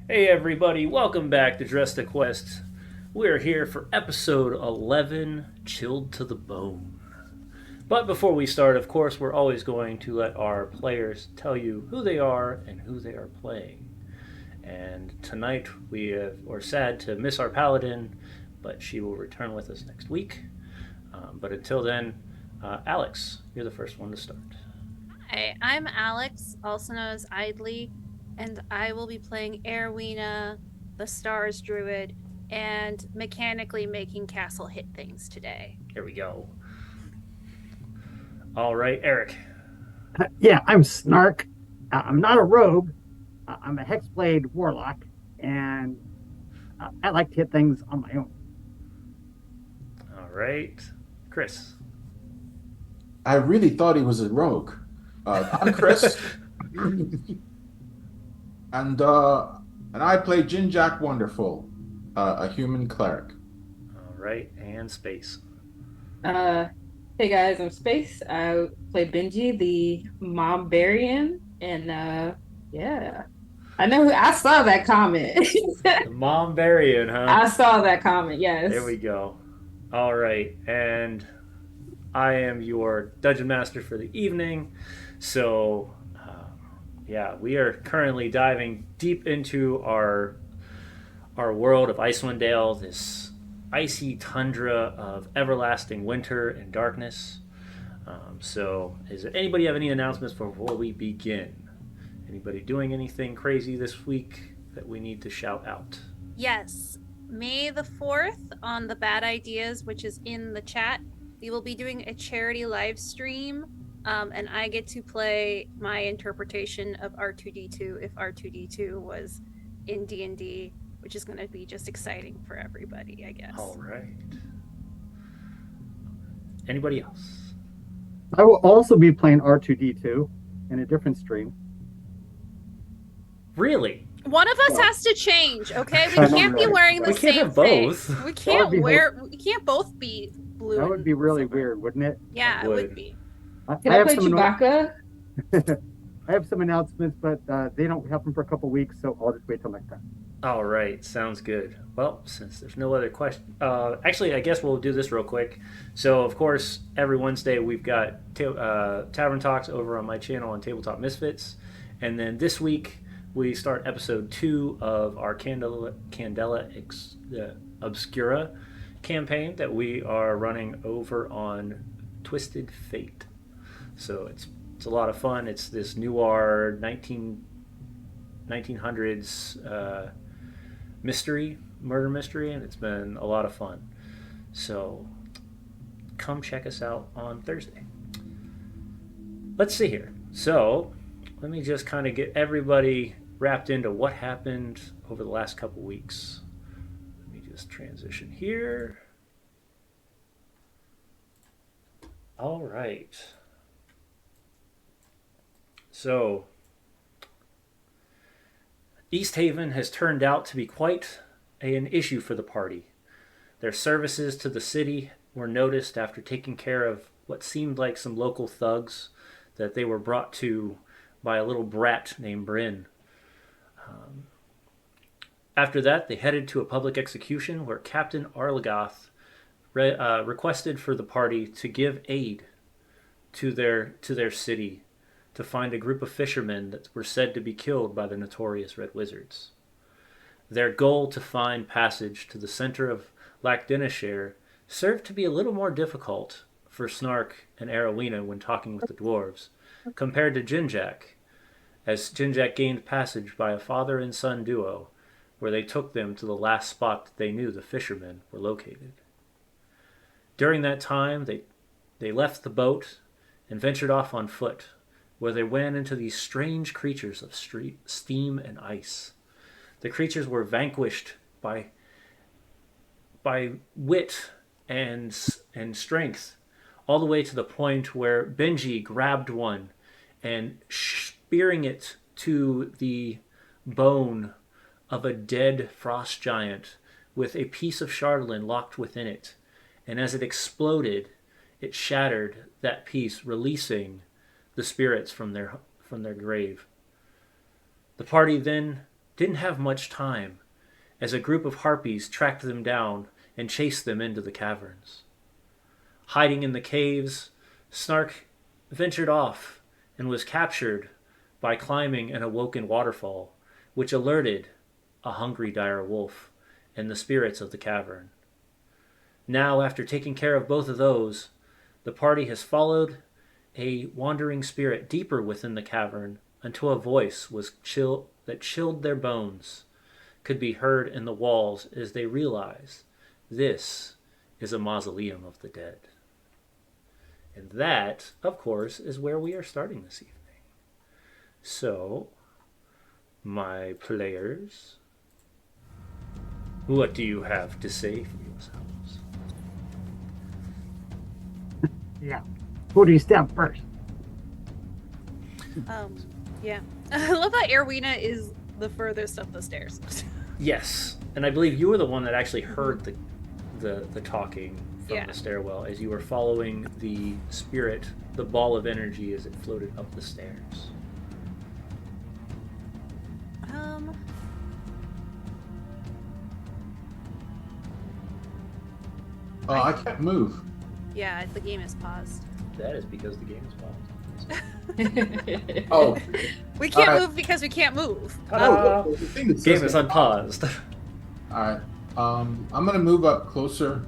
Hey everybody, welcome back to Dress to Quest. We're here for episode 11, Chilled to the Bone. But before we start, of course, we're always going to let our players tell you who they are and who they are playing. And tonight we're sad to miss our paladin, but she will return with us next week. But until then, Alex, you're the first one to start. Hi, I'm Alex, also known as Idly, and I will be playing Erwina, the Stars Druid, and mechanically making castle hit things today. Here we go. All right, Eric. Yeah, I'm Snark. I'm not a rogue. I'm a hexblade warlock, and I like to hit things on my own. All right, Chris. I really thought he was a rogue. I'm Chris, and uh, and I play Jack Wonderful, a human cleric. All right, and space. Uh, hey guys, I'm Space. I play Benji, the Mombarian, and yeah, I know who. I saw that comment. The Mom Barian, huh? I saw that comment. There Yes. we go. All right, and I am your dungeon master for the evening. So, yeah, we are currently diving deep into our world of Icewind Dale, this icy tundra of everlasting winter and darkness. So, does anybody have any announcements before we begin? Anybody doing anything crazy this week that we need to shout out? Yes, May the 4th on the Bad Ideas, which is in the chat, we will be doing a charity live stream, and I get to play my interpretation of R2D2 if R2D2 was in D&D, which is going to be just exciting for everybody, I guess. All right. Anybody else? I will also be playing R2D2 in a different stream. Really? One of us Well, has to change, okay? We I know, can't be right? wearing the We can't same have thing. both. We That can't would be we can't both be blue. That would be really silver. weird, wouldn't it? Yeah, It it would would. be. Can I I have play some Chewbacca? I have some announcements, but they don't happen for a couple weeks, so I'll just wait till next time. All right, sounds good. Well, since there's no other question, actually, I guess we'll do this real quick. So, of course, every Wednesday we've got Tavern Talks over on my channel on Tabletop Misfits, and then this week we start episode 2 of our Candela Obscura campaign that we are running over on Twisted Fate. So it's a lot of fun. It's this noir 1900s murder mystery, and it's been a lot of fun. So come check us out on Thursday. Let's see here. So let me just kind of get everybody wrapped into what happened over the last couple weeks. Let me just transition here. All right. So East Haven has turned out to be quite an issue for the party. Their services to the city were noticed after taking care of what seemed like some local thugs that they were brought to by a little brat named Bryn. After that, they headed to a public execution where Captain Arlagoth requested for the party to give aid to their city to find a group of fishermen that were said to be killed by the notorious Red Wizards. Their goal to find passage to the center of Lac served to be a little more difficult for Snark and Arowena when talking with the dwarves, compared to Jinjak, as Jinjak gained passage by a father and son duo, where they took them to the last spot that they knew the fishermen were located. During that time, they left the boat and ventured off on foot, where they ran into these strange creatures of steam and ice. The creatures were vanquished by wit and strength, all the way to the point where Benji grabbed one and spearing it to the bone of a dead frost giant with a piece of Chardolin locked within it. And as it exploded, it shattered that piece, releasing the spirits from their grave. The party then didn't have much time as a group of Harpies tracked them down and chased them into the caverns. Hiding in the caves, Snark ventured off and was captured by climbing an awoken waterfall, which alerted a hungry dire wolf and the spirits of the cavern. Now, after taking care of both of those, the party has followed a wandering spirit deeper within the cavern until a voice that chilled their bones could be heard in the walls as they realize this is a mausoleum of the dead. And that, of course, is where we are starting this evening. So, my players, what do you have to say for yourselves? Yeah. Who do you stab first? Yeah. I love that Erwina is the furthest up the stairs. Yes, and I believe you were the one that actually heard the talking from the stairwell as you were following the spirit, the ball of energy, as it floated up the stairs. I can't move. Yeah, the game is paused. That is because the game is paused. Oh, We can't move because we can't move. Ta-da! the thing that Game says is that- unpaused. All right. I'm gonna move up closer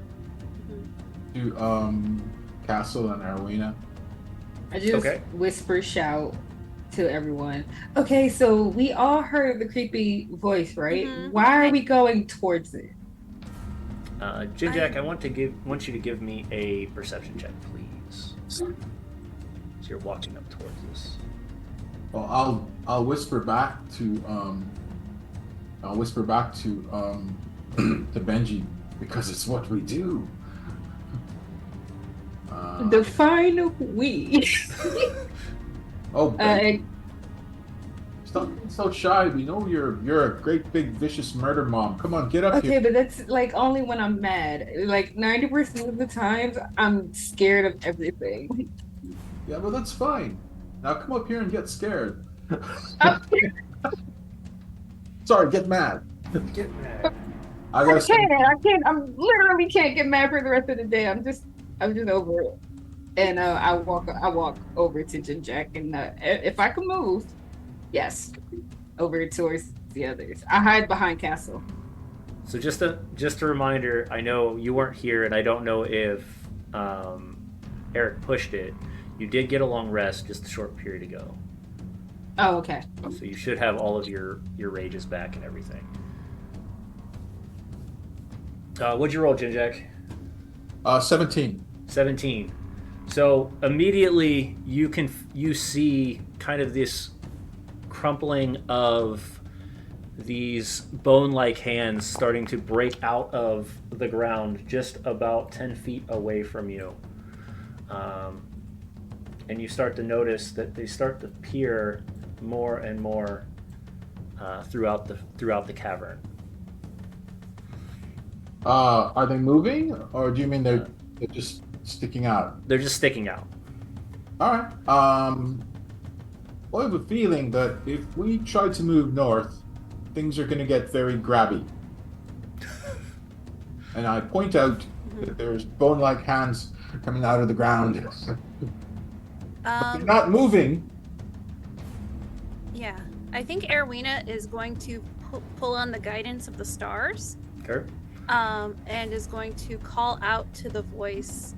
to Castle and Arwina. I just Okay. whisper shout to everyone. Okay, so we all heard the creepy voice, right? Mhm. Why are we going towards it? Jinjak, I want you to give me a perception check, please. So you're walking up towards this. Well, I'll whisper back to to Benji because it's what we do. Define we. Oh, Benji, stop being so shy. We know you're a great big vicious murder mom. Come on, get up Okay, here. but that's like only when I'm mad. Like 90% of the times, I'm scared of everything. Yeah, well that's fine. Now come up here and get scared. Sorry, get mad. Get mad. I gotta say, I can't. I'm literally can't get mad for the rest of the day. I'm just over it. And I walk over to Jinjack, and if I can move, yes, over towards the others. I hide behind Castle. So just a reminder, I know you weren't here, and I don't know if Eric pushed it. You did get a long rest just a short period ago. Oh, okay. So you should have all of your rages back and everything. What'd you roll, Jinjack? 17. 17. So immediately you see kind of this crumpling of these bone-like hands starting to break out of the ground just about 10 feet away from you. And you start to notice that they start to appear more and more throughout the cavern. Are they moving, or do you mean they're just sticking out? They're just sticking out. All right. Well, I have a feeling that if we try to move north, things are going to get very grabby. And I point out that there's bone-like hands coming out of the ground. But they're not moving. Yeah, I think Erwina is going to pull on the guidance of the stars. Okay. And is going to call out to the voice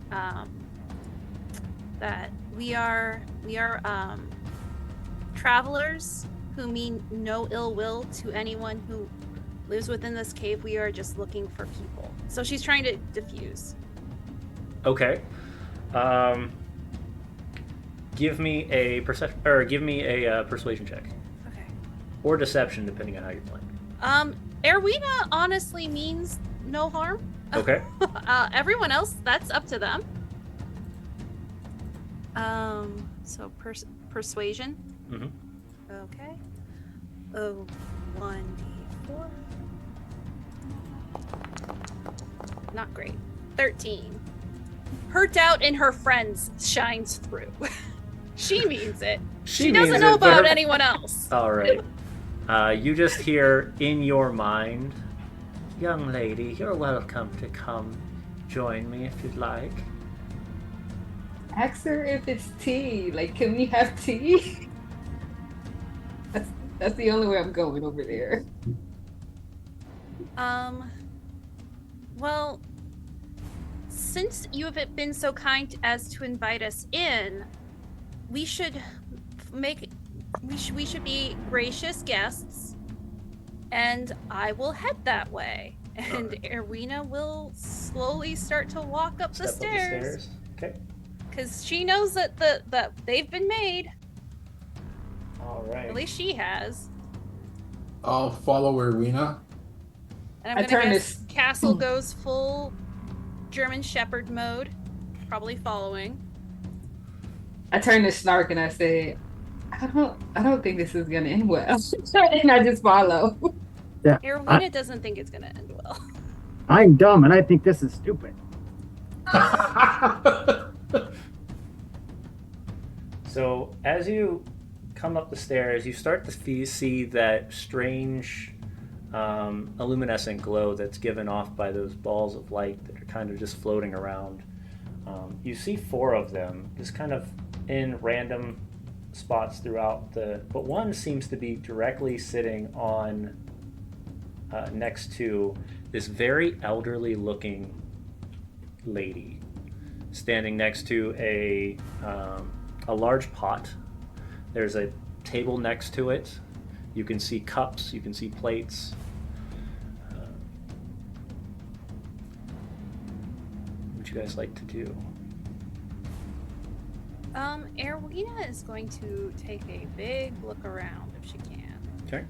that we are travelers who mean no ill will to anyone who lives within this cave. We are just looking for people. So she's trying to diffuse. Okay. Give me a perception, or give me a persuasion check, Okay. or deception, depending on how you're playing. Erwina honestly means no harm. Okay. Everyone else, that's up to them. So persuasion. Mm-hmm. Okay. Oh, 1d4. Not great. 13. Her doubt in her friends shines through. She means it. She doesn't means know it, but about her- anyone else. All right. You just hear in your mind, young lady, you're welcome to come join me if you'd like. Ask her if it's tea. Like, can we have tea? That's the only way I'm going over there. Well, since you have been so kind as to invite us in, we should be gracious guests, and I will head that way. And Erwina will slowly start to walk up the stairs. Okay. Because she knows that that they've been made. All right. At least she has. I'll follow Erwina. And I'm gonna guess Castle goes full German Shepherd mode, probably following. I turn to Snark and I say, I don't think this is gonna end well. And I just follow. Yeah. Erwina doesn't think it's gonna end well. I'm dumb and I think this is stupid. So as you come up the stairs, you start to see that strange luminescent glow that's given off by those balls of light that are kind of just floating around. You see 4 of them, just kind of in random spots throughout but one seems to be directly sitting on next to this very elderly looking lady, standing next to a large pot. There's a table next to it. You can see cups, you can see plates. What would you guys like to do? Erwina is going to take a big look around if she can. Okay.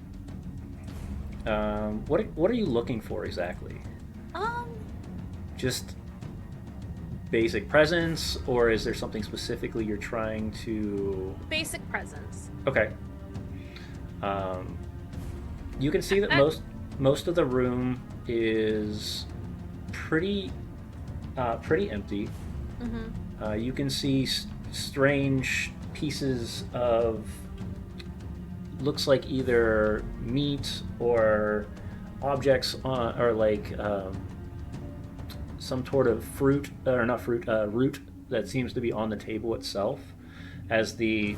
What are you looking for exactly? Just basic presence, or is there something specifically you're trying to... Basic presence. Okay. You can see that most of the room is pretty empty. Mm-hmm. You can see strange pieces of, looks like either meat or objects or like some sort of fruit, or not fruit, root that seems to be on the table itself, as the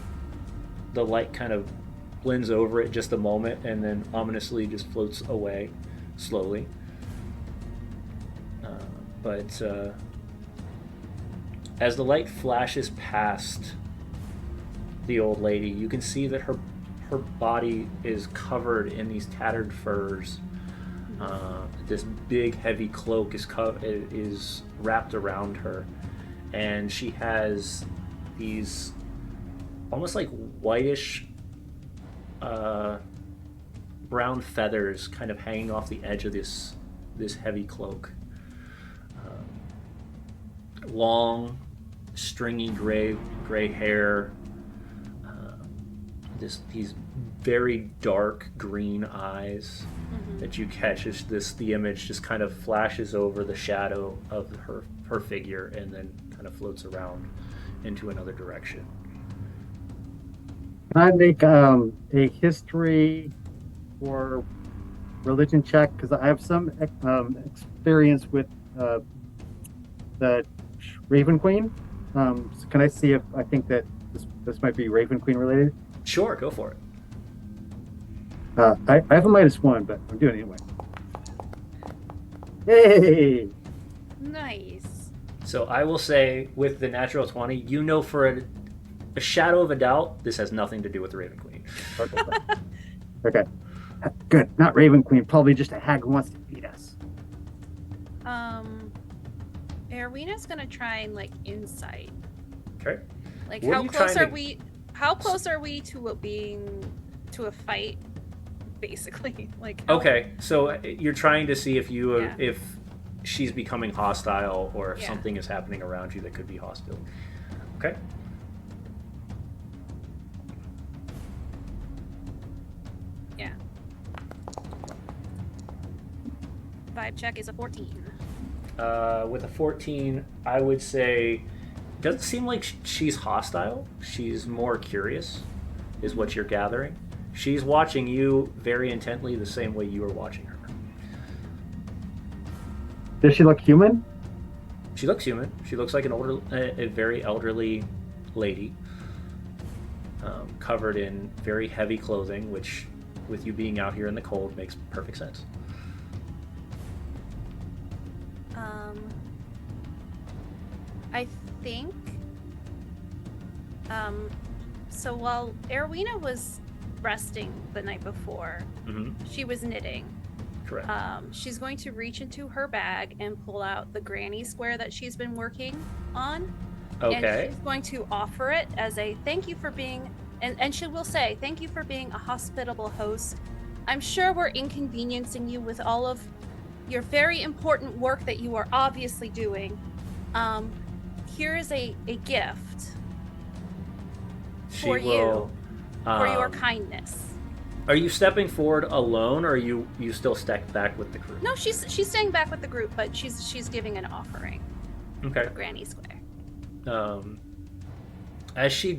light kind of blends over it just a moment and then ominously just floats away slowly. But as the light flashes past the old lady, you can see that her body is covered in these tattered furs. This big heavy cloak is wrapped around her, and she has these almost like whitish brown feathers kind of hanging off the edge of this heavy cloak. Long, stringy gray hair. These very dark green eyes that you catch as the image just kind of flashes over the shadow of her figure and then kind of floats around into another direction. Can I make a history or religion check? Because I have some experience with the Raven Queen. So can I see if I think that this might be Raven Queen related? Sure, go for it. I have a -1, but I'm doing it anyway. Hey! Nice. So I will say, with the natural 20, you know for a shadow of a doubt, this has nothing to do with the Raven Queen. Okay. Good. Not Raven Queen. Probably just a hag who wants to feed us. Erwina's gonna try and insight. Okay. Like, What how are you close trying are to- we? How close are we to a fight? Basically, Okay, so you're trying to see if Yeah. if she's becoming hostile, or if Yeah. something is happening around you that could be hostile. Okay. Yeah. Vibe check is a 14. With a 14, I would say, doesn't seem like she's hostile. She's more curious, is what you're gathering. She's watching you very intently, the same way you are watching her. Does she look human? She looks human. She looks like a very elderly lady, covered in very heavy clothing, which, with you being out here in the cold, makes perfect sense. I think. So while Erwina was resting the night before, she was knitting. Correct. She's going to reach into her bag and pull out the granny square that she's been working on. Okay. And she's going to offer it as a thank you for being, and she will say, thank you for being a hospitable host. I'm sure we're inconveniencing you with all of your very important work that you are obviously doing. Here is a gift for you for your kindness. Are you stepping forward alone, or are you still stacked back with the group? No, she's staying back with the group, but she's giving an offering. Okay. For Granny Square. As you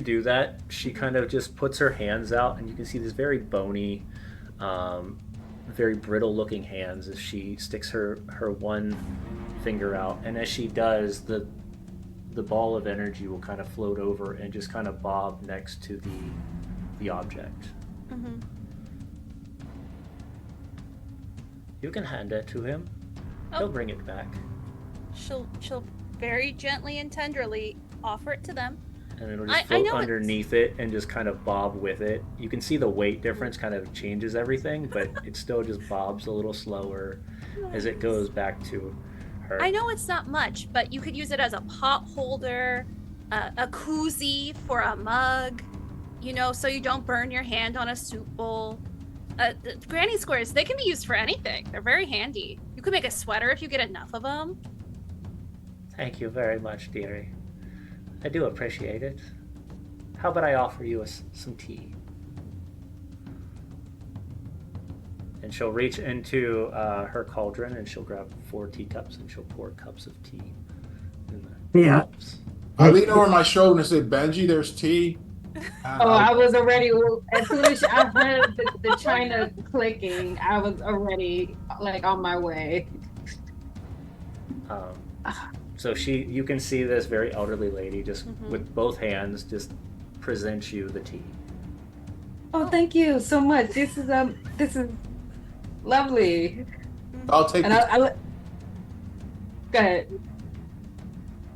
do that, she kind of just puts her hands out, and you can see these very bony, very brittle-looking hands as she sticks her one finger out, and as she does, the ball of energy will kind of float over and just kind of bob next to the object. Mm-hmm. You can hand it to him. He'll bring it back. She'll very gently and tenderly offer it to them. And it'll just float underneath it and just kind of bob with it. You can see the weight difference kind of changes everything, but it still just bobs a little slower as it goes back to her. I know it's not much, but you could use it as a pot holder, a koozie for a mug, so you don't burn your hand on a soup bowl. The granny squares, they can be used for anything. They're very handy. You could make a sweater if you get enough of them. Thank you very much, dearie. I do appreciate it. How about I offer you some tea? And she'll reach into her cauldron and she'll grab 4 teacups and she'll pour cups of tea in the cups. I lean over my shoulder and say, Benji, there's tea. I was already, as soon as I heard the china clicking, I was already on my way. So you can see this very elderly lady just with both hands just present you the tea. Oh, thank you so much. This is lovely. I'll take it. Go ahead.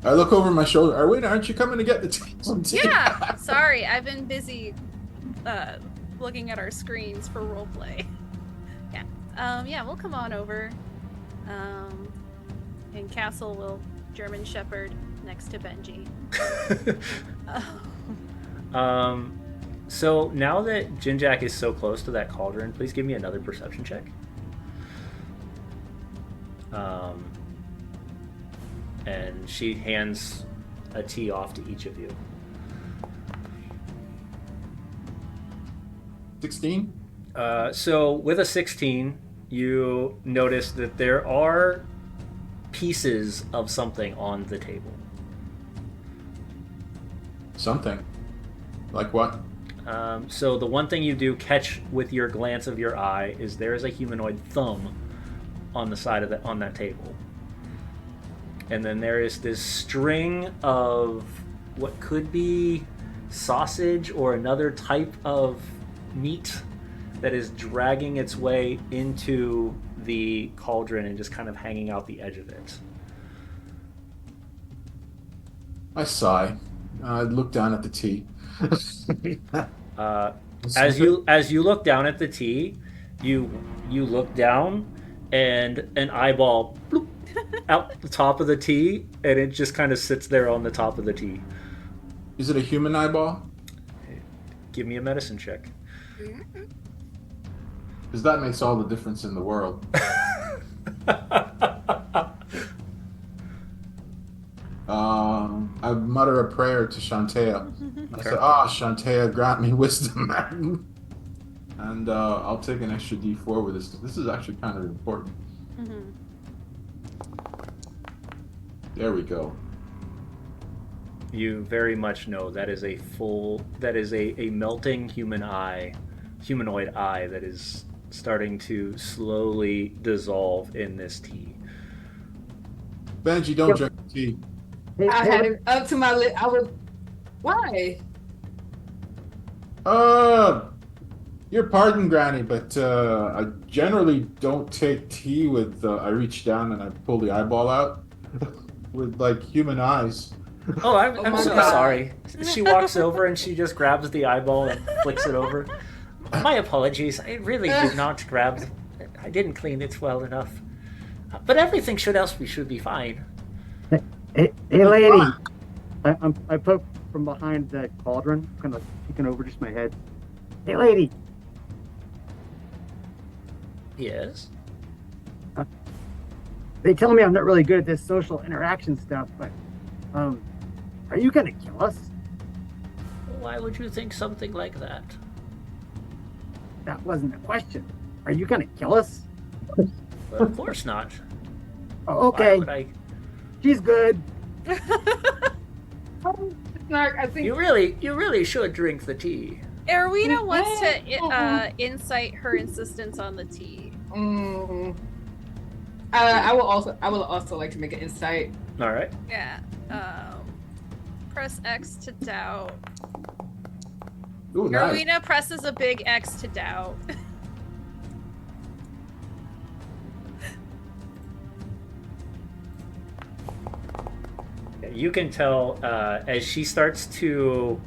I look over my shoulder. Aren't you coming to get the tea? Yeah. Sorry, I've been busy looking at our screens for roleplay. Yeah. We'll come on over. And Castle will German Shepherd next to Benji. So now that Jinjak is so close to that cauldron, please give me another perception check. And she hands a tea off to each of you. 16? So with a 16, you notice that there are pieces of something on the table. Something? Like what? So the one thing you do catch with your glance of your eye is there is a humanoid thumb on the side of on that table. And then there is this string of what could be sausage or another type of meat that is dragging its way into the cauldron and just kind of hanging out the edge of it. I sigh. I look down at the tea. As you look down at the tea, you look down and an eyeball bloop, out the top of the tea, and it just kind of sits there on the top of the tea. Is it a human eyeball? Give me a medicine check. Because that makes all the difference in the world. I mutter a prayer to Shantea. I say, Shantea, grant me wisdom. And I'll take an extra D4 with this. This is actually kind of important. Mm-hmm. There we go. You very much know that is a melting human eye humanoid eye that is starting to slowly dissolve in this tea. Benji, don't drink the tea. I had it up to my lip. I was. Why? Your pardon, Granny, but I generally don't take tea with. I reach down and I pull the eyeball out with like human eyes. Oh, I'm my so God. sorry. She walks over and she just grabs the eyeball and flicks it over. My apologies. I really did not grab. I didn't clean it well enough. But everything should be fine. Hey, lady. I poke from behind the cauldron, kind of peeking over just my head. Hey, lady. Yes. They tell me I'm not really good at this social interaction stuff, but are you gonna kill us? Why would you think something like that? That wasn't a question. Are you gonna kill us? Well, of course not. Oh, okay, Why would I? she's good. Snark, I think. You really should drink the tea. Erwina wants to incite her insistence on the tea. I will also like to make an insight. All right. Yeah. Press X to doubt. Ooh, nice. Erwina presses a big X to doubt. You can tell as she starts to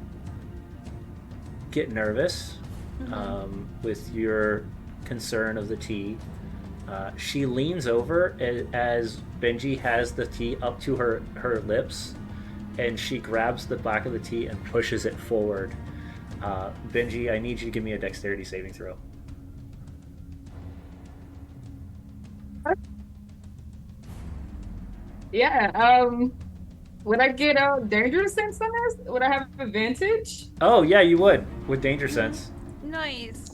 get nervous with your concern of the tea. She leans over as Benji has the tea up to her lips, and she grabs the back of the tea and pushes it forward. Benji, I need you to give me a dexterity saving throw. Yeah. Would I get a danger sense on this? Would I have advantage? Oh yeah, you would with danger sense. Nice.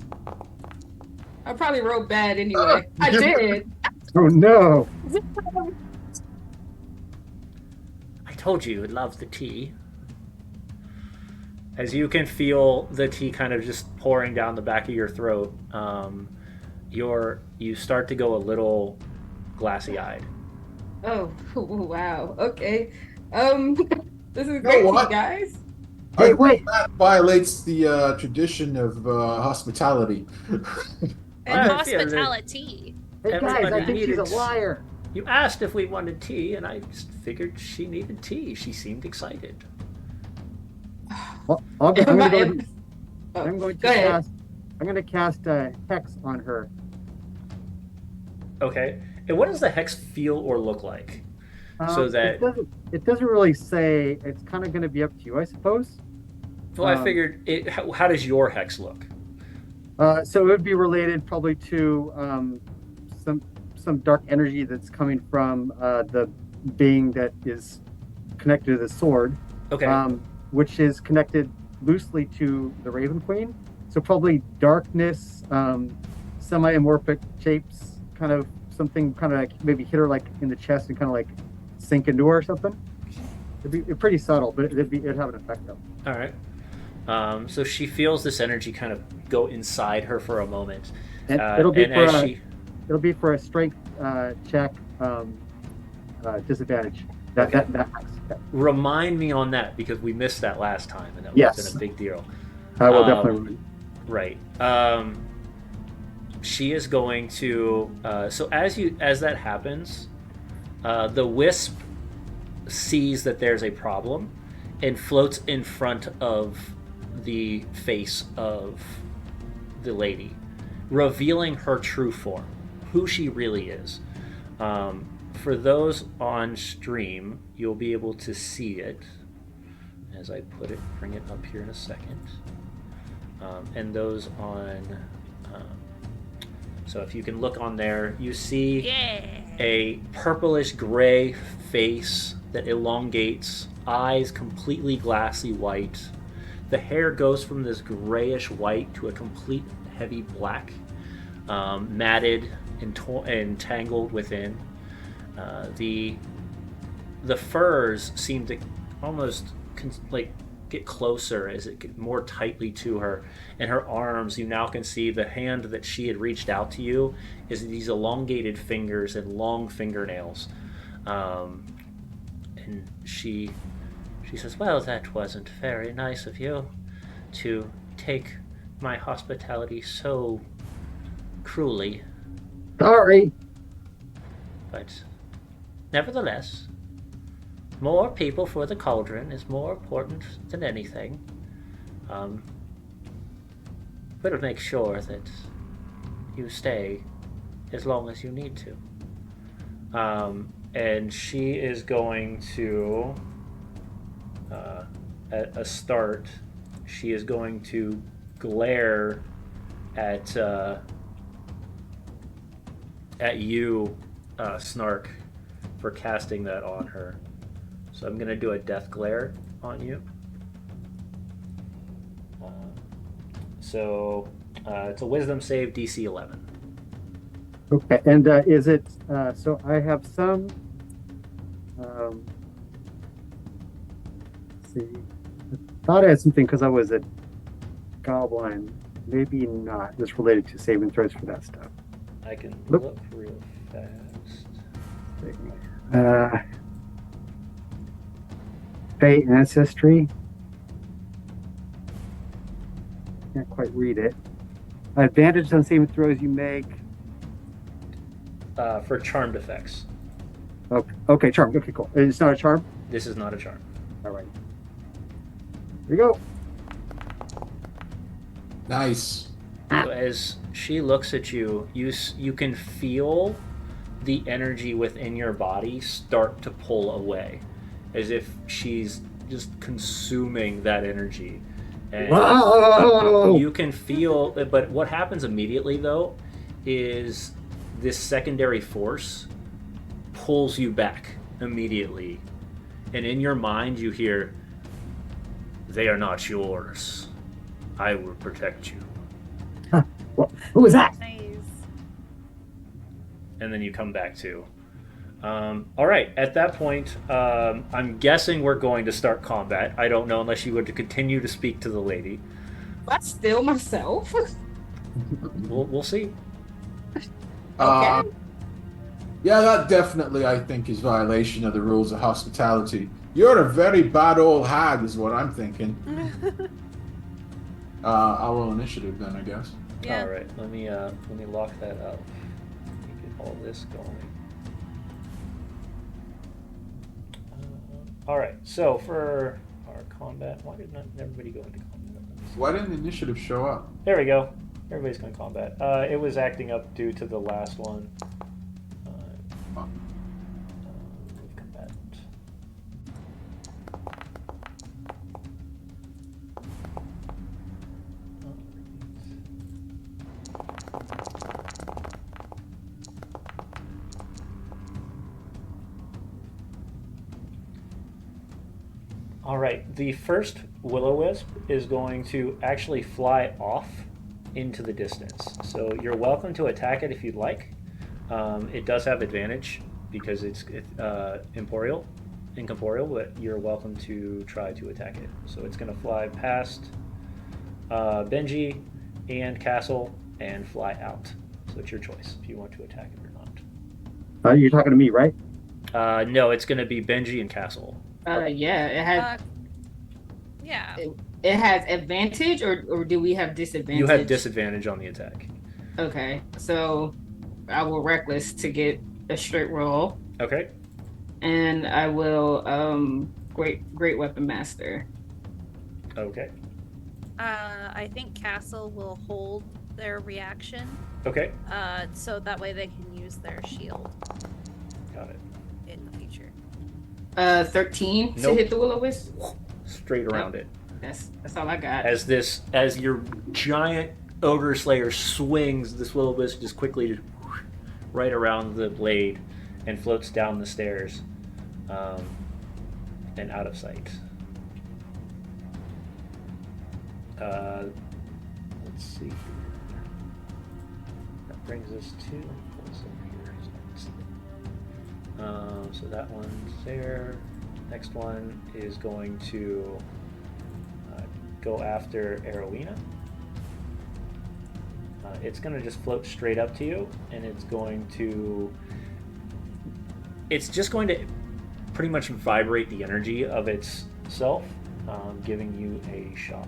I probably rolled bad anyway. I did. Oh no! I told you you'd love the tea. As you can feel the tea kind of just pouring down the back of your throat, you start to go a little glassy-eyed. Oh wow. Okay. This is great, what? guys. Hey, I wait. think that violates the tradition of hospitality. And I feel that- hospitality. Hey guys, Everybody I think she's a needed- liar. You asked if we wanted tea, and I just figured she needed tea. She seemed excited. Well, I'm going to go. Oh, I'm going to go ahead. cast. I'm going to cast a hex on her. Okay. And what does the hex feel or look like? So that- it doesn't really say. It's kind of going to be up to you, I suppose. Well, I figured it. How does your hex look? So it would be related probably to some dark energy that's coming from the being that is connected to the sword, Okay. which is connected loosely to the Raven Queen. So probably darkness, semi-amorphic shapes, kind of something kind of like maybe hit her like in the chest and kind of like sink into her or something. It'd be pretty subtle, but it'd have an effect though. All right. So she feels this energy kind of go inside her for a moment. And it'll be and for as a, she it'll be for a strength check disadvantage. That remind me on that because we missed that last time and that Yes. wasn't a big deal. I will definitely. Right. She is going to. So as that happens, the wisp sees that there's a problem and floats in front of the face of the lady, revealing her true form, who she really is. For those on stream, you'll be able to see it as I bring it up here in a second. And those on, so if you can look on there, you see a purplish gray face that elongates, eyes completely glassy white. The hair goes from this grayish white to a complete heavy black, matted and tangled within. The furs seem to almost get closer as it gets more tightly to her. And her arms, you now can see the hand that she had reached out to you is these elongated fingers and long fingernails. And she says, "Well, that wasn't very nice of you to take my hospitality so cruelly. Sorry. But nevertheless, more people for the cauldron is more important than anything. We'll make sure that you stay as long as you need to." And she is going to, at a start, she is going to glare at you, Snark, for casting that on her. So I'm going to do a death glare on you. So it's a wisdom save, DC 11. Okay, and is it, so I have some, let's see, I thought I had something because I was a goblin. Maybe not. It's related to saving throws for that stuff. I can look real fast. Fate Ancestry. Can't quite read it. Advantage on saving throws you make. For charmed effects. Okay, charm. Okay, cool. It's not a charm? This is not a charm. All right. Here we go. Nice. So as she looks at you, you can feel the energy within your body start to pull away, as if she's just consuming that energy. And Whoa! you can feel, but what happens immediately though is this secondary force pulls you back immediately, and in your mind you hear, "They are not yours. I will protect you." Who was that? Nice. And then you come back to. All right, at that point, I'm guessing we're going to start combat. I don't know unless you would to continue to speak to the lady. I still myself. We'll see. Okay. Yeah, that definitely, I think, is violation of the rules of hospitality. You're a very bad old hag, is what I'm thinking. I'll roll initiative then, I guess. Yeah. All right, let me lock that up. Let me get all this going. All right, so for our combat, why did not everybody go into combat? Why didn't the initiative show up? There we go. Everybody's going to combat. It was acting up due to the last one. Combat. All right, the first will-o-wisp is going to actually fly off into the distance. So you're welcome to attack it if you'd like. It does have advantage because it's incorporeal, but you're welcome to try to attack it. So it's going to fly past Benji and Castle and fly out. So it's your choice if you want to attack it or not. You're talking to me, right? No, it's going to be Benji and Castle. Yeah, it has. Yeah. It has advantage, or do we have disadvantage? You have disadvantage on the attack. Okay, so I will reckless to get a straight roll, Okay. and I will great weapon master. Okay. I think Castle will hold their reaction, Okay. so that way they can use their shield Got it. in the future. 13 to Nope. hit the will-o-wisp. Straight around it. That's all I got. As your giant ogre slayer swings, this will-o-wisp just quickly right around the blade and floats down the stairs and out of sight. Let's see here. That brings us to what's over here. So that one's there. Next one is going to go after Arowina. It's going to just float straight up to you, and it's just going to pretty much vibrate the energy of itself, giving you a shock.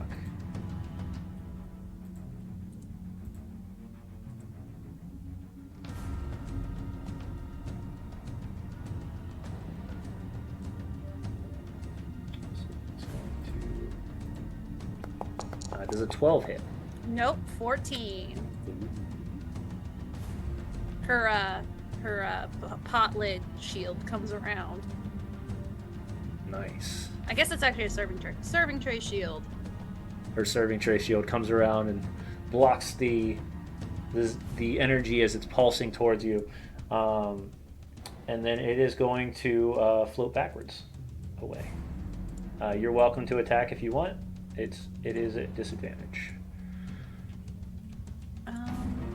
Does a 12 hit? Nope, 14. Her pot lid shield comes around. Nice. I guess it's actually a serving tray shield. Her serving tray shield comes around and blocks the energy as it's pulsing towards you, and then it is going to float backwards away. You're welcome to attack if you want. It is at disadvantage. I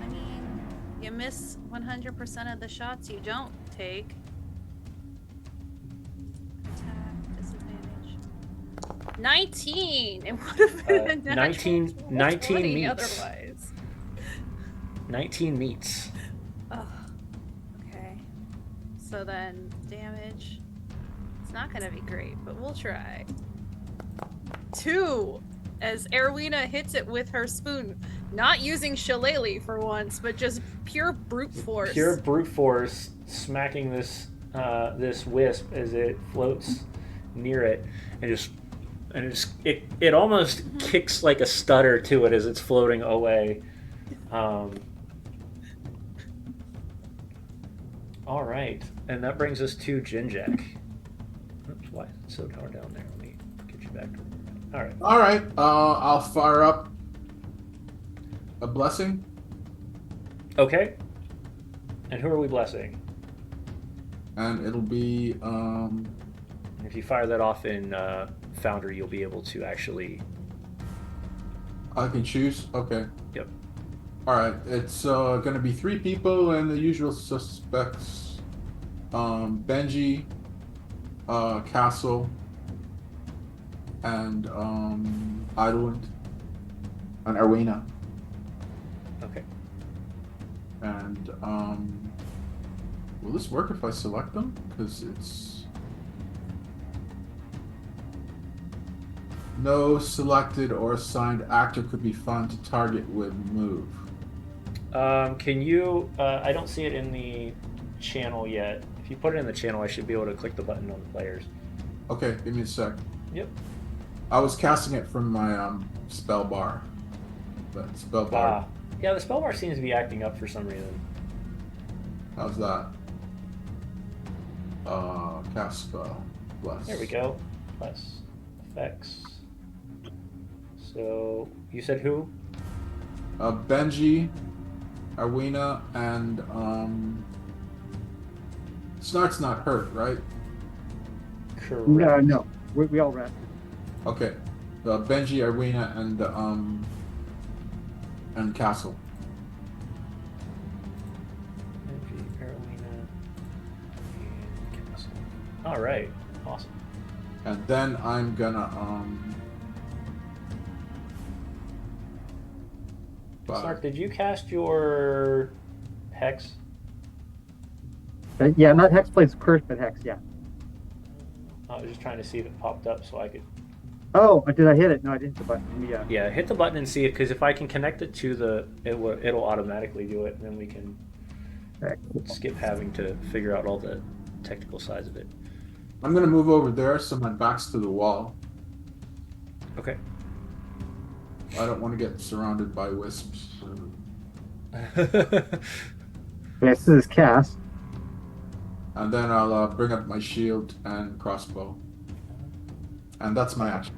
mean, you miss 100% of the shots you don't take. Attack, disadvantage. 19! It would have been a natural 19 20 meets. otherwise. 19 meets. Oh, okay. So then, damage. It's not gonna be great, but we'll try. 2! As Arowina hits it with her spoon. Not using shillelagh for once, but just pure brute force. Pure brute force, smacking this wisp as it floats near it, and it almost kicks like a stutter to it as it's floating away. All right, and that brings us to Jinjak. Oops, why is it so far down there? Let me get you back to all right. All right. I'll fire up a blessing. Okay. And who are we blessing? And it'll be If you fire that off in Foundry, you'll be able to actually. I can choose. Okay. Yep. All right. It's going to be 3 people and the usual suspects: Benji, Castle, and Idlewind, and Arwena. Okay. And will this work if I select them? Because it's no selected or assigned actor could be found to target with move. Can you? I don't see it in the channel yet. If you put it in the channel, I should be able to click the button on the players. Okay, give me a sec. Yep. I was casting it from my spell bar. But spell bar. Yeah, the spell bar seems to be acting up for some reason. How's that? Cast spell. Bless. There we go. Plus effects. So you said who? Benji, Arwena, and Snart's not hurt, right? Correct. No. We all rested. Okay. Benji, Arwena, and Castle. Benji, Carolina, and Castle. All right. Awesome. And then I'm gonna Snark, did you cast your hex? Yeah, not Hex Plays Curse, but Hex, yeah. I was just trying to see if it popped up so I could. Oh, did I hit it? No, I didn't hit the button. Yeah. Yeah, hit the button and see it, because if I can connect it to it'll automatically do it, and then we can Okay, cool. skip having to figure out all the technical sides of it. I'm gonna move over there so my back's to the wall. Okay. I don't want to get surrounded by wisps. Okay, this is cast. And then I'll bring up my shield and crossbow. And that's my action.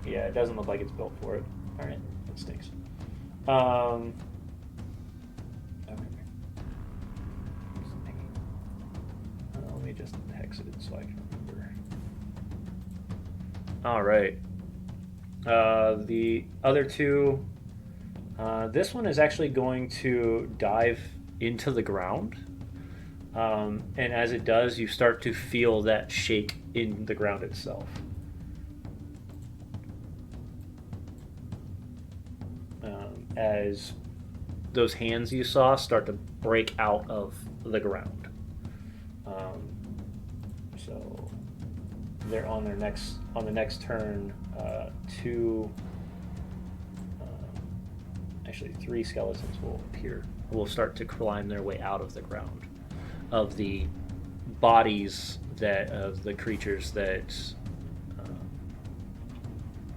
Yeah, it doesn't look like it's built for it. All right, that stinks. Okay. Let me just hex it so I can remember. All right. The other two. This one is actually going to dive into the ground. And as it does, you start to feel that shake in the ground itself. as those hands you saw start to break out of the ground. So they're on the next turn. Three skeletons will appear. Will start to climb their way out of the ground, of the bodies of the creatures that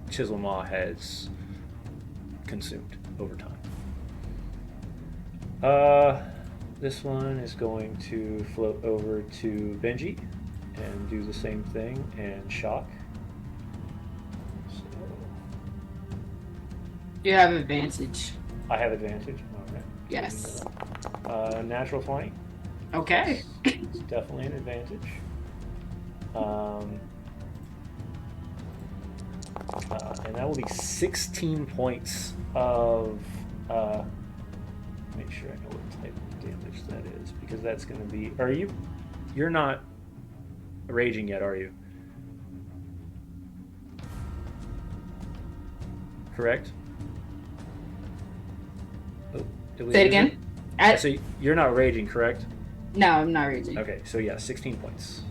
Chiselmaw has consumed over time. This one is going to float over to Benji and do the same thing and shock. So You have advantage. I have advantage. All right. Yes. Natural 20. Okay. It's definitely an advantage. And that will be 16 points of. Make sure I know what type of damage that is, because that's going to be. Are you? You're not raging yet, are you? Correct. Oh, did we Say it lose again. So you're not raging, correct? No, I'm not raging. Okay, so yeah, 16 points.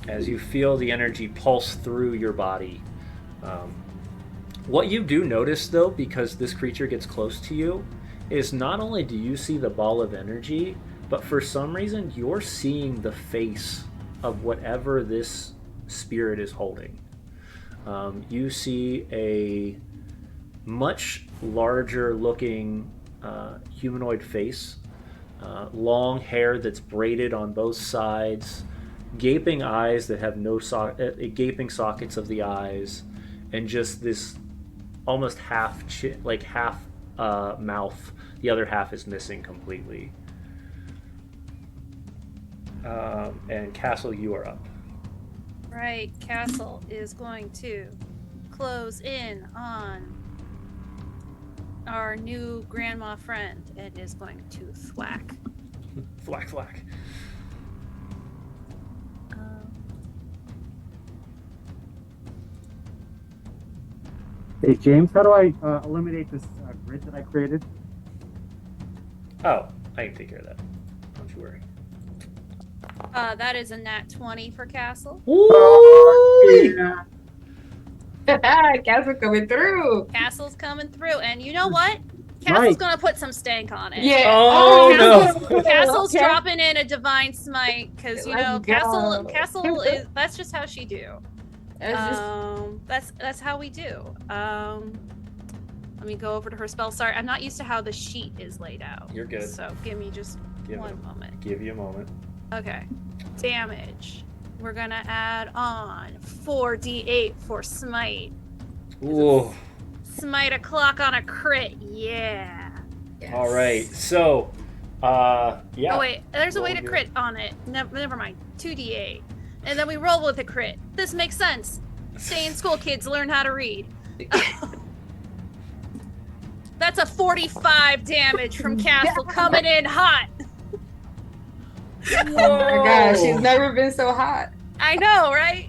As you feel the energy pulse through your body. What you do notice, though, because this creature gets close to you, is not only do you see the ball of energy, but for some reason you're seeing the face of whatever this spirit is holding. You see a much larger looking humanoid face, long hair that's braided on both sides, gaping eyes that have no gaping sockets of the eyes, and just this almost half mouth. The other half is missing completely. And Castle, you are up. Right, Castle is going to close in on our new grandma friend and is going to thwack. Thwack. Hey, James, how do I eliminate this grid that I created? Oh, I can take care of that. Don't you worry. That is a nat 20 for Castle. Yeah. Castle coming through. Castle's coming through, and you know what? Castle's gonna put some stank on it. Yeah. Oh, no. Castle's Okay. dropping in a divine smite because you know Let's go. Castle is that's just how she do. That's just- That's how we do. Let me go over to her spell. Sorry, I'm not used to how the sheet is laid out. You're good. So give me just one moment. Give you a moment. Okay. Damage. We're gonna add on 4d8 for smite. Ooh. Smite a clock on a crit. Yeah. Yes. All right. So, yeah. Oh wait, there's a way to Roll crit on it. Never mind. 2d8. And then we roll with a crit. This makes sense. Stay in school, kids. Learn how to read. That's a 45 damage from Castle coming in hot. Oh my gosh, she's never been so hot. I know, right?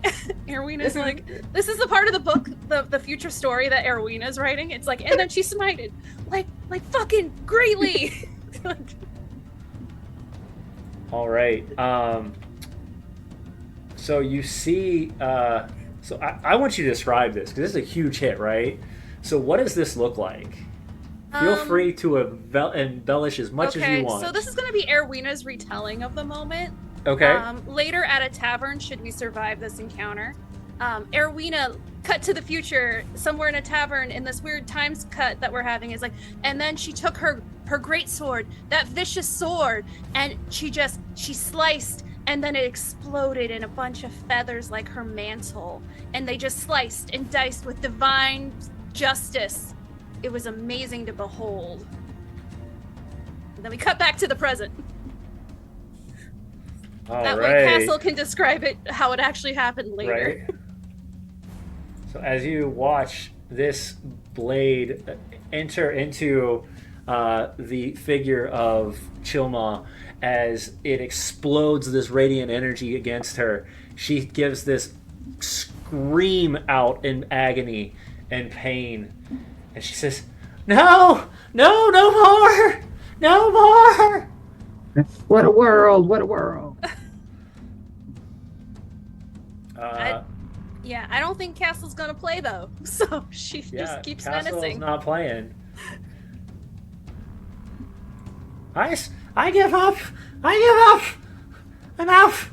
Erwina's This is- like, this is the part of the book, the future story that Erwina's writing. It's like, and then she smited, like fucking greatly. All right. So you see, so I want you to describe this because this is a huge hit, right? So what does this look like? Feel free to embellish as much as you want. So this is going to be Erwina's retelling of the moment. Okay. Later at a tavern, should we survive this encounter, Erwina, cut to the future, somewhere in a tavern in this weird times cut that we're having, is like, and then she took her great sword, that vicious sword, and she sliced, and then it exploded in a bunch of feathers like her mantle, and they just sliced and diced with divine justice. It was amazing to behold. And then we cut back to the present. That way Castle can describe it, how it actually happened later. Right. So as you watch this blade enter into the figure of Chilma, as it explodes this radiant energy against her, she gives this scream out in agony in pain, and she says, "No, no, no more, no more." What a world! What a world! Yeah, I don't think Castle's gonna play though, so she just keeps Castle's menacing. not playing. I give up. I give up. Enough.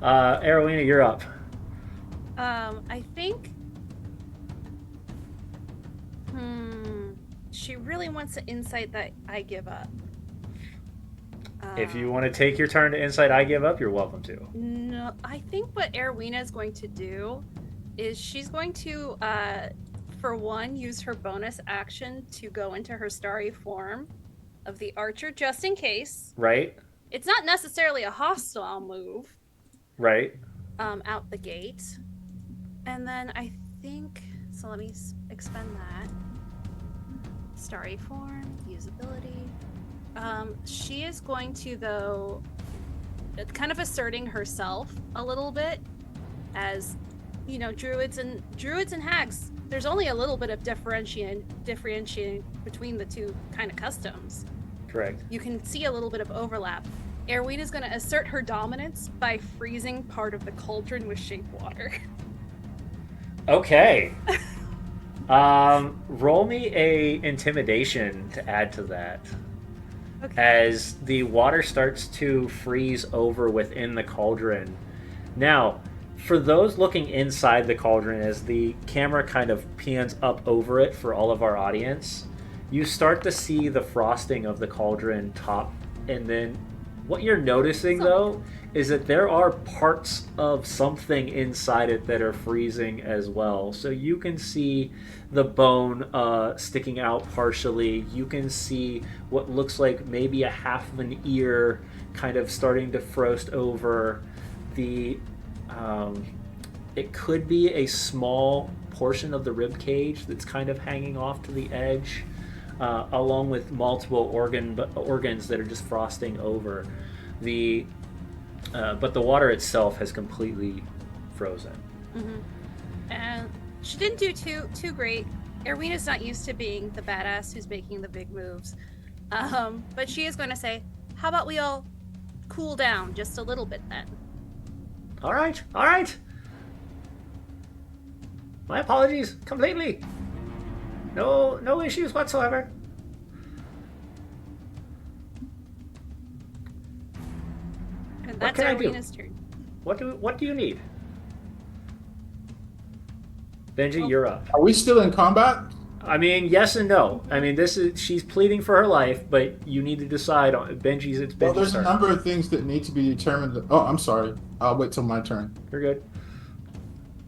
Arowina, you're up. I think. She really wants to insight that I give up. If you want to take your turn to insight I give up, you're welcome to. No, I think what Arowina is going to do is she's going to, for one, use her bonus action to go into her starry form of the archer just in case. Right? It's not necessarily a hostile move. Right. Out the gate. And then I think, so let me expend that. Starry form, usability. She is going to, though, kind of asserting herself a little bit as, you know, druids and hags. There's only a little bit of differentiating between the two kind of customs. Correct. You can see a little bit of overlap. Erwin is going to assert her dominance by freezing part of the cauldron with shape water. Okay. Roll me a intimidation to add to that. Okay. As the water starts to freeze over within the cauldron. Now, for those looking inside the cauldron, as the camera kind of pans up over it for all of our audience, you start to see the frosting of the cauldron top, and then what you're noticing though is that there are parts of something inside it that are freezing as well. So you can see the bone sticking out partially. You can see what looks like maybe a half of an ear kind of starting to frost over. It could be a small portion of the rib cage that's kind of hanging off to the edge, along with multiple organs that are just frosting over. But the water itself has completely frozen. Mm-hmm. And she didn't do too great. Erwina's not used to being the badass who's making the big moves. But she is going to say, how about we all cool down just a little bit then? All right. My apologies completely. No issues whatsoever. And that's What can I do? Erwina's turn. What do you need? Benji, you're up. Are we still in combat? I mean, yes and no. I mean, she's pleading for her life, but you need to decide on Benji's. It's Benji's Well, there's turn. a number of things that need to be determined. Oh, I'm sorry. I'll wait till my turn. You're good.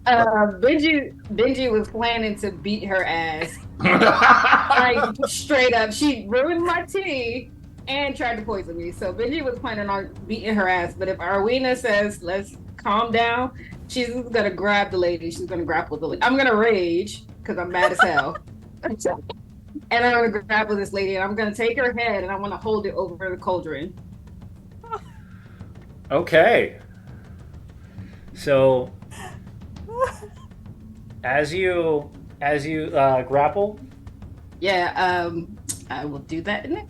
Benji was planning to beat her ass. Like, straight up. She ruined my tea and tried to poison me. So Benji was planning on beating her ass. But if Arwina says, let's calm down, she's going to grab the lady. She's going to grapple the lady. I'm going to rage because I'm mad as hell. And I'm going to grapple this lady. And I'm going to take her head and I want to hold it over the cauldron. Okay. So as you grapple, Yeah, I will do that in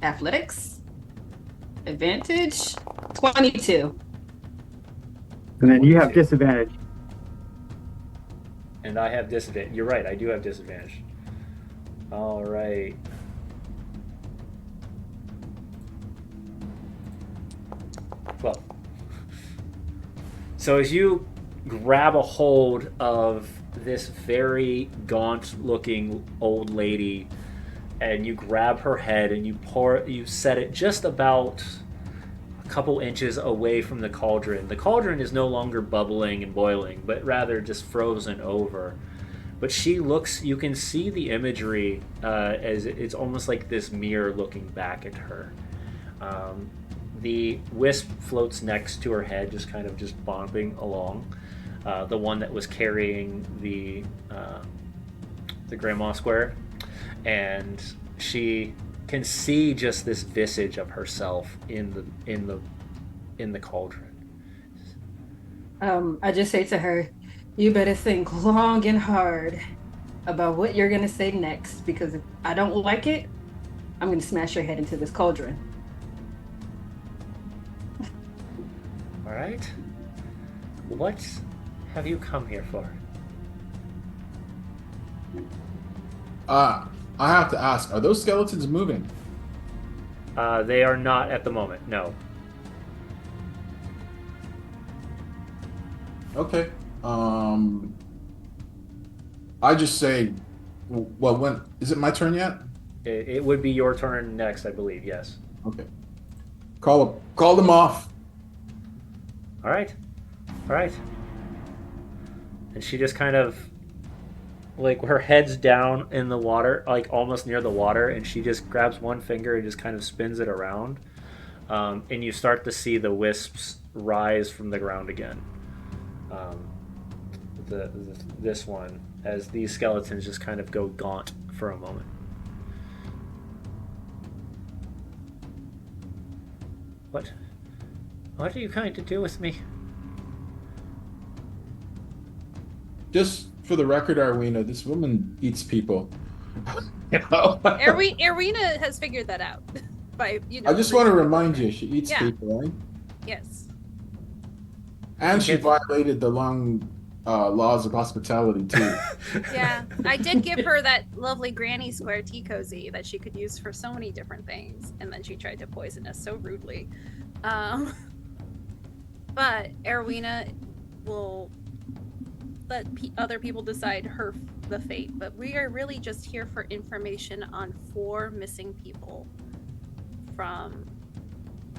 athletics. Advantage 22. And then you have disadvantage. and I have disadvantage. You're right, I do have disadvantage. All right. Well, so as you grab a hold of this very gaunt-looking old lady, and you grab her head and you set it just about a couple inches away from the cauldron. The cauldron is no longer bubbling and boiling, but rather just frozen over. But she looks, you can see the imagery as it's almost like this mirror looking back at her. The wisp floats next to her head, just kind of just bobbing along. The one that was carrying the Grandma Square. And she can see just this visage of herself in the cauldron. I just say to her, You better think long and hard about what you're gonna say next, because if I don't like it, I'm gonna smash your head into this cauldron. All right. What have you come here for? I have to ask, are those skeletons moving? They are not at the moment. No. Okay. I just say, well, when is it my turn yet? It would be your turn next, I believe. Yes. Okay. Call them off. All right. All right. And she just kind of, like, her head's down in the water, like almost near the water, and she just grabs one finger and just kind of spins it around. And you start to see the wisps rise from the ground again. This one, as these skeletons just kind of go gaunt for a moment. What are you going to do with me? Just for the record, Arwina, this woman eats people. You know? Arena has figured that out. By I just want to remind you, she eats Yeah. people, right? Yes. And she Okay. violated the long laws of hospitality too. Yeah. I did give her that lovely granny square tea cozy that she could use for so many different things, and then she tried to poison us so rudely. But Erwina will let other people decide the fate. But we are really just here for information on 4 missing people from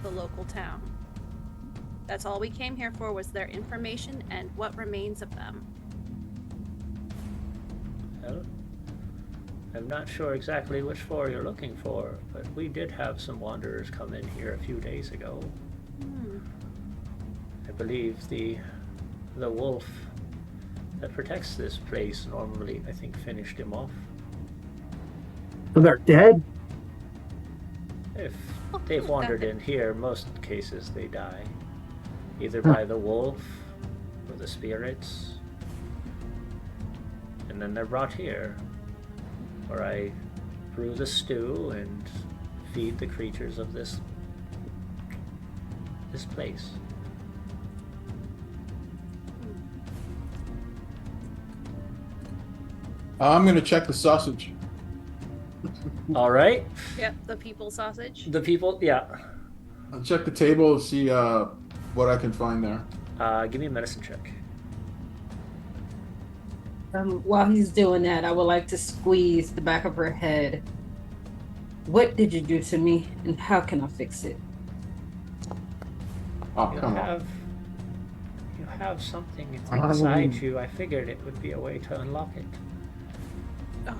the local town. That's all we came here for, was their information and what remains of them. Well, I'm not sure exactly which 4 you're looking for, but we did have some wanderers come in here a few days ago. I believe the wolf that protects this place normally, I think, finished him off. So they're dead? If they've wandered in here, most cases they die. Either by the wolf or the spirits. And then they're brought here, where I brew the stew and feed the creatures of this place. I'm gonna check the sausage. All right. Yep, the people sausage. The people, yeah. I'll check the table and see what I can find there. Give me a medicine check. While he's doing that, I would like to squeeze the back of her head. What did you do to me, and how can I fix it? Oh, come on. You have something inside you. I figured it would be a way to unlock it. Oh.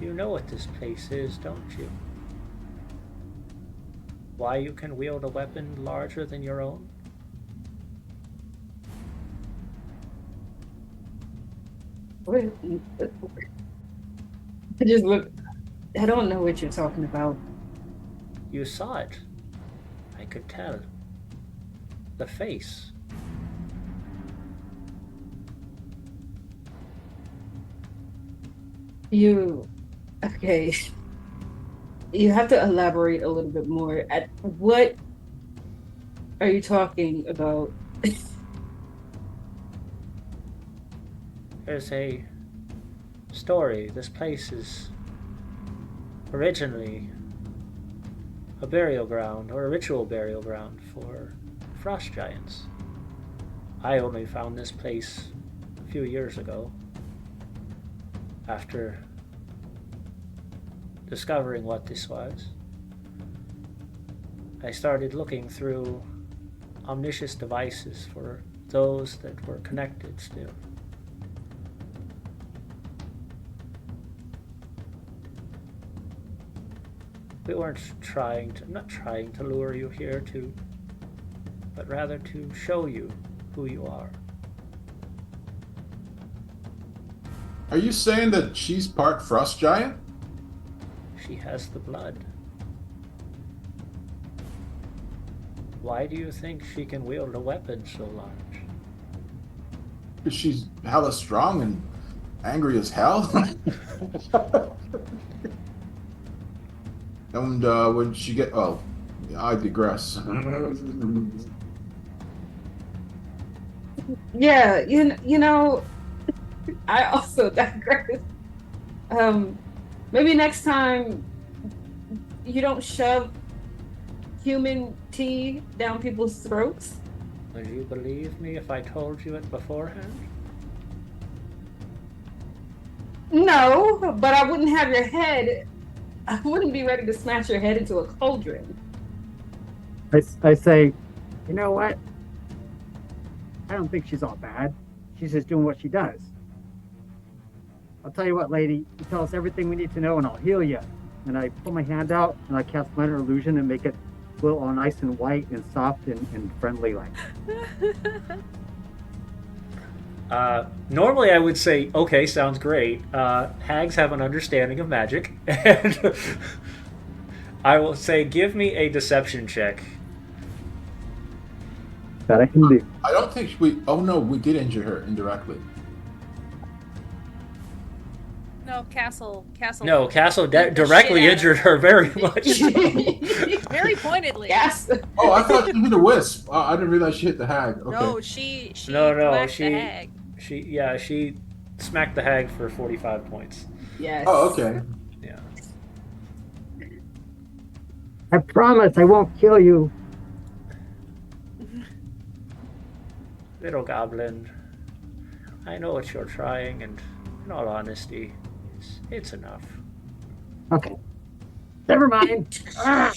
You know what this place is, don't you? Why you can wield a weapon larger than your own? I just look. I don't know what you're talking about. You saw it. I could tell. The face. Okay. You have to elaborate a little bit more. What are you talking about? There's a story. This place is originally a burial ground, or a ritual burial ground for frost giants. I only found this place a few years ago, after discovering what this was. I started looking through omniscious devices for those that were connected still. We weren't I'm not trying to lure you here but rather to show you who you are. Are you saying that she's part frost giant? She has the blood. Why do you think she can wield a weapon so large? She's hella strong and angry as hell. And when she get I digress. Yeah, you know, I also digress. Maybe next time you don't shove human tea down people's throats. Would you believe me if I told you it beforehand? No, but I wouldn't have your head. I wouldn't be ready to smash your head into a cauldron. I say, you know what? I don't think she's all bad. She's just doing what she does. I'll tell you what, lady. You tell us everything we need to know, and I'll heal you. And I pull my hand out, and I cast minor illusion and make it feel all nice and white and soft and friendly like. Normally I would say, okay, sounds great. Hags have an understanding of magic, and I will say, give me a deception check. That I can do. I don't think we. Oh no, we did injure her indirectly. No, Castle. No, Castle beat the directly shit out of injured her very much. Very pointedly. Yes. Oh, I thought she hit a wisp. I didn't realize she hit the hag. Okay. No, she No, whacked she- the hag. She smacked the hag for 45 points. Yes. Oh, okay. Yeah. I promise I won't kill you. Little goblin, I know what you're trying, and in all honesty, it's enough. Okay. Never mind. Ah!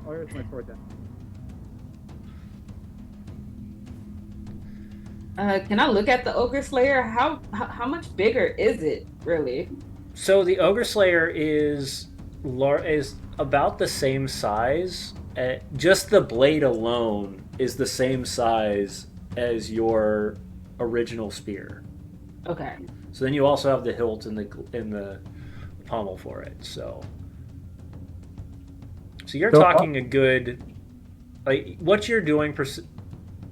Where's my sword then? Can I look at the Ogre Slayer? How much bigger is it, really? So the Ogre Slayer is about the same size. Just the blade alone is the same size as your original spear. Okay. So then you also have the hilt and the pommel for it. So you're talking a good, like, what you're doing for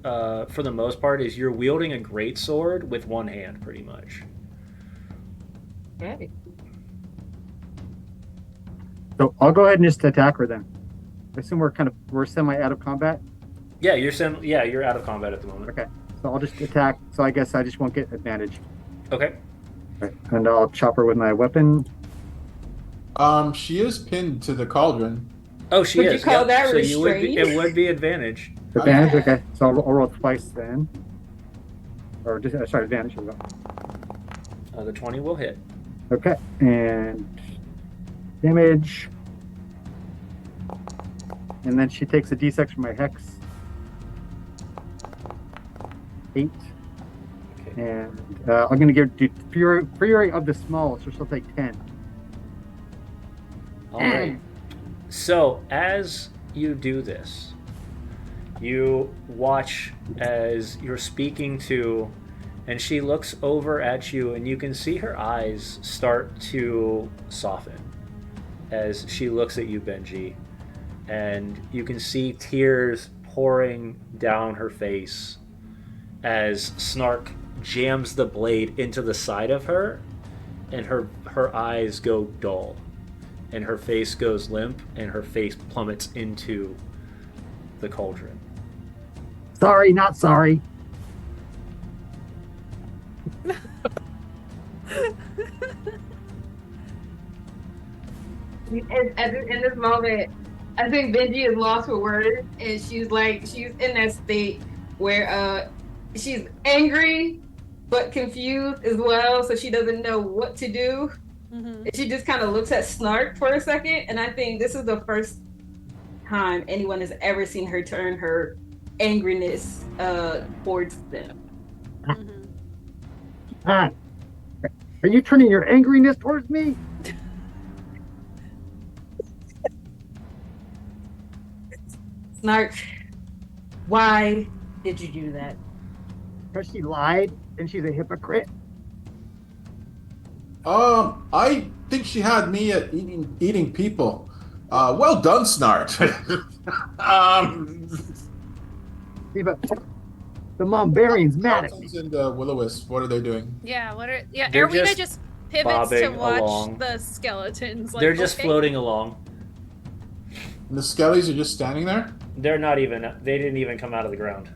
the most part is you're wielding a great sword with one hand, pretty much. Okay. So I'll go ahead and just attack her then. I assume we're semi out of combat. Yeah, you're out of combat at the moment. Okay. So I'll just attack. So I guess I just won't get advantage. Okay. Right. And I'll chop her with my weapon. She is pinned to the cauldron. Oh, she Would you is. call that so restraint? it would be advantage. Advantage. yeah. Okay. So I'll roll twice then. Or just sorry, advantage. Here we go. The 20 will hit. Okay. And damage. And then she takes a d6 from my hex. 8. Okay. And I'm going to do Fury of the Small, so she'll take 10. All right. So as you do this, you watch as you're speaking to, and she looks over at you, and you can see her eyes start to soften as she looks at you, Benji. And you can see tears pouring down her face as Snark jams the blade into the side of her, and her eyes go dull, and her face goes limp, and her face plummets into the cauldron. Sorry, not sorry. In this moment, I think Benji is lost for words, and she's in that state where she's angry but confused as well, so she doesn't know what to do. Mm-hmm. And she just kind of looks at Snark for a second, and I think this is the first time anyone has ever seen her turn her angriness towards them. Mm-hmm. Ah, are you turning your angriness towards me? Snark, why did you do that? Because she lied and she's a hypocrite. I think she had me at eating people. Well done, Snart. See, but the Mombarian's mad at me. Skeletons and the Will-O-Wisp, what are they doing? Yeah, what are They're Erwina just just pivots to bobbing watch along. the skeletons. Like, They're just okay. floating along. And the skellies are just standing there? They're not even. They didn't even come out of the ground.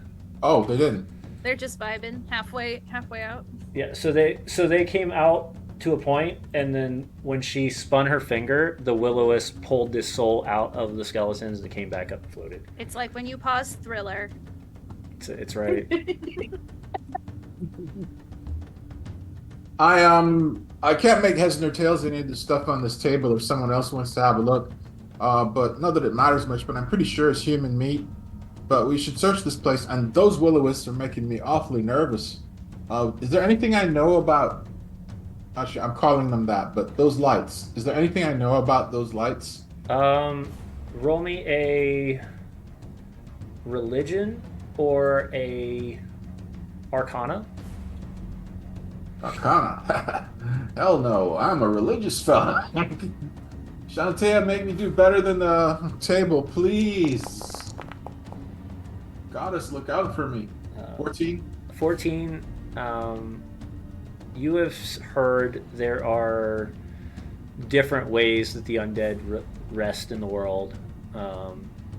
Oh, they didn't. They're just vibing halfway out. Yeah. So they came out to a point, and then when she spun her finger, the Will-O-Wisp pulled this soul out of the skeletons and came back up and floated. It's like when you pause Thriller. It's right. I can't make heads nor tails of any of the stuff on this table if someone else wants to have a look. But not that it matters much, but I'm pretty sure it's human meat. But we should search this place, and those Will-O-Wisps are making me awfully nervous. Is there anything I know about... Actually, I'm calling them that, but those lights. Is there anything I know about those lights? Roll me a religion or a arcana. Arcana? Hell no, I'm a religious fella. Shantae, make me do better than the table, please. Goddess, look out for me. 14? 14. You have heard there are different ways that the undead rest in the world.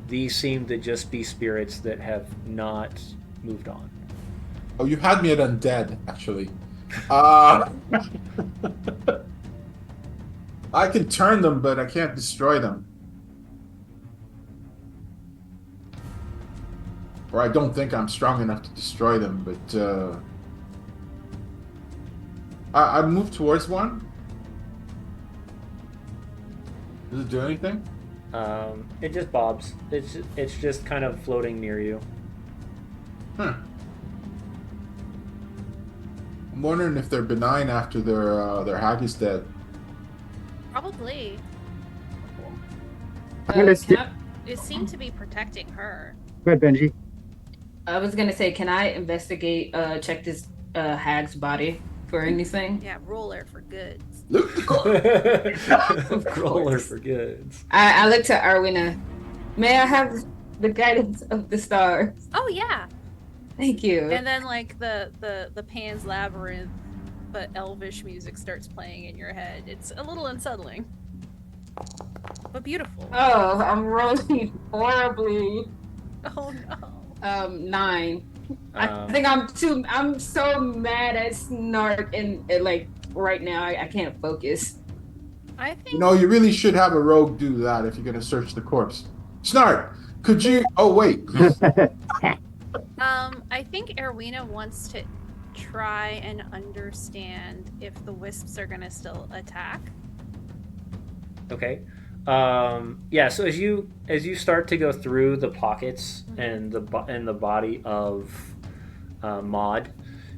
These seem to just be spirits that have not moved on. Oh, you had me at undead, actually. I can turn them, but I can't destroy them. Or I don't think I'm strong enough to destroy them, but I moved towards one. Does it do anything? It just bobs. It's just kind of floating near you. I'm wondering if they're benign after their hag is dead. Probably. I'm gonna skip. It seemed to be protecting her. Go ahead, Benji. I was gonna say, can I investigate, check this hag's body for anything? Yeah, roller for goods. Look, Roller for goods. I look to Arwina. May I have the guidance of the stars? Oh yeah. Thank you. And then like the Pan's Labyrinth, but elvish music starts playing in your head. It's a little unsettling, but beautiful. Oh, I'm rolling horribly. Oh no. 9. I think I'm so mad at Snark and like right now I can't focus. I think you know, you really should have a rogue do that if you're going to search the corpse. Snart, could you... Oh, wait. I think Erwina wants to try and understand if the wisps are gonna still attack. Okay. Yeah. So as you start to go through the pockets and the body of Maud,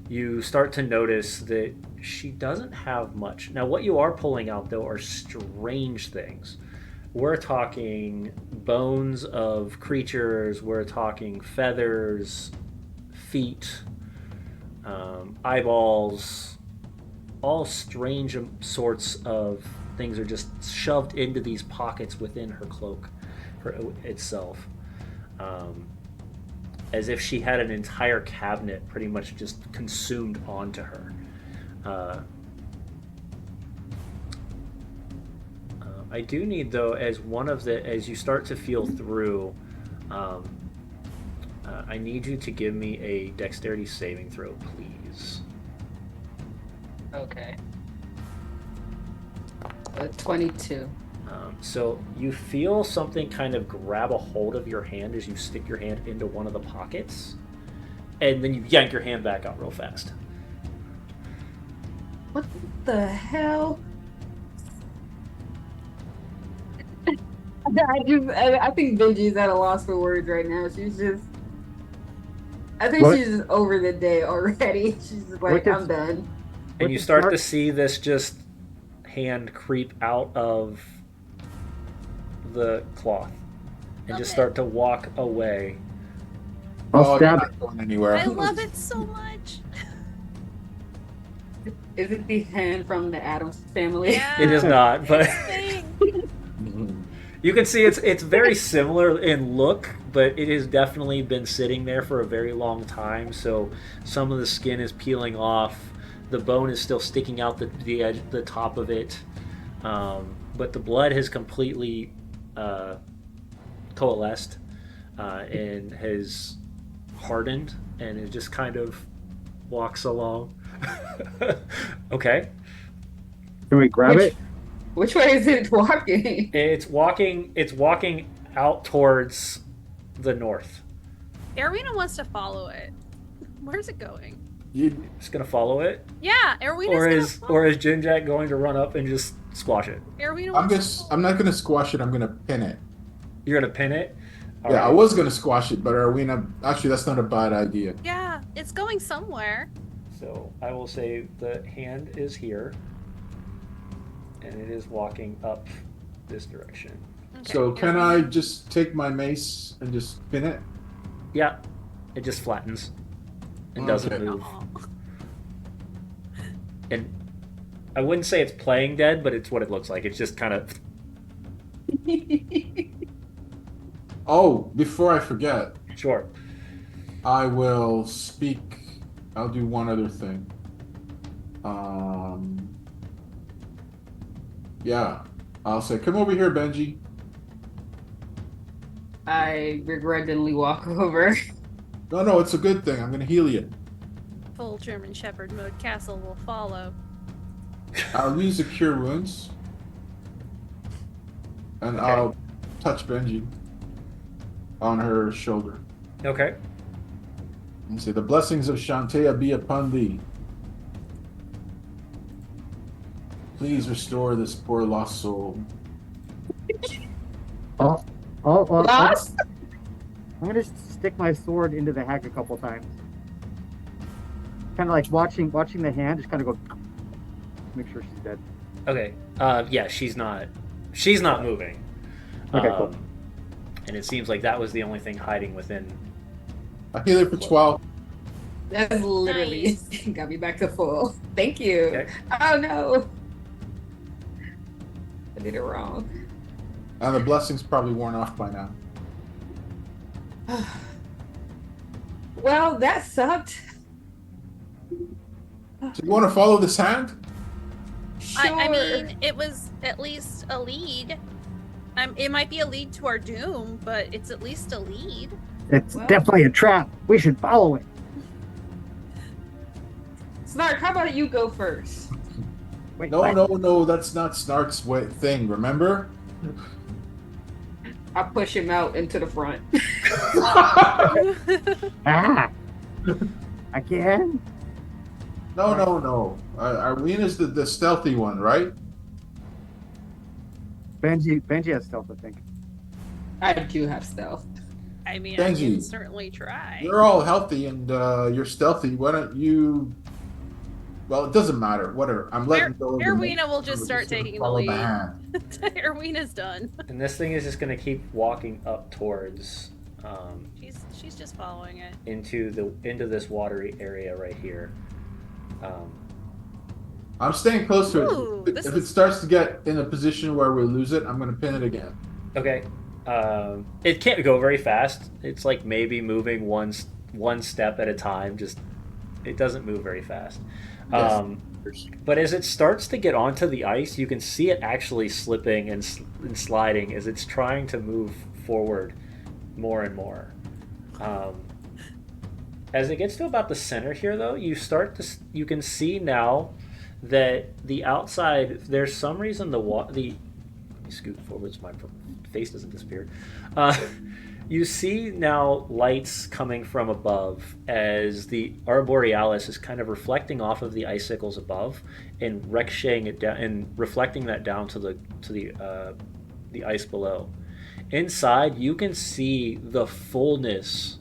you start to notice that she doesn't have much. Now, what you are pulling out though are strange things. We're talking bones of creatures. We're talking feathers, feet, eyeballs. All strange sorts of things are just shoved into these pockets within her cloak itself. As if she had an entire cabinet pretty much just consumed onto her. I do need, though, as you start to feel through, I need you to give me a dexterity saving throw, please. Okay. 22. So you feel something kind of grab a hold of your hand as you stick your hand into one of the pockets, and then you yank your hand back out real fast. What the hell? I think Benji's at a loss for words right now. I think she's just over the day already. She's just like, I'm done. And you start to see this just hand creep out of the cloth and just start to walk away. I'll stab you're not going anywhere. I love it so much. Is it the hand from the Addams family? Yeah. It is not, but You can see it's very similar in look, but it has definitely been sitting there for a very long time. So some of the skin is peeling off. The bone is still sticking out the edge, the top of it, but the blood has completely coalesced and has hardened, and it just kind of walks along. Okay. Can we grab Which, it? which way is it walking? It's walking. It's walking out towards the north. Erwina wants to follow it. Where's it going? You, Just gonna follow it, Yeah, Erwina's or gonna is follow. or is Jinjack going to run up and just squash it? Erwina I'm wants to just. follow. I'm not gonna squash it. I'm gonna pin it. You're gonna pin it. All Yeah, I right. was gonna squash it, but Arwina. Actually, that's not a bad idea. Yeah, it's going somewhere. So I will say the hand is here, and it is walking up this direction. Okay, So can I Erwina- just take my mace and just pin it? Yeah, it just flattens and doesn't Okay. move. Aw. And I wouldn't say it's playing dead, but it's what it looks like. It's just kind of Oh, before I forget, sure. I will speak. I'll do one other thing. Yeah, I'll say, "Come over here, Benji." I begrudgingly walk over. No, it's a good thing. I'm gonna heal you. Full German Shepherd mode castle will follow. I'll use the cure wounds, and Okay. I'll touch Benji on her shoulder Okay. and say, "The blessings of Shantea be upon thee. Please restore this poor lost soul." Oh, Lost? I'm gonna stick my sword into the hag a couple times. Kind of like watching the hand, just kind of go, make sure she's dead. Okay. Yeah, she's not moving. Okay, cool. And it seems like that was the only thing hiding within. I heal her for 12. That's literally got me back to full. Thank you. Okay. Oh no. I did it wrong. And the blessing's probably worn off by now. Well, that sucked. So you want to follow this hand? Sure. I mean, it was at least a lead. It might be a lead to our doom, but it's at least a lead. It's Well- definitely a trap. We should follow it. Snark, how about you go first? Wait, No, what? no, that's not Snark's thing, remember? I push him out into the front. Ah! Again? No. Arwena's the stealthy one, right? Benji has stealth, I think. I do have stealth. I mean, I Benji, can certainly try. You're all healthy and you're stealthy. Why don't you? Well, it doesn't matter. Whatever. I'm letting go. of the Erwina mace. will just We're start gonna taking the follow lead. hand. Erwina's done. And this thing is just going to keep walking up towards She's just following it. into this watery area right here. I'm staying close to Ooh, it. this If it is- starts to get in a position where we lose it, I'm going to pin it again. Okay. It can't go very fast. It's like maybe moving one step at a time. Just it doesn't move very fast. Yes. But as it starts to get onto the ice, you can see it actually slipping and sliding as it's trying to move forward more and more. As it gets to about the center here, though, you can see now that the outside, there's some reason let me scoot forward so my face doesn't disappear. You see now lights coming from above as the Arborealis is kind of reflecting off of the icicles above and ricocheting it down and reflecting that down to the ice below. Inside, you can see the fullness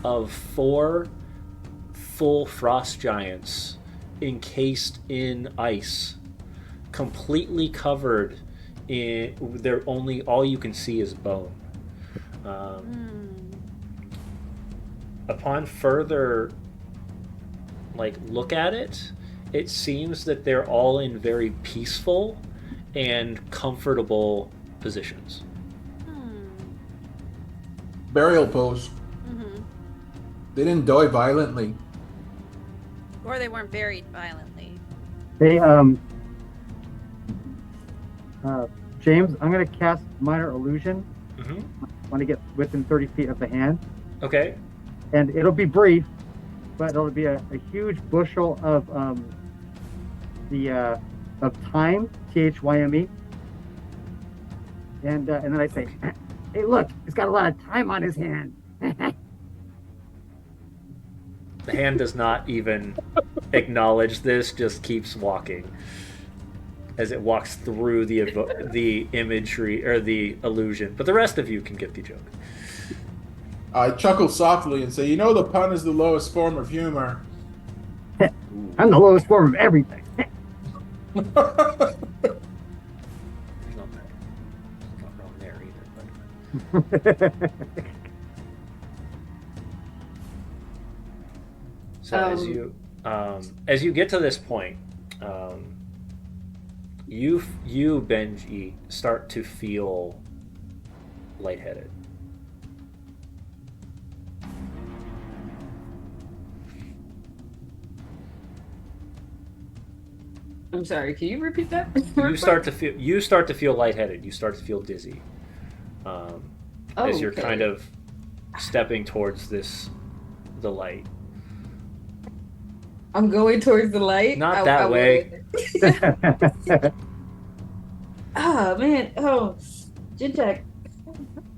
of 4 full frost giants encased in ice, completely covered in. They're only all you can see is bone. Upon further look at it, it seems that they're all in very peaceful and comfortable positions. burial pose. Mm-hmm. They didn't die violently. Or they weren't buried violently. They James, I'm gonna cast minor illusion Mm-hmm. when I get within 30 feet of the hand, Okay. and it'll be brief, but it'll be a huge bushel of time, THYME, and then I say, hey, look, he's got a lot of time on his hand. The hand does not even acknowledge this, just keeps walking as it walks through the imagery or the illusion. But the rest of you can get the joke. I chuckle softly and say, "You know, the pun is the lowest form of humor." I'm the lowest form of everything. There's not wrong there either. But... So as you get to this point, you Benji start to feel lightheaded. I'm sorry. Can you repeat that? You start to feel lightheaded. You start to feel dizzy as you're okay. kind of stepping towards the light. I'm going towards the light. Not that way. Oh man. Oh, Jinjak.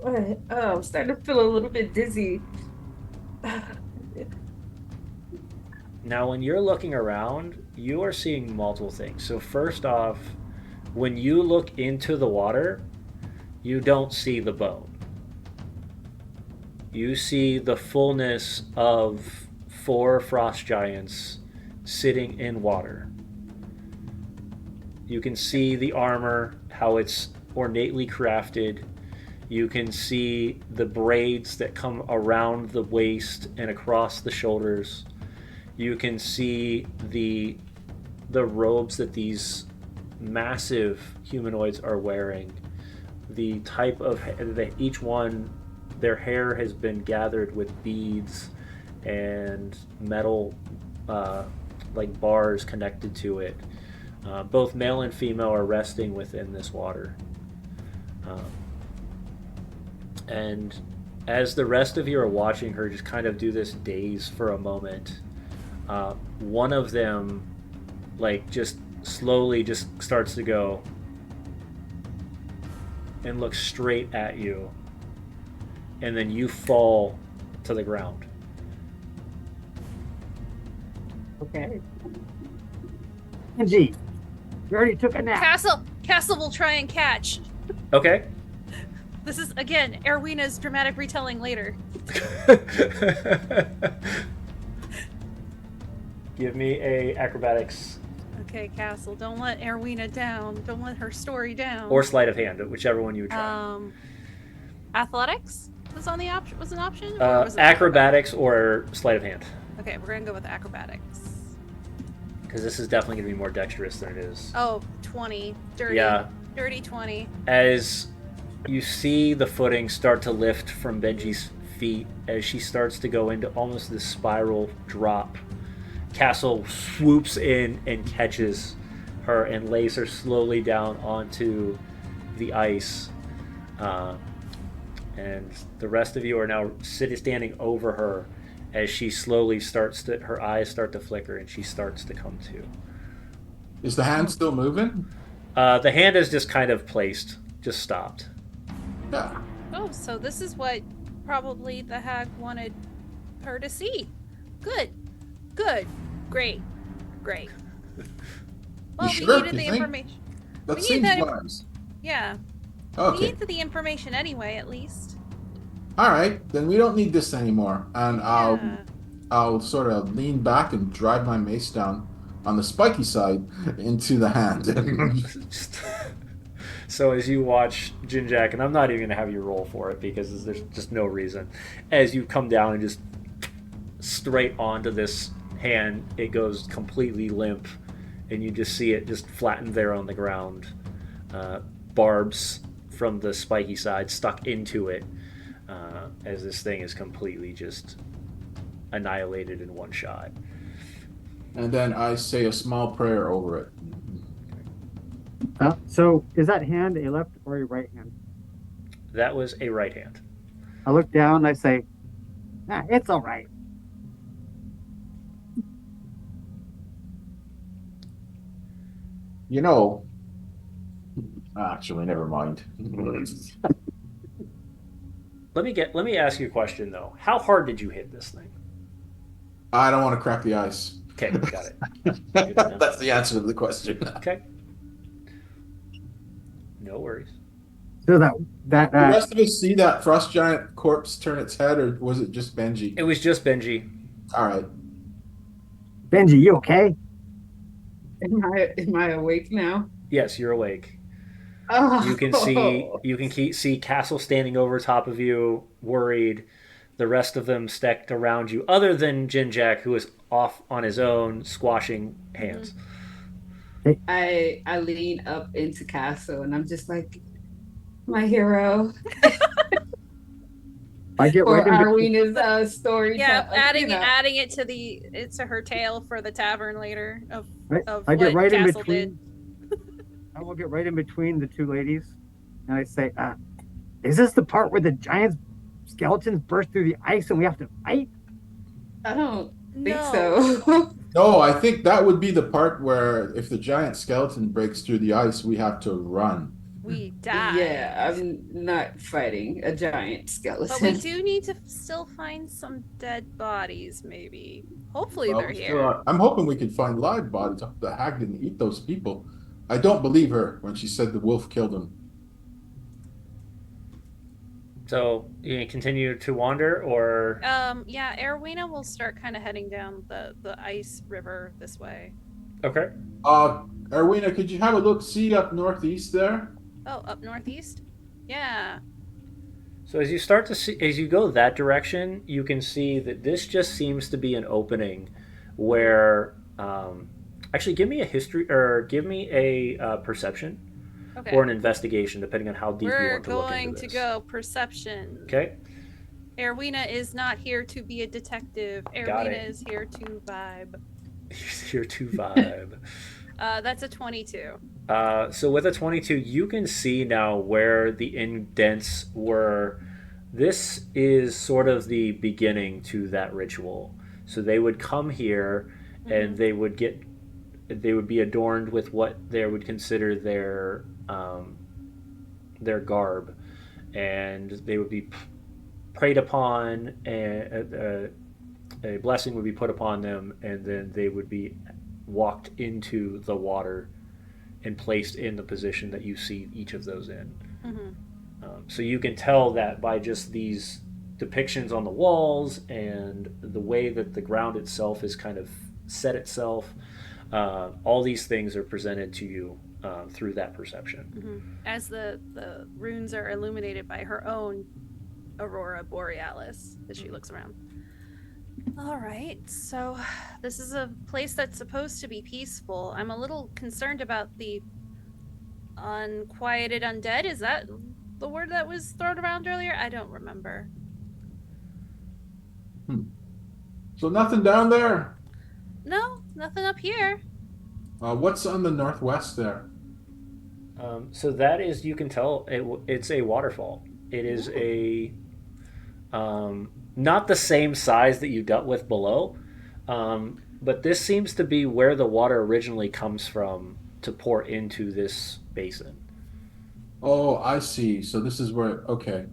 Oh, I'm starting to feel a little bit dizzy. Now, when you're looking around, you are seeing multiple things. So first off, when you look into the water, you don't see the bone. You see the fullness of 4 frost giants sitting in water. You can see the armor, how it's ornately crafted. You can see the braids that come around the waist and across the shoulders. You can see the robes that these massive humanoids are wearing. The type of each one, their hair has been gathered with beads and metal like bars connected to it. Both male and female are resting within this water. And as the rest of you are watching her just kind of do this daze for a moment, one of them like just slowly just starts to go and look straight at you, and then you fall to the ground. Okay. Benji, you already took a nap. Castle will try and catch. Okay. This is again Erwina's dramatic retelling later. Give me a acrobatics Okay, Castle, don't let Erwina down. Don't let her story down. or sleight of hand, whichever one you would try. Athletics was on the option. Was an option. Or was it Acrobatics or sleight of hand, Okay, we're gonna go with acrobatics. because this is definitely going to be more dexterous than it is. Oh, 20. Dirty. Yeah. Dirty 20. As you see the footing start to lift from Benji's feet, as she starts to go into almost this spiral drop, Castle swoops in and catches her and lays her slowly down onto the ice. And the rest of you are now standing over her as she slowly her eyes start to flicker and she starts to come to. Is the hand still moving? The hand is just kind of placed, just stopped. Yeah. Oh, so this is what probably the hag wanted her to see. Good. Good. Great. Great. Well, You we sure? needed You the think? information. That We need seems that- wise. Yeah. We Okay. needed the information anyway, at least. All right. Then we don't need this anymore. And Yeah. I'll sort of lean back and drive my mace down on the spiky side into the hand. So as you watch Jinjak, and I'm not even going to have you roll for it because there's just no reason, as you come down and just straight onto this hand, it goes completely limp, and you just see it just flattened there on the ground. Barbs from the spiky side stuck into it. as this thing is completely just annihilated in one shot. And then I say a small prayer over it. So is that hand a left or a right hand? That was a right hand. I look down and I say, it's all right. You know, actually, never mind. Let me ask you a question though. How hard did you hit this thing? I don't want to crack the ice. Okay, got it. Good to know. That's the answer to the question. Okay. No worries. So that The rest of us see that frost giant corpse turn its head, or was it just Benji? It was just Benji. All right. Benji, you okay? Am I awake now? Yes, you're awake. Oh. You can see Castle standing over top of you, worried. The rest of them stacked around you, other than Jinjack, who is off on his own, squashing hands. I lean up into Castle and I'm just like, my hero. I get Or right in between. Arwena's story. Yeah, adding it to her tale for the tavern later of I get what right in Castle between. I will get right in between the two ladies, and I say, "Is this the part where the giant skeletons burst through the ice and we have to fight?" I don't think No. so. No, I think that would be the part where if the giant skeleton breaks through the ice, we have to run. We die. Yeah, I'm not fighting a giant skeleton. But we do need to still find some dead bodies, maybe. Hopefully Well, they're we still here. are- I'm hoping we can find live bodies. The hag didn't eat those people. I don't believe her when she said the wolf killed them. So you can continue to wander, or Yeah, Erwina will start kind of heading down the ice river this way. okay. Erwina, could you have a look see up northeast there? Oh, up northeast? Yeah. So as you go that direction, you can see that this just seems to be an opening where. Actually, give me a history or give me a perception Okay. or an investigation, depending on how deep you We're want to look going into to this. go perception. Okay. Erwina is not here to be a detective. Got Erwina it. is here to vibe. Here to vibe. That's a 22. So with a 22, you can see now where the indents were. This is sort of the beginning to that ritual. So they would come here, and they would be adorned with what they would consider their garb, and they would be prayed upon, and a blessing would be put upon them, and then they would be walked into the water and placed in the position that you see each of those in. So you can tell that by just these depictions on the walls and the way that the ground itself is kind of set itself. All these things are presented to you through that perception. As the runes are illuminated by her own aurora borealis as she looks around. All right, so this is a place that's supposed to be peaceful. I'm a little concerned about the unquieted undead. Is that the word that was thrown around earlier? I don't remember. So nothing down there. No, nothing up here. What's on the northwest there? So that is, you can tell, it's a waterfall. It is not the same size that you dealt with below, but this seems to be where the water originally comes from to pour into this basin. Oh, I see. So this is where. Okay.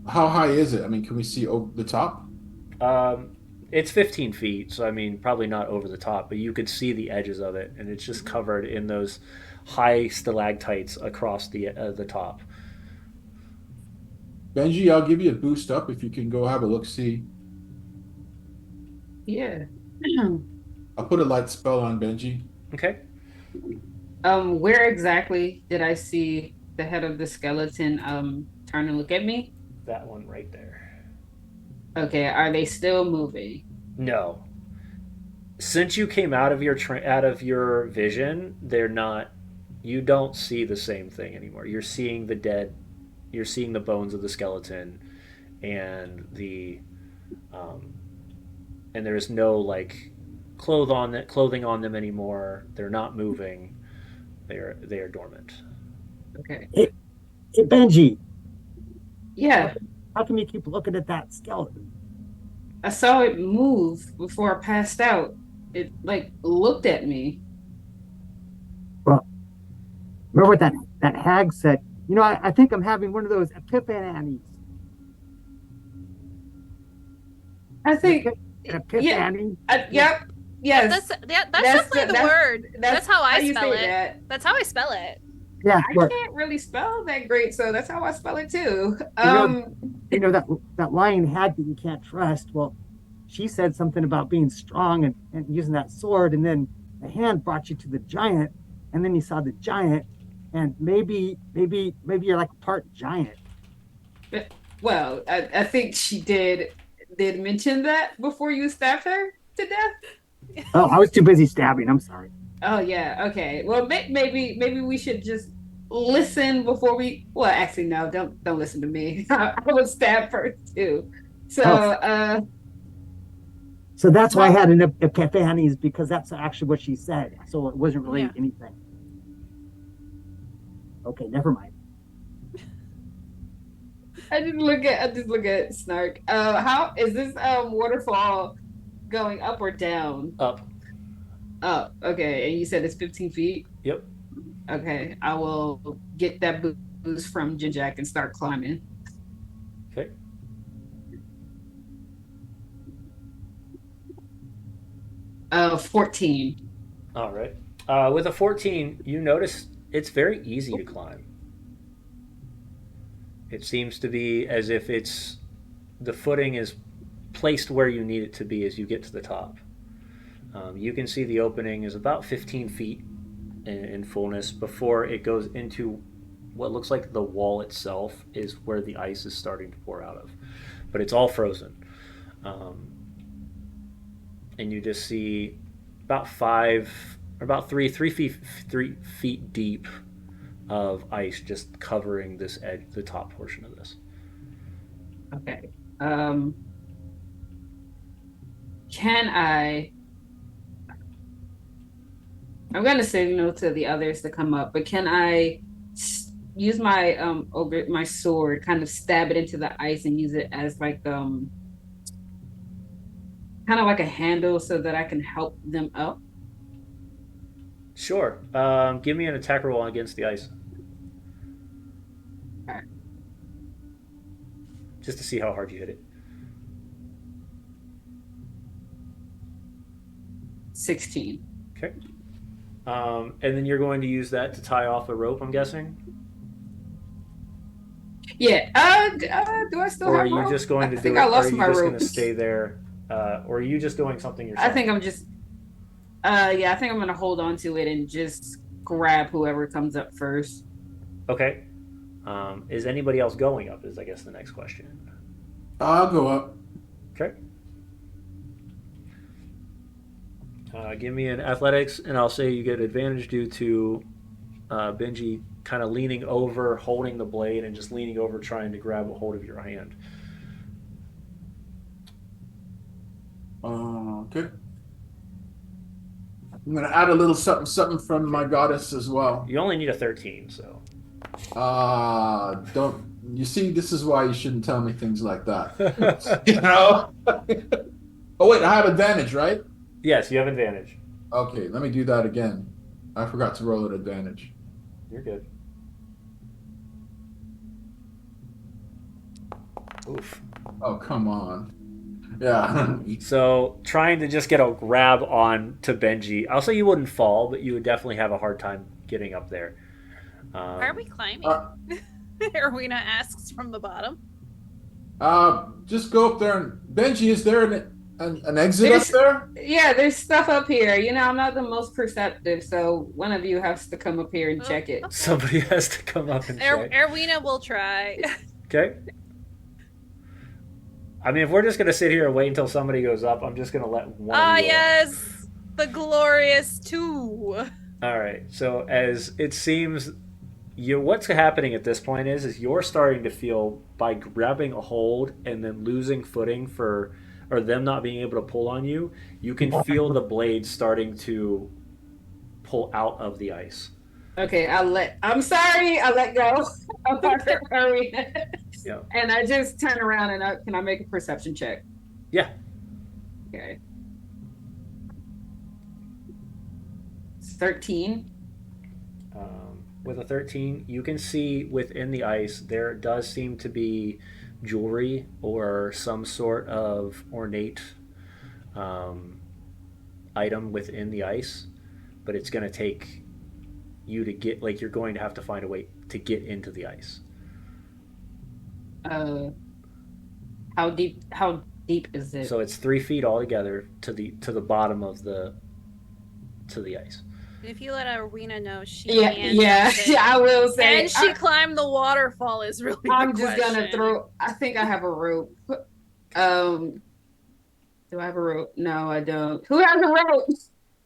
How high is it? I mean, can we see over the top? It's 15 feet, so I mean, probably not over the top, but you could see the edges of it, and it's just covered in those high stalactites across the top. Benji, I'll give you a boost up if you can go have a look see. Yeah. I'll put a light spell on Benji. Okay. Where exactly did I see the head of the skeleton turn and look at me? That one right there. Okay, are they still moving? No. Since you came out of your vision, they're not. You don't see the same thing anymore. You're seeing the dead you're seeing the bones of the skeleton, and um, and there's no like clothing on them anymore. They're not moving. They are dormant. Okay. Hey, hey Benji, Yeah, how come you keep looking at that skeleton? I saw it move before I passed out. It like looked at me. Well, remember what that hag said? I think I'm having one of those epiphanies. I An, think, an yeah, epiphany. yep, yes. That's That's definitely the that's word. That's how I you spell say it. that. That's how I spell it. Yeah, I where can't really spell that great, so that's how I spell it too. you know that lying hag that you can't trust. Well, she said something about being strong and using that sword, and then the hand brought you to the giant, and then you saw the giant, and maybe you're like a part giant. Well, I think she did mention that before you stabbed her to death. Oh, I was too busy stabbing. I'm sorry. Oh yeah, okay. Well, maybe we should just listen before we. Well, actually, no, don't listen to me. I was stabbed first too. So, Oh, so that's why I well, had an epiphany, is because that's actually what she said. So it wasn't really Yeah. anything. Okay, never mind. I just look at Snark. How is this waterfall going up or down? Up. Up. Okay, and you said it's 15 feet. Yep. Okay, I will get that boost from Jinjak and start climbing. Okay. 14. All right. With a 14, you notice it's very easy to climb. It seems to be as if the footing is placed where you need it to be as you get to the top. You can see the opening is about 15 feet in fullness before it goes into what looks like the wall itself is where the ice is starting to pour out of. But it's all frozen. And you just see about three feet deep of ice just covering this edge, the top portion of this. Okay. Can I? I'm gonna signal to the others to come up, but can I use my my sword, kind of stab it into the ice and use it as like kind of like a handle so that I can help them up? Sure. Give me an attack roll against the ice. Alright. Just to see how hard you hit it. 16. Okay. And then you're going to use that to tie off a rope, I'm guessing? Yeah. Do I still Or are have you rope? just going I to think do it? I Or are lost you my just rope. going to stay there? Or are you just doing something yourself? I think I'm just. Yeah, I think I'm gonna hold on to it and just grab whoever comes up first. Okay. Is anybody else going up? Is I guess the next question. I'll go up. Okay. Give me an athletics, and I'll say you get advantage due to Benji kind of leaning over, holding the blade, and just leaning over, trying to grab a hold of your hand. Okay. I'm gonna add a little something from my goddess as well. You only need a 13, so. Don't you see? This is why you shouldn't tell me things like that. You know. Oh wait, I have advantage, right? Yes, you have advantage. Okay, let me do that again. I forgot to roll at advantage. You're good. Oof. Oh, come on. Yeah. So trying to just get a grab on to Benji. I'll say you wouldn't fall, but you would definitely have a hard time getting up there. Why are we climbing? Uh, Erwina asks from the bottom. Just go up there and Benji, is there an exit up There's- there? Yeah, there's stuff up here. You know, I'm not the most perceptive, so one of you has to come up here and check it. Somebody has to come up and check. Erwina will try. Okay. I mean, if we're just gonna sit here and wait until somebody goes up, I'm just gonna let one. Ah, of you go up. yes, the glorious two. All right. So as it seems, What's happening at this point is you're starting to feel by grabbing a hold and then losing footing or them not being able to pull on you, you can feel the blades starting to pull out of the ice. Okay, I'm sorry, I let go of Arena. Yeah. And I just turn around and can I make a perception check? Yeah. Okay. It's 13. With a 13, you can see within the ice there does seem to be jewelry or some sort of ornate item within the ice, but it's going to take you to get, like, you're going to have to find a way to get into the ice. How deep is it? So it's 3 feet altogether to the bottom of the ice. If you let Arena know she Yeah, can yeah, jump it. yeah, I will say. And she climbed the waterfall is really I'm the just gonna question. throw. I think I have a rope. Do I have a rope? No, I don't. Who has a rope?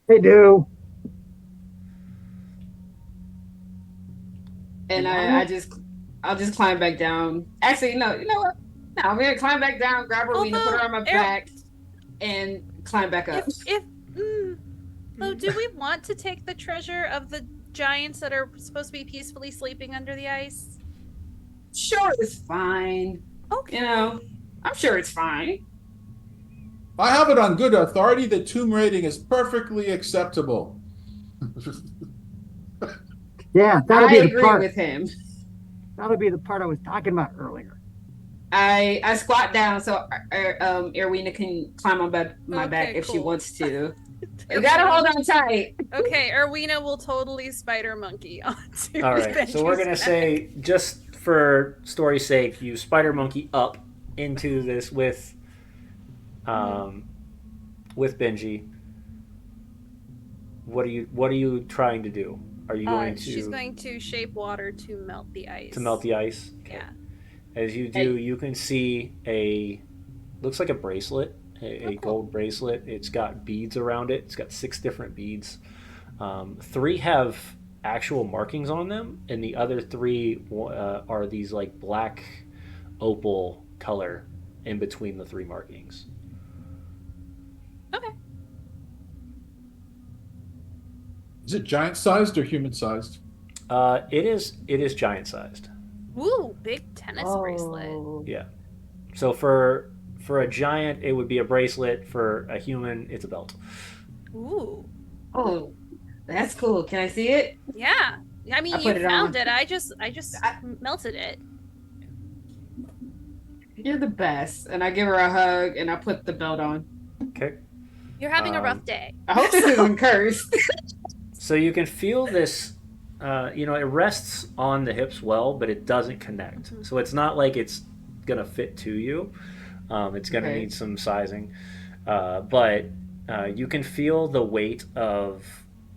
They do. And I'll just climb back down. Actually, no, you know what? No, I'm gonna climb back down, grab Rowena, put her on my back, and climb back up. So do we want to take the treasure of the giants that are supposed to be peacefully sleeping under the ice? Sure, it's fine. Okay. You know, I'm sure it's fine. I have it on good authority that tomb raiding is perfectly acceptable. Yeah, I be the agree part. with him. That'll be the part I was talking about earlier. I squat down so Erwina can climb on my back if she cool. wants to. You gotta hold on tight. Okay, Erwina will totally spider monkey onto All right, so we're gonna say, just for story's sake, you spider monkey up into this with Benji. What are you trying to do? Are you going to? She's going to shape water to melt the ice. To melt the ice. Okay. Yeah. As you do, you can see looks like a bracelet, a gold bracelet. It's got beads around it. It's got 6 different beads. 3 have actual markings on them, and the other 3 are these like black opal color in between the 3 markings. Okay. Is it giant sized or human sized? It is giant sized. Ooh, big tennis bracelet. Yeah. So for a giant, it would be a bracelet. For a human, it's a belt. Ooh. Oh, that's cool. Can I see it? Yeah. I mean, you found it. I just melted it. You're the best. And I give her a hug and I put the belt on. Okay. You're having a rough day. I hope this isn't cursed. So you can feel this, it rests on the hips well, but it doesn't connect. So it's not like it's going to fit to you. It's going to need some sizing. But you can feel the weight of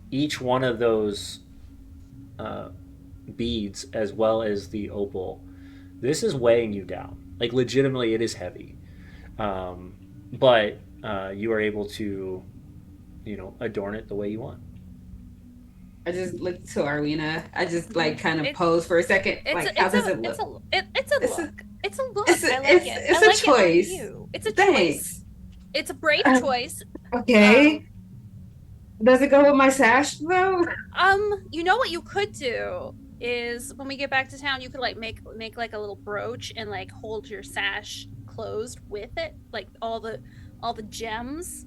each one of those beads as well as the opal. This is weighing you down. Like, legitimately, it is heavy. But you are able to, adorn it the way you want. I just looked to Arwina. I just kind of pose for a second. How does it look? It's a look. It's a look. It's I like it. It's a choice. It's a Thanks. choice. It's a brave choice. Okay. Does it go with my sash though? You know what you could do is when we get back to town, you could make like a little brooch and hold your sash closed with it, like all the gems,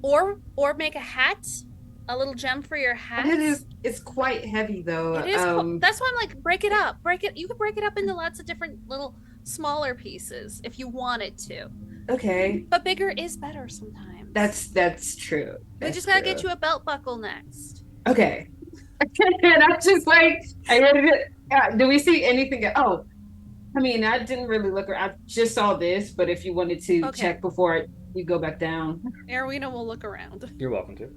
or make a hat. A little gem for your hat. It's quite heavy though. It is. That's why I'm break it up. You could break it up into lots of different little smaller pieces if you wanted to. Okay. But bigger is better sometimes. That's true. We just gotta get you a belt buckle next. Okay. And I'm just do we see anything? Oh, I mean, I didn't really look. I just saw this, but if you wanted to check before you go back down, Erwina will look around. You're welcome to.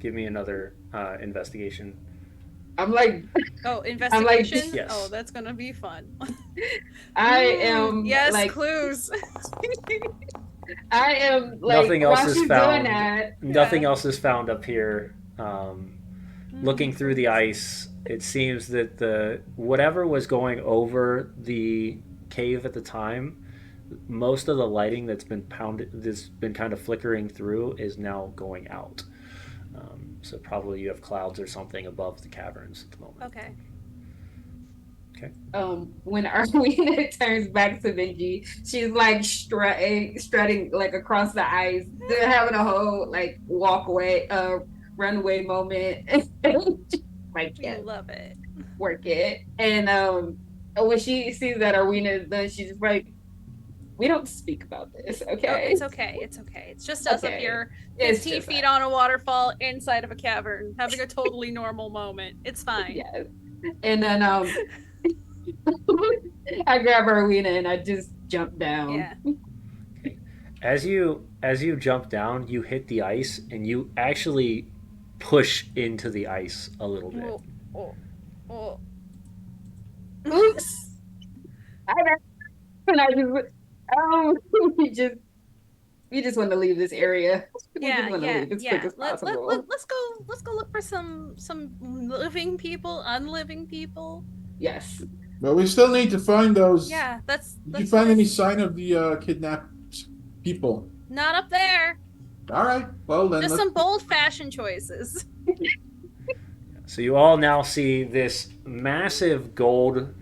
Give me another investigation. I'm like, investigation? Yes. Oh, that's gonna be fun. I am clues. I am nothing else is found. That, nothing else is found up here. looking through the ice, it seems that the whatever was going over the cave at the time, most of the lighting that's been kind of flickering through, is now going out. So probably you have clouds or something above the caverns at the moment. Okay. Okay. When Arlena turns back to Benji, she's like strutting like across the ice. They're having a whole like walkway, runway moment. Like, You yes, love it. work it. And when she sees that Arlena is done, she's just like, we don't speak about this, Oh, okay? it's okay. It's okay. It's just us up Okay. here, It's 15 just feet us. on a waterfall inside of a cavern, having a totally normal moment. It's fine. Yes. And then I grab Arlena and I just jump down. Yeah. Okay. As you jump down, you hit the ice and you actually push into the ice a little bit. Oh, oh, oh. Oops. And I just we just want to leave this area. We Yeah, just want to yeah, leave as yeah. quick as Let's possible. go look for some living people, unliving people. Yes. But we still need to find those. Yeah, Did you that's find what any I- sign of the kidnapped people? Not up there. All right. Well, then Just let's. some bold fashion choices. So you all now see this massive gold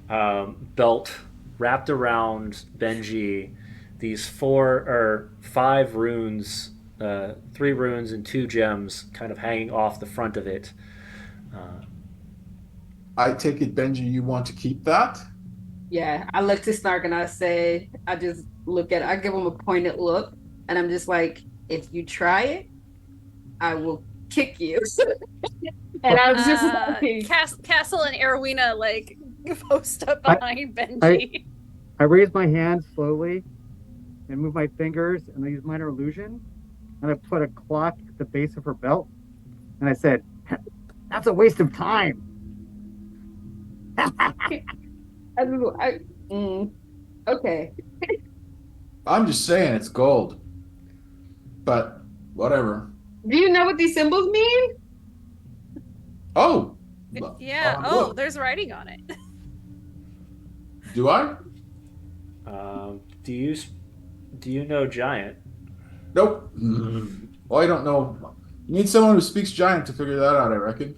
belt wrapped around Benji. These 5 runes, 3 runes and 2 gems, kind of hanging off the front of it. I take it, Benji, you want to keep that? Yeah. I look to Snark and I say, I just look at it. I give him a pointed look, and I'm just like, if you try it, I will kick you. And I was just like, Castle and Erwina like post up behind Benji. I raise my hand slowly and move my fingers, and I use minor illusion, and I put a clock at the base of her belt, and I said, "That's a waste of time." Okay. I'm just saying it's gold. But whatever. Do you know what these symbols mean? Oh. Yeah. Look. There's writing on it. Do I? Do you know Giant? Nope. Well, I don't know. You need someone who speaks giant to figure that out, I reckon.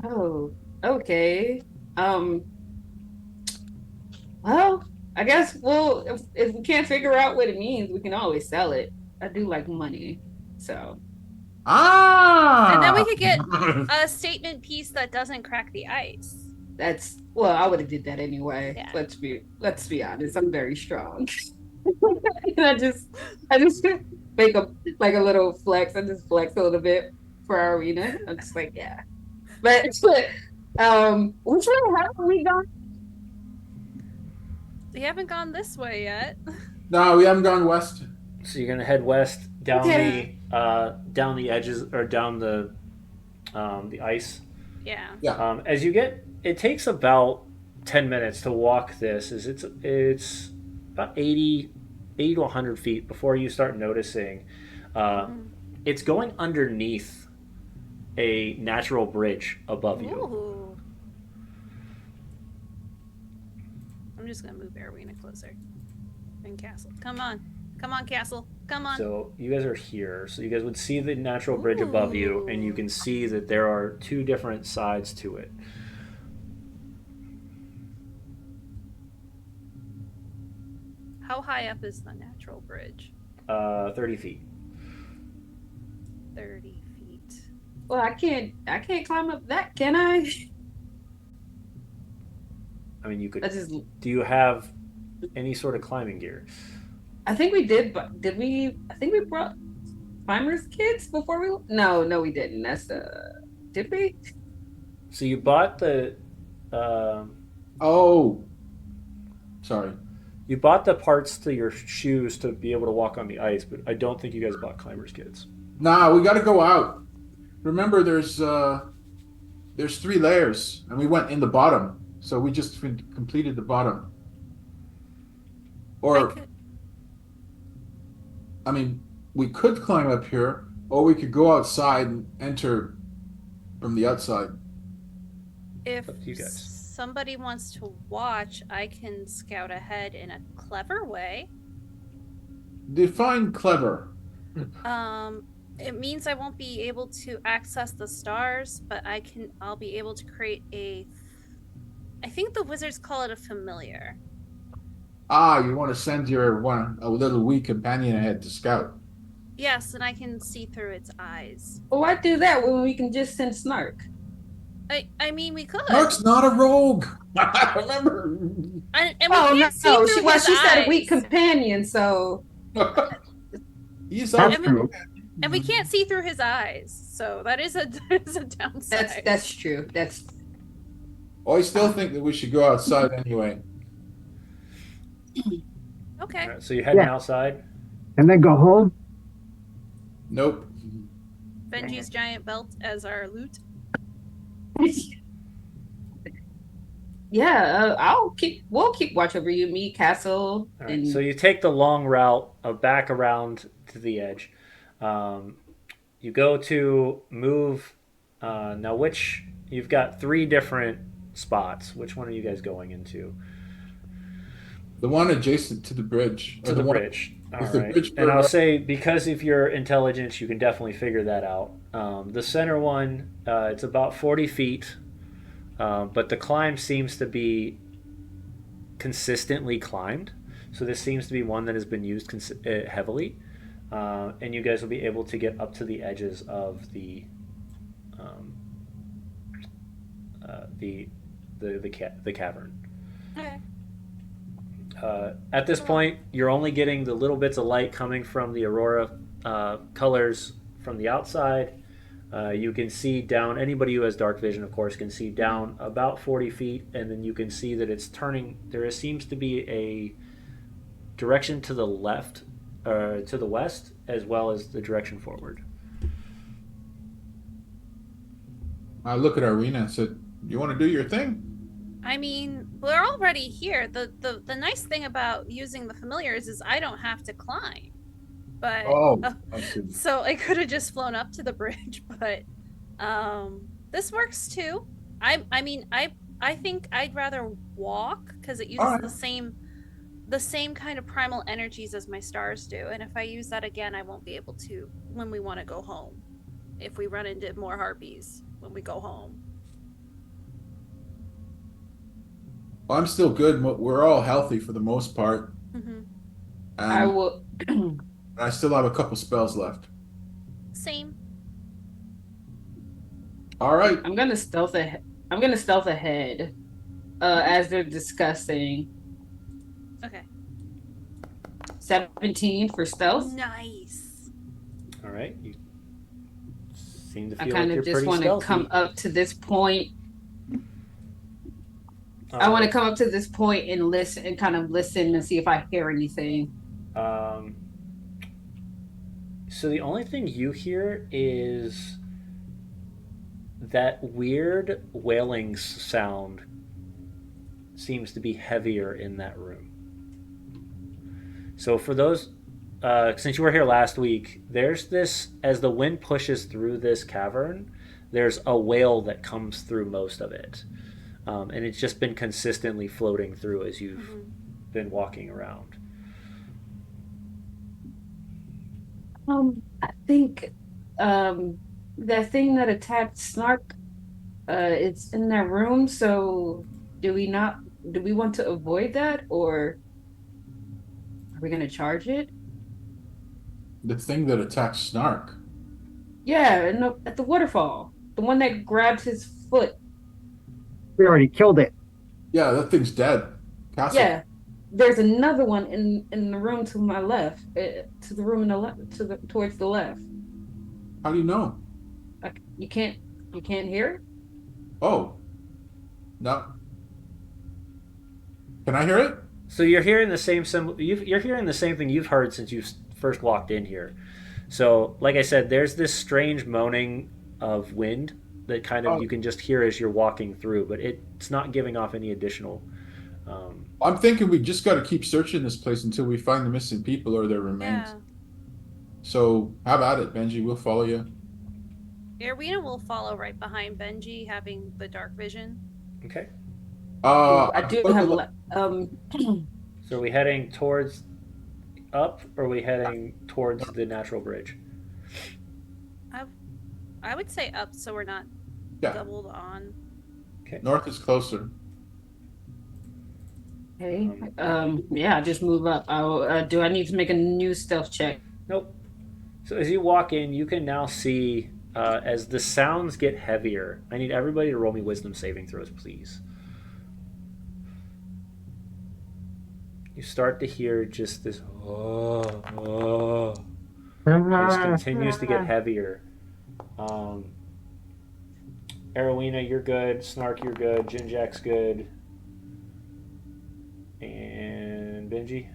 Oh, okay. Well, I guess if we can't figure out what it means, we can always sell it. I do like money, so Ah! And then we could get a statement piece that doesn't crack the ice. I would have did that anyway. Yeah. Let's be honest. I'm very strong. And I just make a little flex. I just flex a little bit for our arena. I'm just like, yeah. But which way have we gone? We haven't gone this way yet. No, we haven't gone west. So you're gonna head west down Okay. down the edges or down the ice. Yeah. Yeah. As you get, it takes about 10 minutes to walk this. It's about 80 to 100 feet before you start noticing it's going underneath a natural bridge above you. Ooh. I'm just gonna move Erwina closer. And Castle. Come on, Castle. Come on. So you guys are here. So you guys would see the natural bridge above you, and you can see that there are 2 different sides to it. How high up is the natural bridge? 30 feet. 30 feet. Well, I can't climb up that, can I? I mean, you could. I just Do you have any sort of climbing gear? I think we did, but did we? I think we brought climbers kits before we. No, we didn't. Did we? So you bought the. Oh. Sorry. You bought the parts to your shoes to be able to walk on the ice, but I don't think you guys bought climbers kits. Nah, we got to go out. Remember, there's 3 layers, and we went in the bottom, so we just completed the bottom. Or, I mean, we could climb up here, or we could go outside and enter from the outside. If Up to you guys. somebody wants to watch, I can scout ahead in a clever way. Define clever. Um, it means I won't be able to access the stars, but I'll be able to create I think the wizards call it a familiar. Ah, you want to send a little wee companion ahead to scout. Yes, and I can see through its eyes. Well, why do that when we can just send Snark? I mean, we could. Mark's not a rogue. Remember. And we Oh can't see through well, his she said a weak eyes. companion, so He's That's on. true. And we can't see through his eyes, so that is a downside. that's true. That's Oh, I still think that we should go outside anyway. Okay. All right, so you're heading Yeah. outside. And then go home. Nope. Benji's giant belt as our loot. yeah. We'll keep watch over you, me, Castle, All right, and so you take the long route back around to the edge. You go to move. Now, you've got 3 different spots. Which one are you guys going into? The one adjacent to the bridge. To Or the one- bridge. All is the right. bridge And I'll further- say, because of your intelligence, you can definitely figure that out. The center one, it's about 40 feet, but the climb seems to be consistently climbed. So this seems to be one that has been used heavily. And you guys will be able to get up to the edges of the cavern. Okay. At this point, you're only getting the little bits of light coming from the aurora colors from the outside. You can see down, anybody who has dark vision, of course, can see down about 40 feet, and then you can see that it's turning. There seems to be a direction to the left, to the west, as well as the direction forward. I look at Irina and said, "You want to do your thing?" I mean, we're already here. The nice thing about using the familiars is I don't have to climb. But Oh, I see. so I could have just flown up to the bridge, but this works too. I mean, I think I'd rather walk because it uses Alright. the same kind of primal energies as my stars do, and if I use that again, I won't be able to when we want to go home. If we run into more harpies when we go home. Well, I'm still good. We're all healthy for the most part. Mm-hmm. I And will. I still have a couple spells left. Same. All right. I'm gonna stealth ahead. As they're discussing. Okay. 17 for stealth. Nice. All right. You seem to I feel kind like you're of just pretty want to stealthy. come up to this point. I want to come up to this point and listen and see if I hear anything. So the only thing you hear is that weird wailing sound seems to be heavier in that room. So for those, since you were here last week, there's this, as the wind pushes through this cavern, there's a wail that comes through most of it. And it's just been consistently floating through as you've been walking around. I think that thing that attacked Snark, it's in their room. So do we want to avoid that, or are we gonna charge it? The thing that attacks Snark. Yeah, at the waterfall, the one that grabbed his foot. We already killed it. Yeah, that thing's dead. Castle. Yeah, there's another one in the room to my left, to the room in the left, towards the left. How do you know? You can't hear it? Oh. No. Can I hear it? So you're hearing the same you're hearing the same thing you've heard since you first walked in here. So, like I said, there's this strange moaning of wind that kind of you can just hear as you're walking through, but it's not giving off any additional. I'm thinking we just got to keep searching this place until we find the missing people or their remains. Yeah. So, how about it, Benji? We'll follow you. Arwina will follow right behind Benji, having the dark vision. Okay. I I'm do gonna have look- So are we heading towards up, or are we heading towards the natural bridge? I would say up, so we're not yeah, doubled on. Okay. north is closer. Okay. Yeah, just move up. Do I need to make a new stealth check? Nope. So as you walk in, you can now see as the sounds get heavier. I need everybody to roll me wisdom saving throws, please. You start to hear just this. It just continues to get heavier. Arowina, you're good. Snark, you're good. Jinjack's good. And Benji?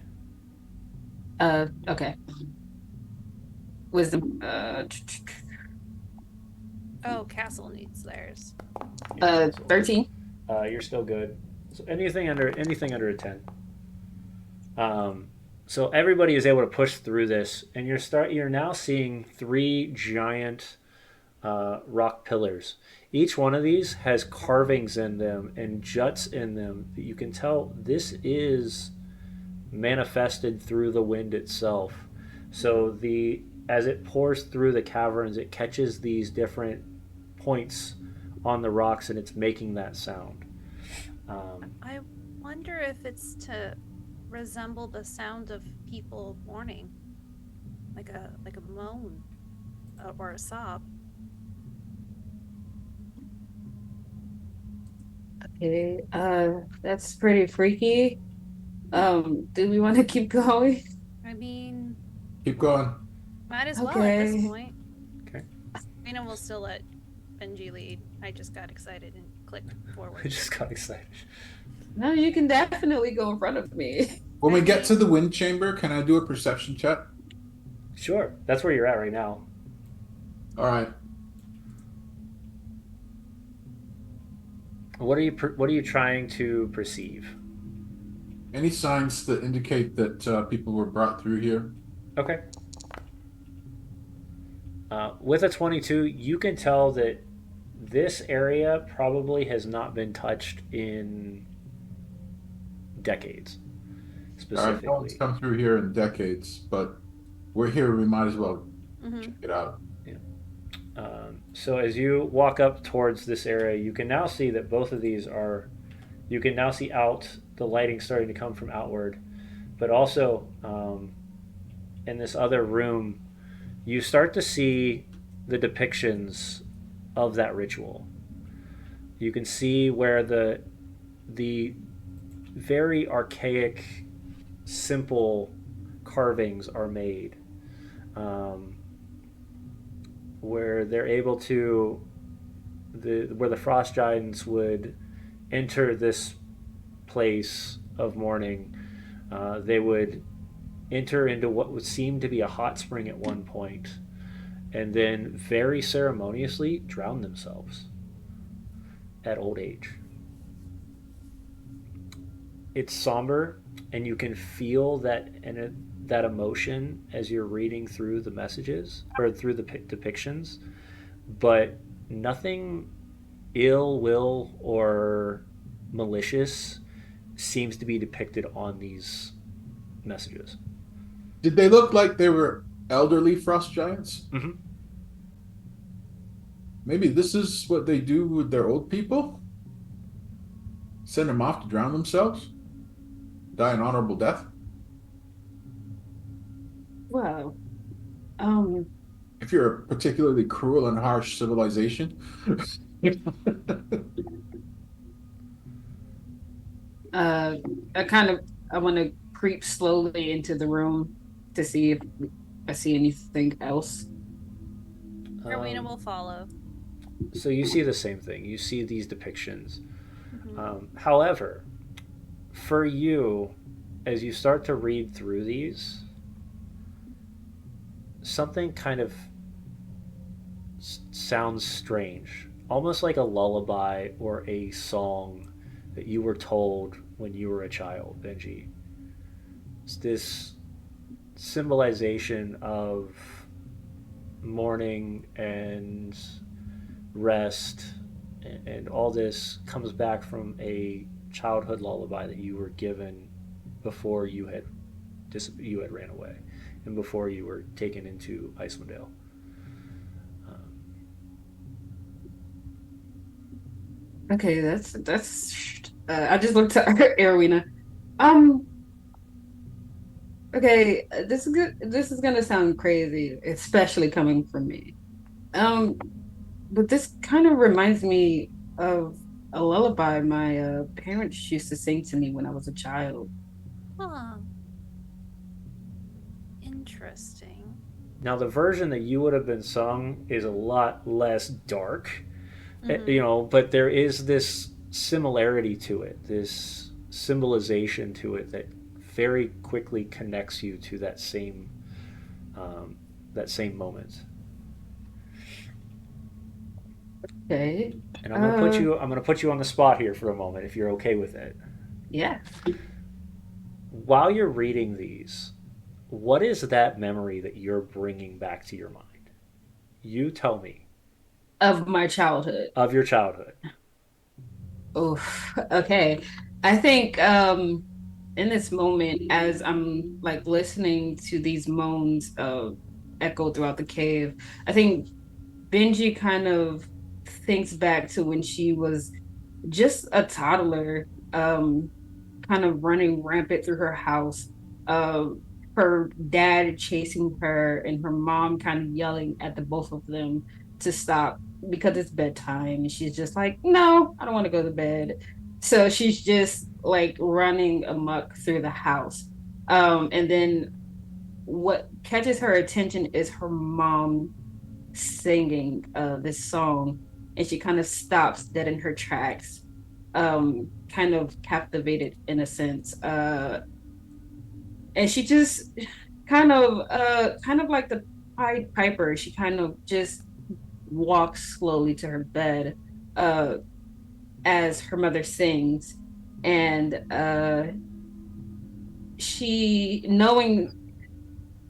Okay. Wisdom. Oh, Castle needs theirs. 13. You're still good. So anything under a 10. So everybody is able to push through this, and you're now seeing 3 giant rock pillars. Each one of these has carvings in them and juts in them that you can tell this is manifested through the wind itself. So as it pours through the caverns, it catches these different points on the rocks, and it's making that sound. I wonder if it's to resemble the sound of people mourning, like a moan or a sob. Okay. That's pretty freaky. Do we want to keep going? I mean, Keep going. might as well at this Okay. point. Okay. Arwina will still let Benji lead. I just got excited and clicked I forward. just got excited. No, you can definitely go in front of me. When we get to the wind chamber, can I do a perception check? Sure, that's where you're at right now. All right. What are you trying to perceive? Any signs that indicate that people were brought through here? Okay. With a 22, you can tell that this area probably has not been touched in decades, All right, no one's specifically. come through here in decades, but we're here. We might as well Mm-hmm. check it out. So as you walk up towards this area, you can now see that both of these are. You can now see out the lighting starting to come from outward, but also in this other room, you start to see the depictions of that ritual. You can see where the very archaic, simple carvings are made, where they're able to where the frost giants would enter this place of mourning. They would enter into what would seem to be a hot spring at one point, and then very ceremoniously drown themselves at old age. It's somber, and you can feel that emotion as you're reading through the messages or through the depictions, but nothing ill will or malicious seems to be depicted on these messages. Did they look like they were elderly frost giants? Mm-hmm. Maybe this is what they do with their old people? Send them off to drown themselves? Die an honorable death? Wow. If you're a particularly cruel and harsh civilization. I want to creep slowly into the room to see if I see anything else. Arwina will follow. So you see the same thing. You see these depictions. Mm-hmm. However, for you, as you start to read through these, something kind of sounds strange, almost like a lullaby or a song that you were told when you were a child, Benji. It's this symbolization of mourning and rest, and all this comes back from a childhood lullaby that you were given before you had ran away, and before you were taken into Icewind Dale. Okay, that's. I just looked at Erwina. Um. Okay, this is good. This is gonna sound crazy, especially coming from me. Um, but this kind of reminds me of a lullaby my parents used to sing to me when I was a child. Huh. Interesting. Now, the version that you would have been sung is a lot less dark, you Mhm. know, but there is this similarity to it, this symbolization to it that very quickly connects you to um, that same moment. Okay. And Uh, I'm gonna put you on the spot here for a moment, if you're okay with it. yeah. While you're reading these, what is that memory that you're bringing back to your mind? You tell me Of my childhood. of your childhood. Oh, okay. I think in this moment, as I'm like listening to these moans echo throughout the cave, I think Benji kind of thinks back to when she was just a toddler, kind of running rampant through her house. Uh, her dad chasing her and her mom kind of yelling at the both of them to stop because it's bedtime. And she's just like, no, I don't want to go to bed. So she's just like running amok through the house. And then what catches her attention is her mom singing this song, and she kind of stops dead in her tracks, kind of captivated in a sense. And she just kind of like the Pied Piper, she kind of just walks slowly to her bed uh, as her mother sings. And she, knowing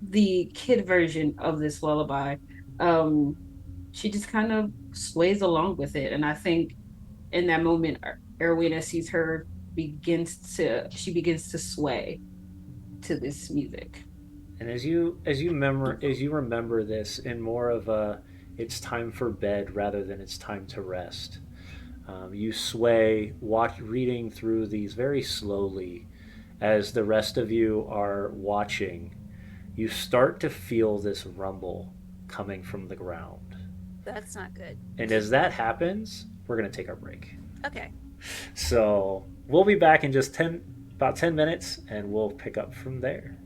the kid version of this lullaby, um, she just kind of sways along with it. And I think in that moment, Erwina sees her she begins to sway to this music. And as you remember this in more of a it's time for bed rather than it's time to rest. You sway, reading through these very slowly as the rest of you are watching. You start to feel this rumble coming from the ground. That's not good. And as that happens, we're going to take our break. Okay. So we'll be back in just about 10 minutes and we'll pick up from there.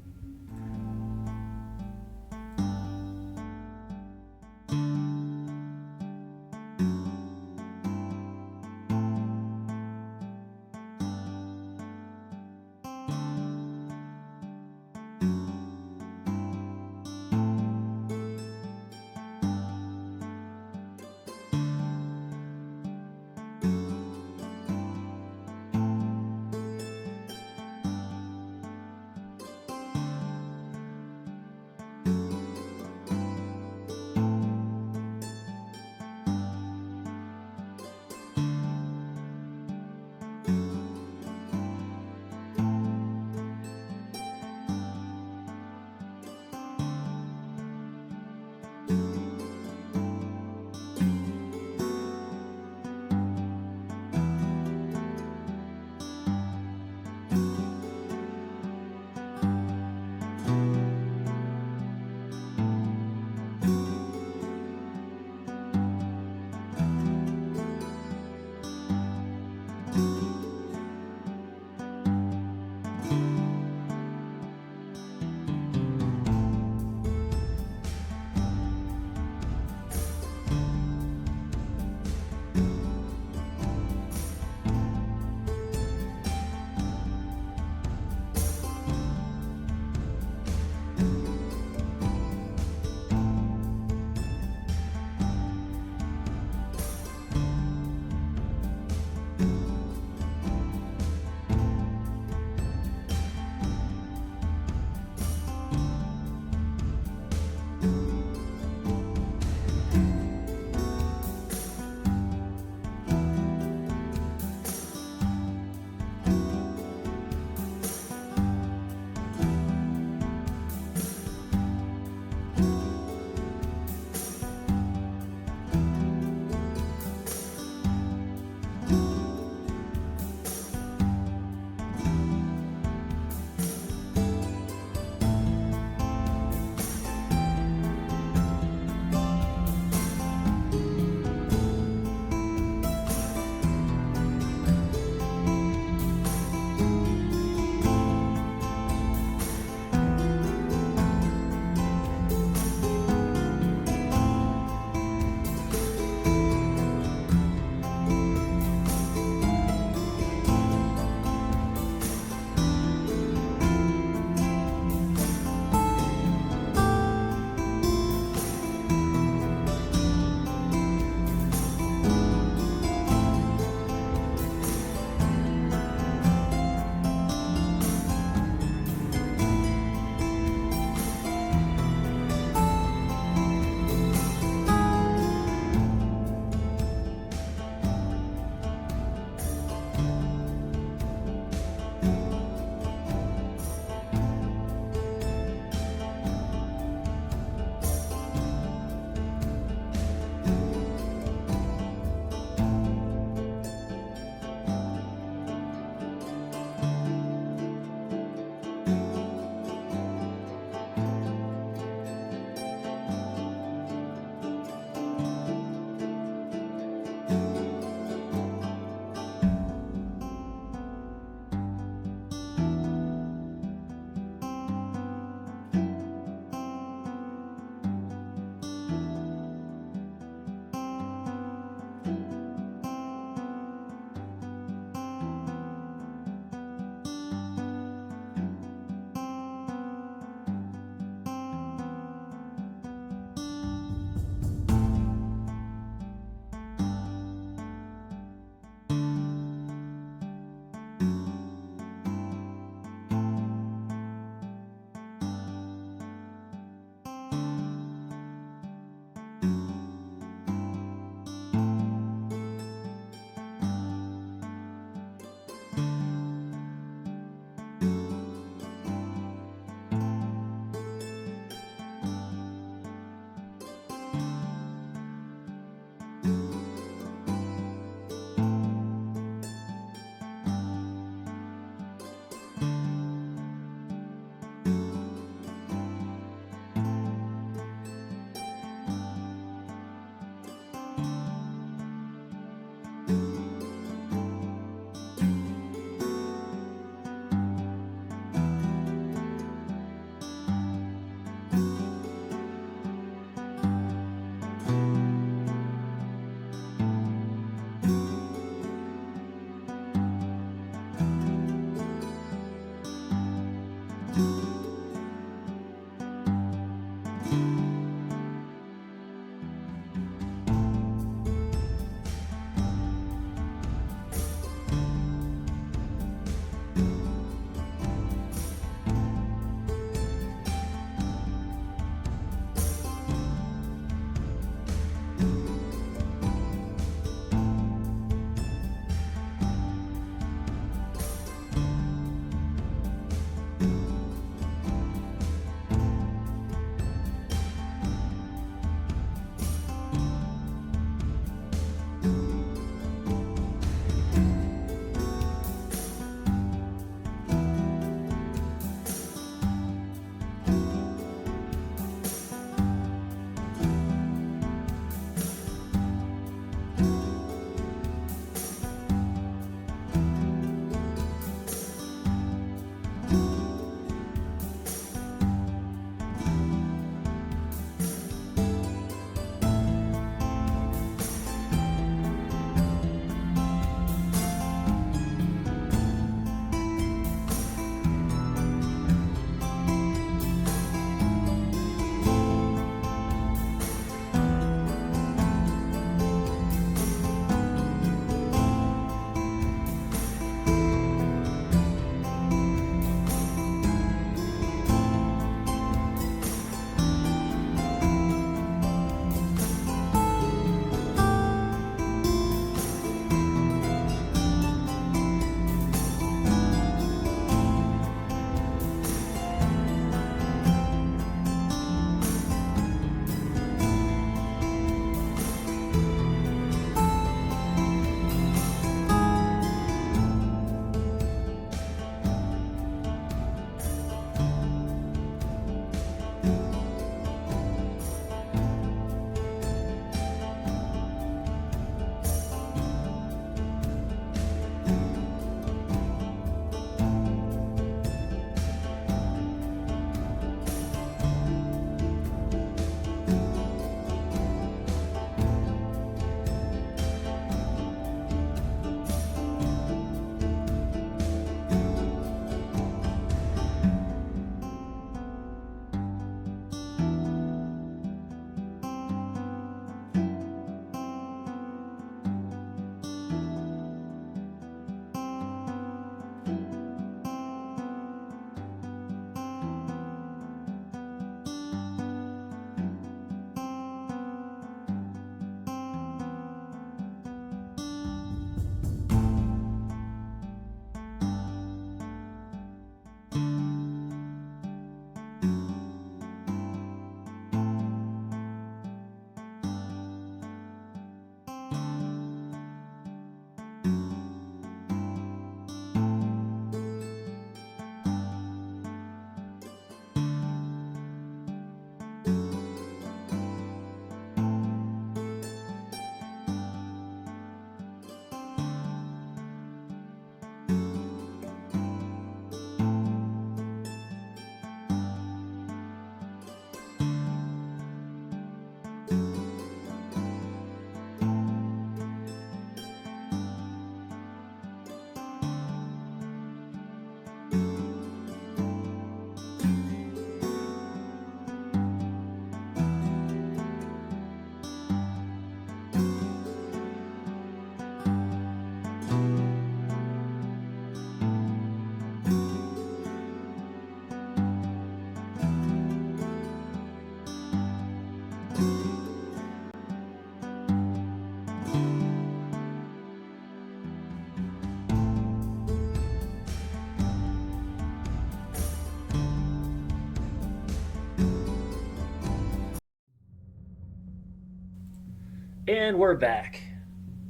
And we're back.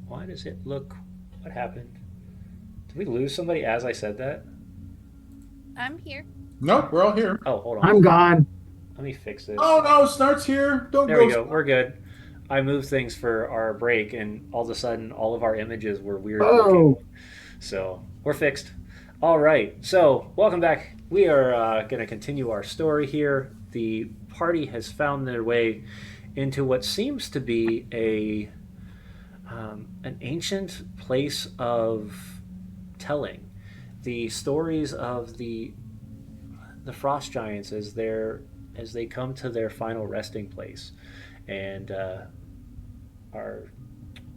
Why does it look... What happened? Did we lose somebody as I said that? I'm here. Nope, we're all here. Oh, hold I'm on. gone. Let me fix this. Oh no, Snart's here. Don't There go. we go. We're good. I moved things for our break, and all of a sudden, all of our images were weird looking. Oh, So we're fixed. All right. So welcome back. We are going to continue our story here. The party has found their way into what seems to be an ancient place of telling the stories of the frost giants as they come to their final resting place, and our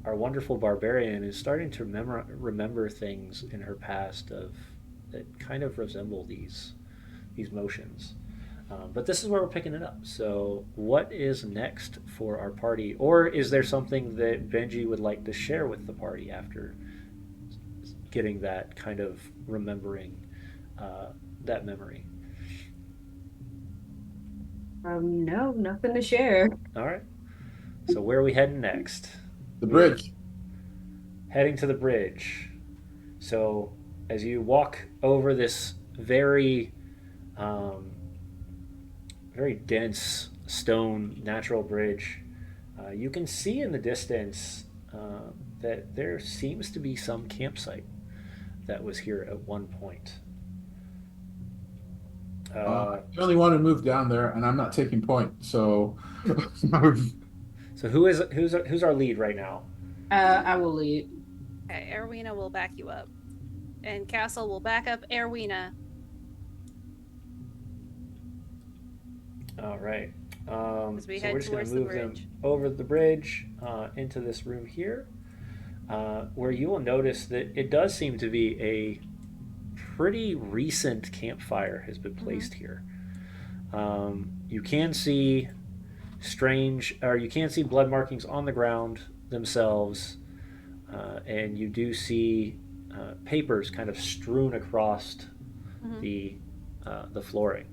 wonderful barbarian is starting to remember things in her past that kind of resemble these motions. But this is where we're picking it up. So, what is next for our party? Or is there something that Benji would like to share with the party after getting that kind of remembering that memory? No, nothing to share. All right. So, where are we heading next? The bridge. Heading to the bridge. So, as you walk over this very very dense stone natural bridge, you can see in the distance that there seems to be some campsite that was here at one point. I only want to move down there, and I'm not taking point. So, So who's our lead right now? I will lead. Okay, Erwina will back you up. And Castle will back up Erwina. All right. As we head we're just going towards to the move them bridge. over the bridge into this room here, where you will notice that it does seem to be a pretty recent campfire has been placed here. You can see you can see blood markings on the ground themselves, and you do see papers kind of strewn across the flooring.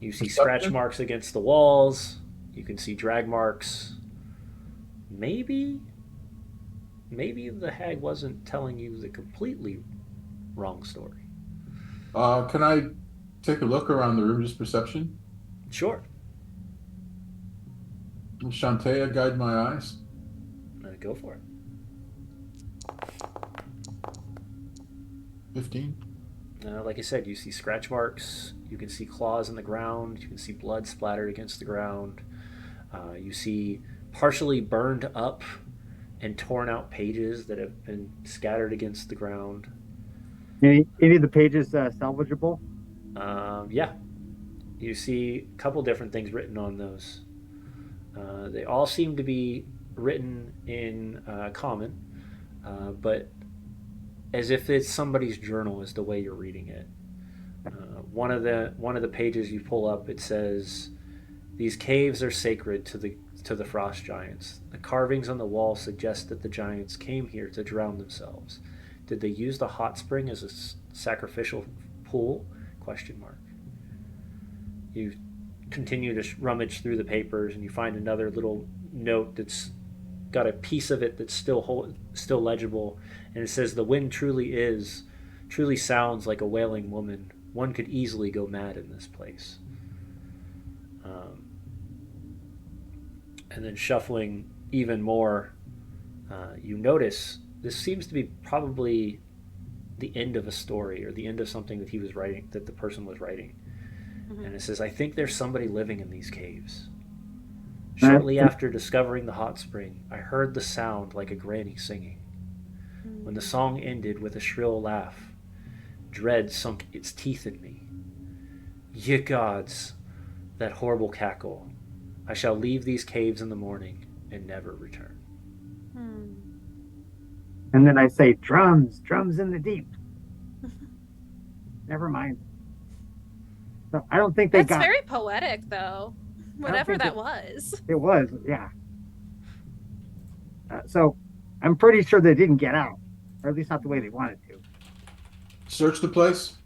You see scratch marks against the walls. You can see drag marks. Maybe the hag wasn't telling you the completely wrong story. can I take a look around the room, just perception? Sure. Shantae, guide my eyes. Go for it. 15. Like I said, you see scratch marks. You can see claws in the ground. You can see blood splattered against the ground. You see partially burned up and torn out pages that have been scattered against the ground. any of the pages salvageable? Yeah. You see a couple different things written on those. They all seem to be written in common, but as if it's somebody's journal is the way you're reading it. One of the pages you pull up, it says, "These caves are sacred to the frost giants. The carvings on the wall suggest that the giants came here to drown themselves. Did they use the hot spring as a sacrificial pool? Question mark." You continue to rummage through the papers, and you find another little note that's got a piece of it that's still legible, and it says, "The wind truly sounds like a wailing woman. One could easily go mad in this place." And then shuffling even more, you notice this seems to be probably the end of a story or the end of something that he was writing, that the person was writing. And it says, "I think there's somebody living in these caves. Shortly after discovering the hot spring, I heard the sound like a granny singing. When the song ended with a shrill laugh, dread sunk its teeth in me. Ye gods, that horrible cackle. I shall leave these caves in the morning and never return." And then I say, drums in the deep. Never mind. So I don't think they That's got very poetic, though. Whatever think that was. it. Was, yeah. So I'm pretty sure they didn't get out, or at least not the way they wanted to. Search the place.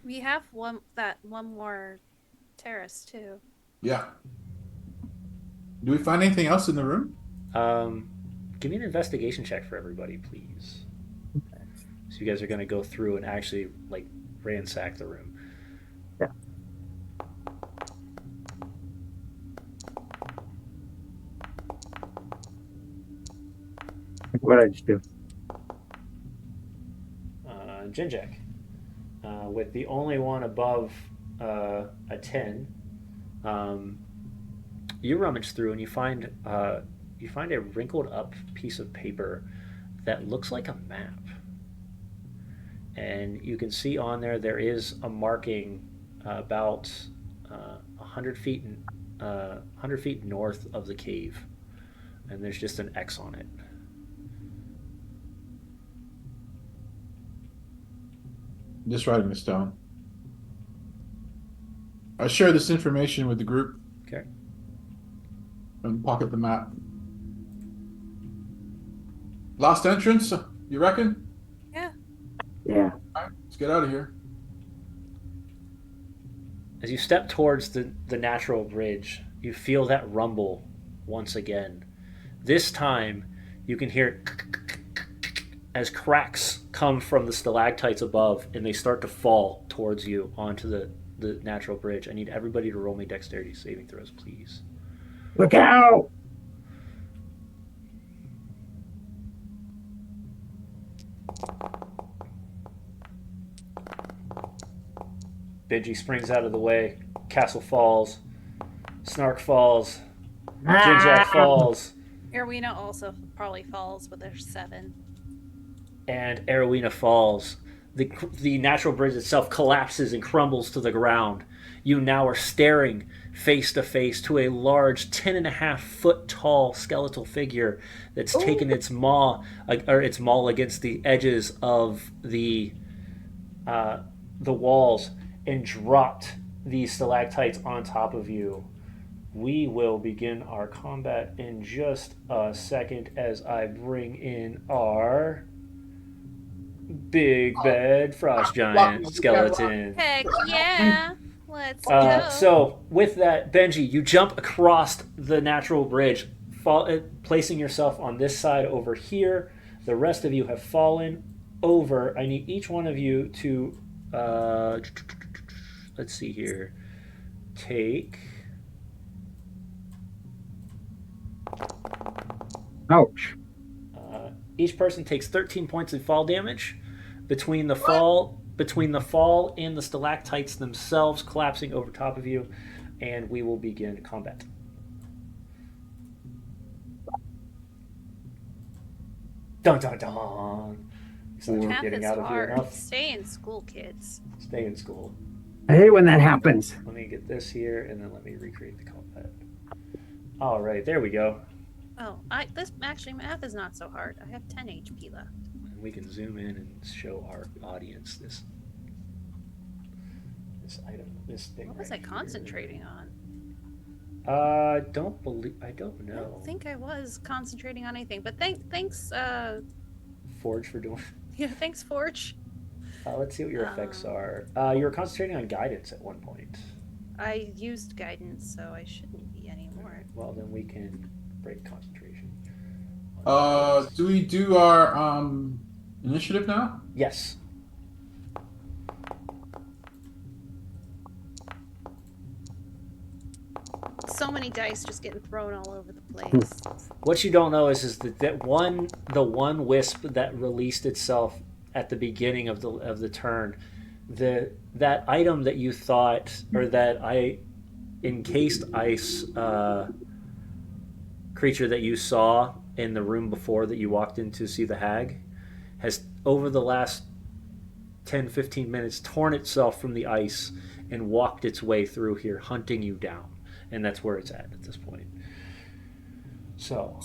We have one more terrace too. Yeah. Do we find anything else in the room? Give me an investigation check for everybody, please. So you guys are going to go through and actually like ransack the room. Yeah. What did I just do? Jinjek, with the only one above a 10, you rummage through and you find a wrinkled up piece of paper that looks like a map, and you can see on there is a marking about 100 feet 100 feet north of the cave, and there's just an X on it. Just writing this down. I share this information with the group Okay. and pocket the map. Last entrance, you reckon? Yeah. Yeah. All right, let's get out of here. As you step towards the natural bridge, you feel that rumble once again. This time, you can hear as cracks come from the stalactites above and they start to fall towards you onto the natural bridge. I need everybody to roll me dexterity saving throws, please. Look out! Benji springs out of the way. Castle falls. Snark falls. Ah! Jinjak falls. Erwina also probably falls with her 7. And Arowena falls. The natural bridge itself collapses and crumbles to the ground. You now are staring face to face to a large 10.5 foot tall skeletal figure that's taken its maul against the edges of the walls and dropped these stalactites on top of you. We will begin our combat in just a second as I bring in our big bad frost giant skeleton. Heck yeah! Let's go. So with that, Benji, you jump across the natural bridge, placing yourself on this side over here. The rest of you have fallen over. I need each one of you to, let's see here, take... Ouch. Each person takes 13 points of fall damage between the fall and the stalactites themselves collapsing over top of you, and we will begin combat. Dun dun dun. So you're Math getting is out of here hard. enough. Stay in school, kids. Stay in school. I hate when that happens. Let me get this here, and then let me recreate the combat. All right, there we go. Oh, this actually math is not so hard. I have 10 HP left. And we can zoom in and show our audience this item, this thing. What was right I concentrating on? here. I don't know. I don't think I was concentrating on anything. But thanks, Forge for doing. yeah, thanks, Forge. Let's see what your effects are. You were concentrating on guidance at one point. I used guidance, so I shouldn't be anymore. Well, then we can break concentration. Do we do our initiative now? Yes. So many dice just getting thrown all over the place. What you don't know is that the one wisp that released itself at the beginning of the turn, that item that you thought, or that encased ice creature that you saw in the room before that you walked in to see the hag, has over the last 10-15 minutes torn itself from the ice and walked its way through here, hunting you down. And that's where it's at this point. So,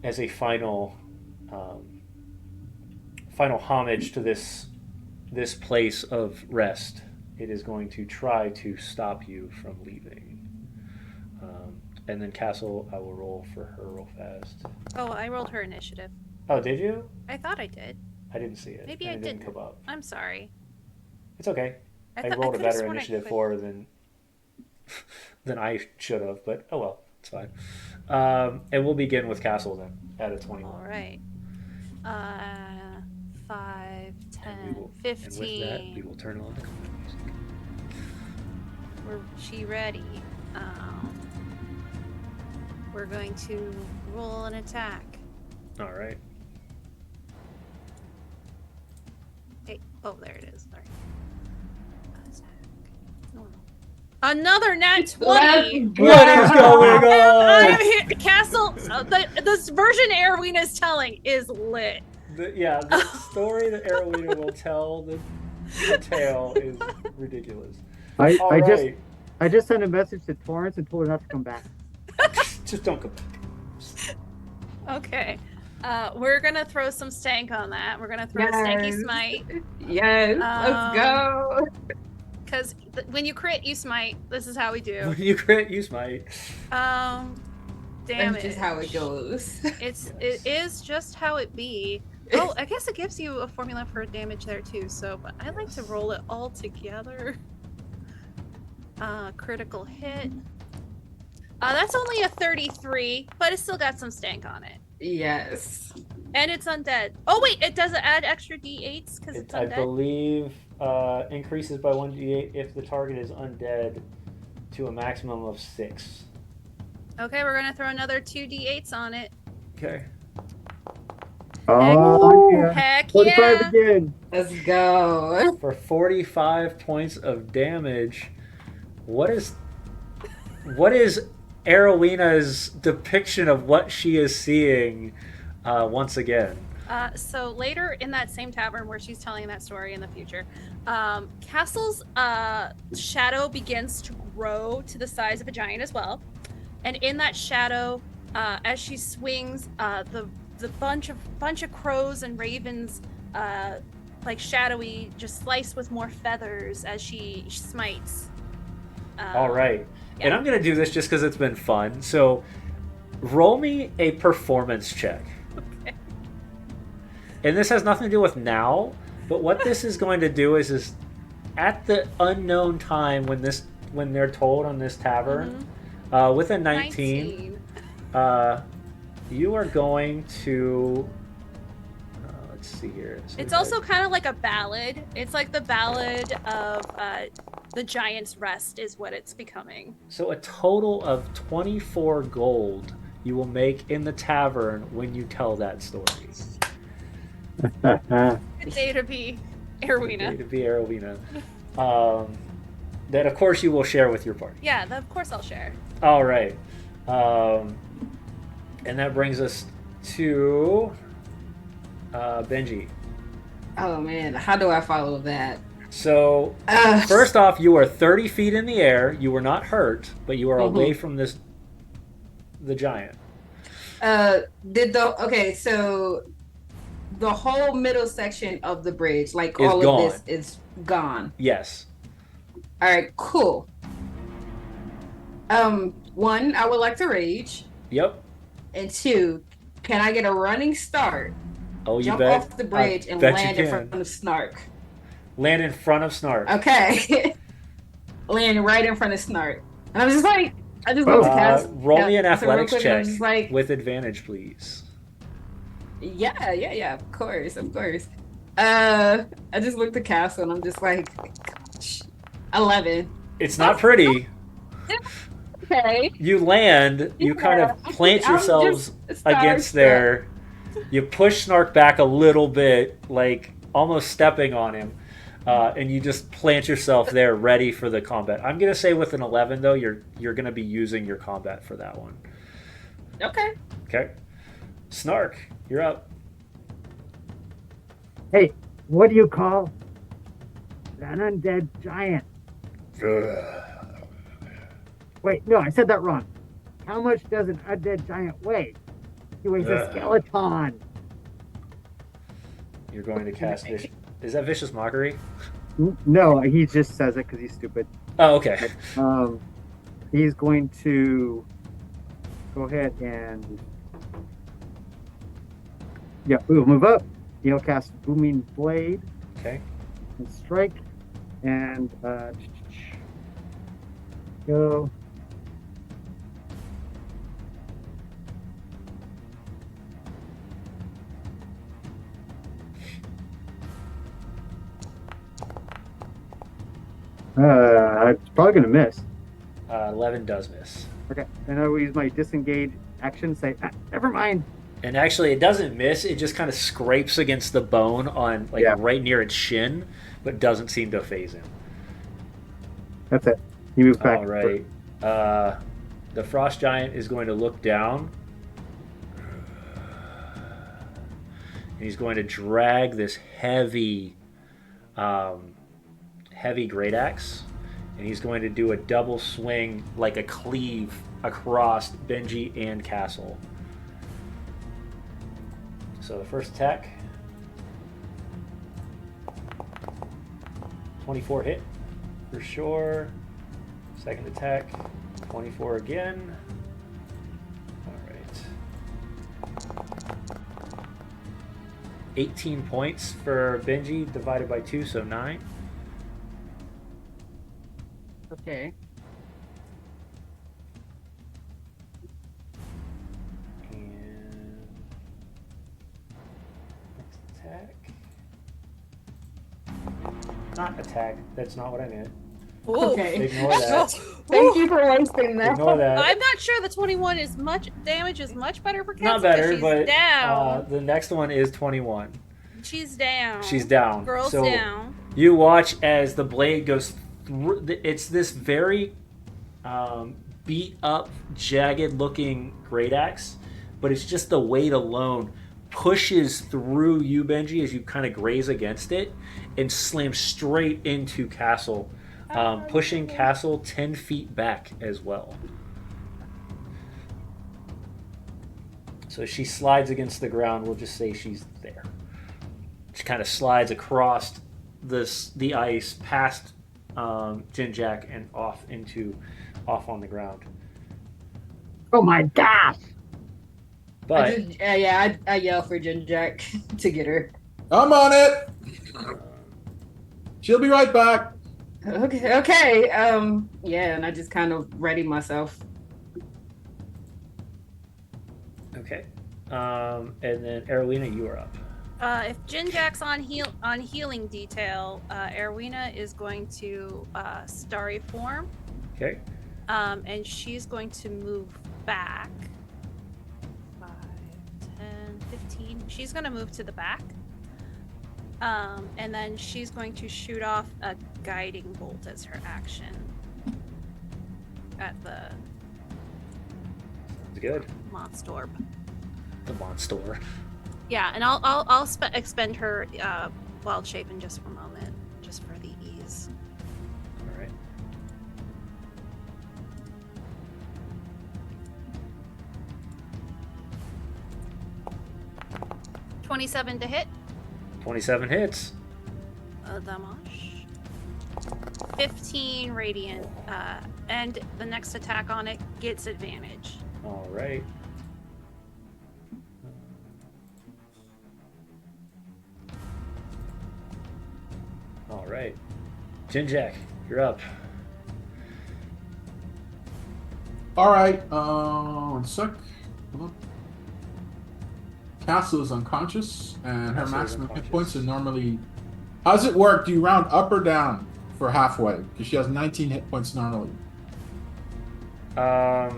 as a final homage to this place of rest, it is going to try to stop you from leaving. And then Castle, I will roll for her real fast. Oh, I rolled her initiative. Oh, did you? I thought I did. I didn't see it. Maybe and I it didn't didn't. come up. I'm sorry. It's okay. I rolled a better initiative for her than I should have, but oh well. It's fine. And we'll begin with Castle then at a 21. All right. 5, 10, And, we will, 15. and with that, we will turn on the combat music. She ready? We're going to roll an attack. All right. Hey, oh, there it is. Sorry. Attack. Normal. Another nat 20. What is going on? Castle. This version Arowena is telling is lit. The story that Arowena will tell the tale is ridiculous. I Right. just sent a message to Torrance and told her not to come back. Just don't come back. Okay. We're gonna throw some stank on that. We're gonna throw a stanky smite. Yes, let's go. Because when you crit, you smite. This is how we do. When you crit, you smite. Damage. That's just how it goes. It is just how it be. Oh, I guess it gives you a formula for damage there too. So, but I like to roll it all together. Critical hit. That's only a 33, but it's still got some stank on it. Yes. And it's undead. Oh wait, it does add extra d8s because it's I undead. believe increases by 1d8 if the target is undead to a maximum of 6. Okay, we're gonna throw another 2d8s on it. Okay. Oh, yeah. Heck 45 yeah! again. Let's go. For 45 points of damage, what is Arowena's depiction of what she is seeing once again? So later in that same tavern where she's telling that story in the future, Castle's shadow begins to grow to the size of a giant as well. And in that shadow, as she swings, the bunch of crows and ravens, like shadowy, just slice with more feathers as she smites. All right. Yeah. And I'm going to do this just because it's been fun. So roll me a performance check. Okay. And this has nothing to do with now, but what this is going to do is at the unknown time when they're told on this tavern, with a 19. You are going to let's see here. So it's also kind of like a ballad. It's like the ballad of the Giant's Rest is what it's becoming. So a total of 24 gold you will make in the tavern when you tell that story. Good day to be Arowena. Good day to be Arowena. That of course you will share with your party. Yeah, of course I'll share. All right. And that brings us to Benji. Oh man, how do I follow that? So, first off, you are 30 feet in the air. You were not hurt, but you are away from the giant. So the whole middle section of the bridge, like is all gone. of this is gone. Yes. All right, cool. One, I would like to rage. Yep. And two, can I get a running start? Oh, you jump bet. off the bridge and land in front of Snark. Land in front of Snark. Okay. Land right in front of Snark. And I'm just like, I just want to cast. Roll me an athletics quick, check like, with advantage, please. Yeah, of course. I just looked at Castle and I'm just like, 11. It's not pretty. Okay. You land, you kind of plant yourselves against there. You push Snark back a little bit, like almost stepping on him, and you just plant yourself there ready for the combat. I'm going to say with an 11, though, you're going to be using your combat for that one. Okay. Snark, you're up. Hey, what do you call an undead giant? Wait, no, I said that wrong. How much does an undead giant weigh? He weighs a skeleton. You're going to cast Vicious... Is that Vicious Mockery? No, he just says it because he's stupid. Oh, okay. He's going to go ahead and... Yeah, we'll move up. He'll cast Booming Blade. Okay. And strike. And go. It's probably gonna miss. 11 does miss. Okay, and I will use my disengage action. Say, never mind. And actually, it doesn't miss. It just kind of scrapes against the bone on, like, Yeah. right near its shin, but doesn't seem to phase him. That's it. He moves back. All right. The frost giant is going to look down. And he's going to drag this heavy great axe, and he's going to do a double swing, like a cleave, across Benji and Castle. So the first attack, 24 hit for sure. Second attack, 24 again. All right. 18 points for Benji divided by 2, so 9. Okay. And next attack. Not attack. That's not what I meant. Ooh. Okay. Ignore that. Thank you for wasting that. Ignore that. I'm not sure the 21 is much damage is much better for Cassie. Not better, she's but down. the next one is 21. She's down. She's down. Girl's So down. you watch as the blade goes through. It's this very beat up, jagged looking great axe, but it's just the weight alone pushes through you, Benji, as you kind of graze against it and slams straight into Castle, pushing Castle 10 feet back as well. So she slides against the ground. We'll just say she's there. She kind of slides across the ice past Jinjak and off on the ground. Oh my gosh! But I yell for Jinjak to get her. I'm on it. She'll be right back. Okay. Yeah, and I just kind of ready myself. okay, and then Erwina, you are up. If Jinjak's on healing detail, Erwina is going to starry form. Okay. And she's going to move back 5, 10, 15. She's going to move to the back. And then she's going to shoot off a guiding bolt as her action at the Sounds good. monster. The monster. Yeah, and I'll expend her wild shape in just for a moment, just for the ease. All right. $27 to hit. 27 hits. Damash. 15 radiant, and the next attack on it gets advantage. All right. All right. Jinjak, you're up. All right. 1 sec. Hold on. Castle is unconscious, and her Castle is maximum hit unconscious. points are normally. How does it work? Do you round up or down for halfway? Because she has 19 hit points normally. Are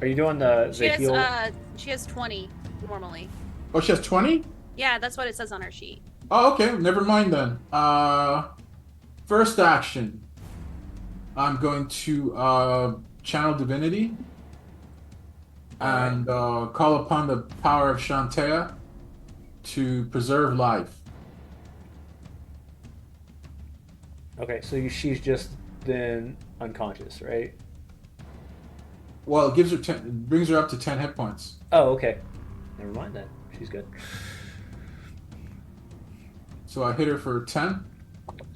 you doing the heal? She has 20 normally. Oh, she has 20? Yeah, that's what it says on her sheet. Oh, okay. Never mind then. First action. I'm going to channel divinity and call upon the power of Shantea to preserve life. Okay, so she's just been unconscious, right? Well, it gives her brings her up to 10 hit points. Oh, okay. Never mind then. She's good. So I hit her for 10.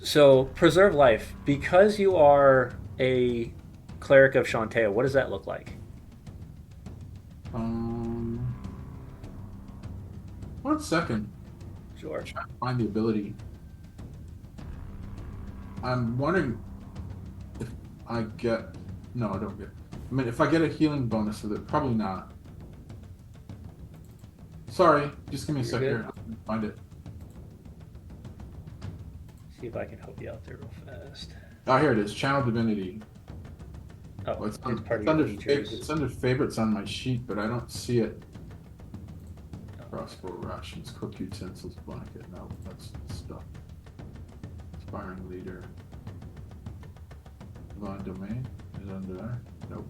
So preserve life, because you are a cleric of Shantea. What does that look like? 1 second. Sure. I'm trying to find the ability. I'm wondering if I get. No, I don't get. I mean, if I get a healing bonus with it, probably not. Sorry, just give me a You're second good. here. I'll find it. See if I can help you out there real fast. Oh, here it is. Channel Divinity. Oh, Well, it's part of it's your under features. it's under favorites on my sheet, but I don't see it. Crossbow rations, cook utensils, blanket. No, that's stuff. Inspiring leader. Divine domain is under there. Nope.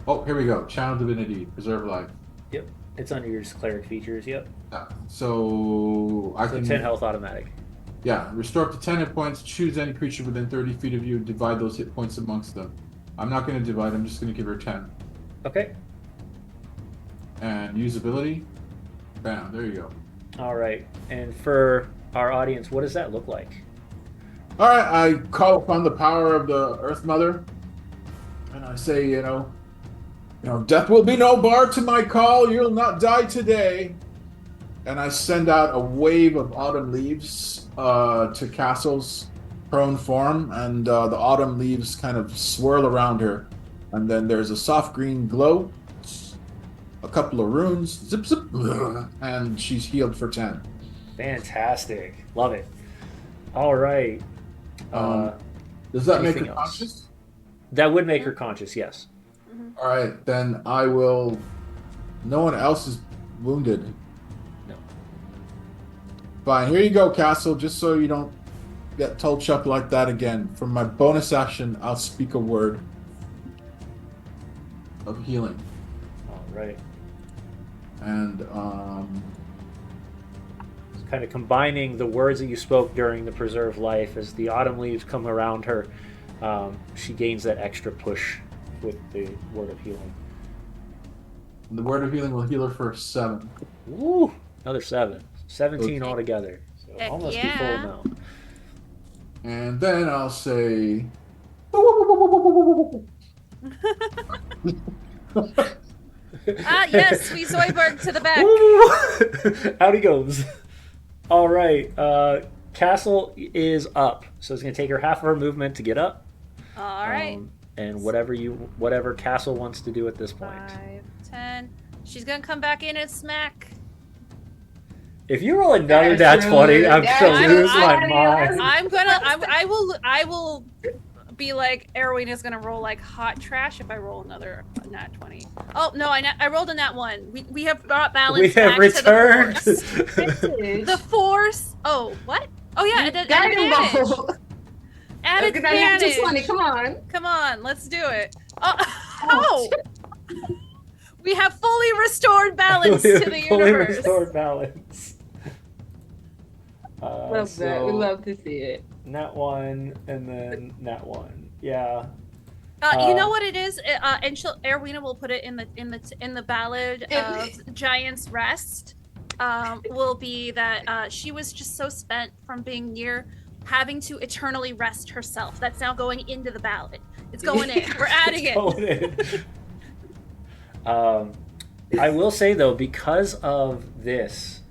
Oh, here we go. Channel Divinity, preserve life. Yep, it's under your cleric features. Yep. So I So can 10 health automatic. Yeah, restore up to 10 hit points. Choose any creature within 30 feet of you. Divide those hit points amongst them. I'm not going to divide. I'm just going to give her 10. Okay. And usability. Bam. There you go. All right. And for our audience, what does that look like? All right. I call upon the power of the Earth Mother, and I say, death will be no bar to my call. You'll not die today. And I send out a wave of autumn leaves to Castle's prone form, and the autumn leaves kind of swirl around her. And then there's a soft green glow, a couple of runes, zip, zip, and she's healed for 10. Fantastic. Love it. All right. Does that make her anything else? conscious? That would make her conscious, yes. All right, then I will. No one else is wounded. No. Fine, here you go, Castle, just so you don't get told Chuck like that again. For my bonus action, I'll speak a word of healing. All right. And, It's kind of combining the words that you spoke during the preserve life as the autumn leaves come around her. She gains that extra push with the word of healing. the word of healing will heal her for 7. Woo! Another 7. 17 Okay. altogether. So Heck almost yeah. the full amount. And then I'll say. Yes, we Zoidberg to the back. Woo! Out he goes. All right. Castle is up, so it's going to take her half of her movement to get up. All right. And whatever Castle wants to do at this point. 5, 10. She's gonna come back in and smack. If you roll another That's nat 20, rude. I'm That's gonna lose rude. my mind. I will be like, Erwin gonna roll like hot trash if I roll another nat 20. Oh no, I rolled a nat 1. We have brought balance. We have back returned. To the force. Oh, what? Oh yeah, it Guiding advantage. bolt. Added Look at that advantage. 20. Come on. Come on, let's do it. Oh. We have fully restored balance to the Fully universe. restored balance. Love that. We love to see it. Nat 1 and then nat 1. Yeah. You know what it is, and Erwina will put it in the ballad of Giant's Rest. Will be that she was just so spent from being near having to eternally rest herself. That's now going into the ballad. It's going in. We're adding it. I will say though, because of this,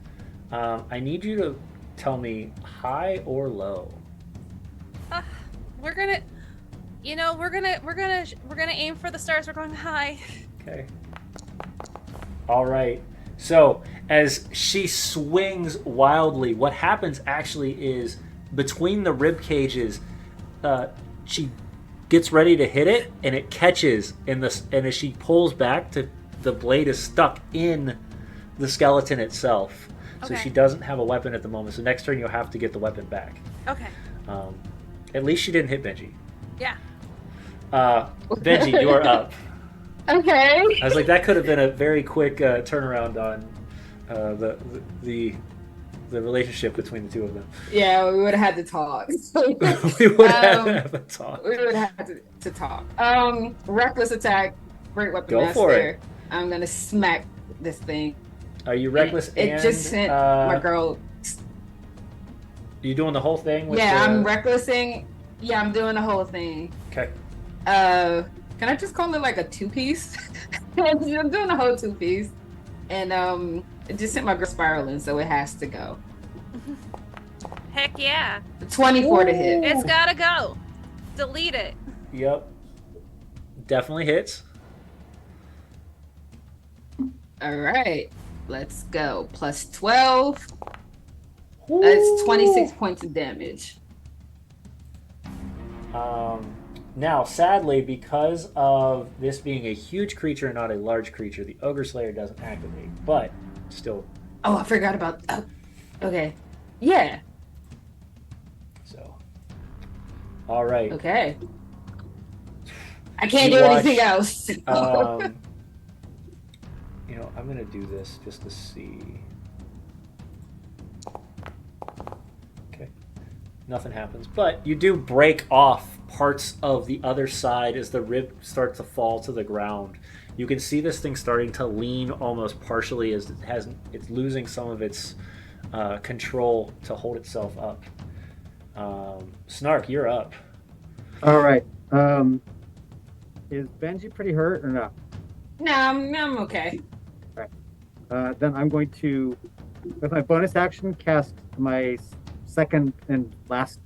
I need you to tell me high or low. We're gonna aim for the stars. We're going high. Okay. All right. So as she swings wildly, what happens actually is between the rib cages, she gets ready to hit it, and it catches and as she pulls back, the blade is stuck in the skeleton itself. So Okay. she doesn't have a weapon at the moment. So next turn you'll have to get the weapon back. Okay. At least she didn't hit Benji. Yeah. Benji, you are up. Okay. I was like, that could have been a very quick turnaround on the relationship between the two of them. Yeah, we would have had to talk. We would have a talk. We would have to talk. Reckless attack, great weapon Go master. for it. I'm gonna smack this thing. Are you reckless? It just sent my girl. Are you doing the whole thing? With Yeah, the... I'm recklessing. Yeah, I'm doing the whole thing. Okay. Can I just call it like a 2-piece? I'm doing the whole 2-piece, and it just sent my girl spiraling, so it has to go. Heck yeah. 24 to hit. It's gotta go. Delete it. Yep. Definitely hits. All right, let's go. Plus 12. That's 26 points of damage. Now, sadly, because of this being a huge creature and not a large creature, the Ogre Slayer doesn't activate, but still. Oh, I forgot about. Oh, okay. Yeah. So. All right. Okay. I can't You do watch, anything else. I'm gonna do this just to see. Okay. Nothing happens, but you do break off parts of the other side as the rib starts to fall to the ground. You can see this thing starting to lean almost partially as it's losing some of its control to hold itself up. Snark, you're up. All right. Is Benji pretty hurt or not? No, I'm okay. Then I'm going to, with my bonus action, cast my second and last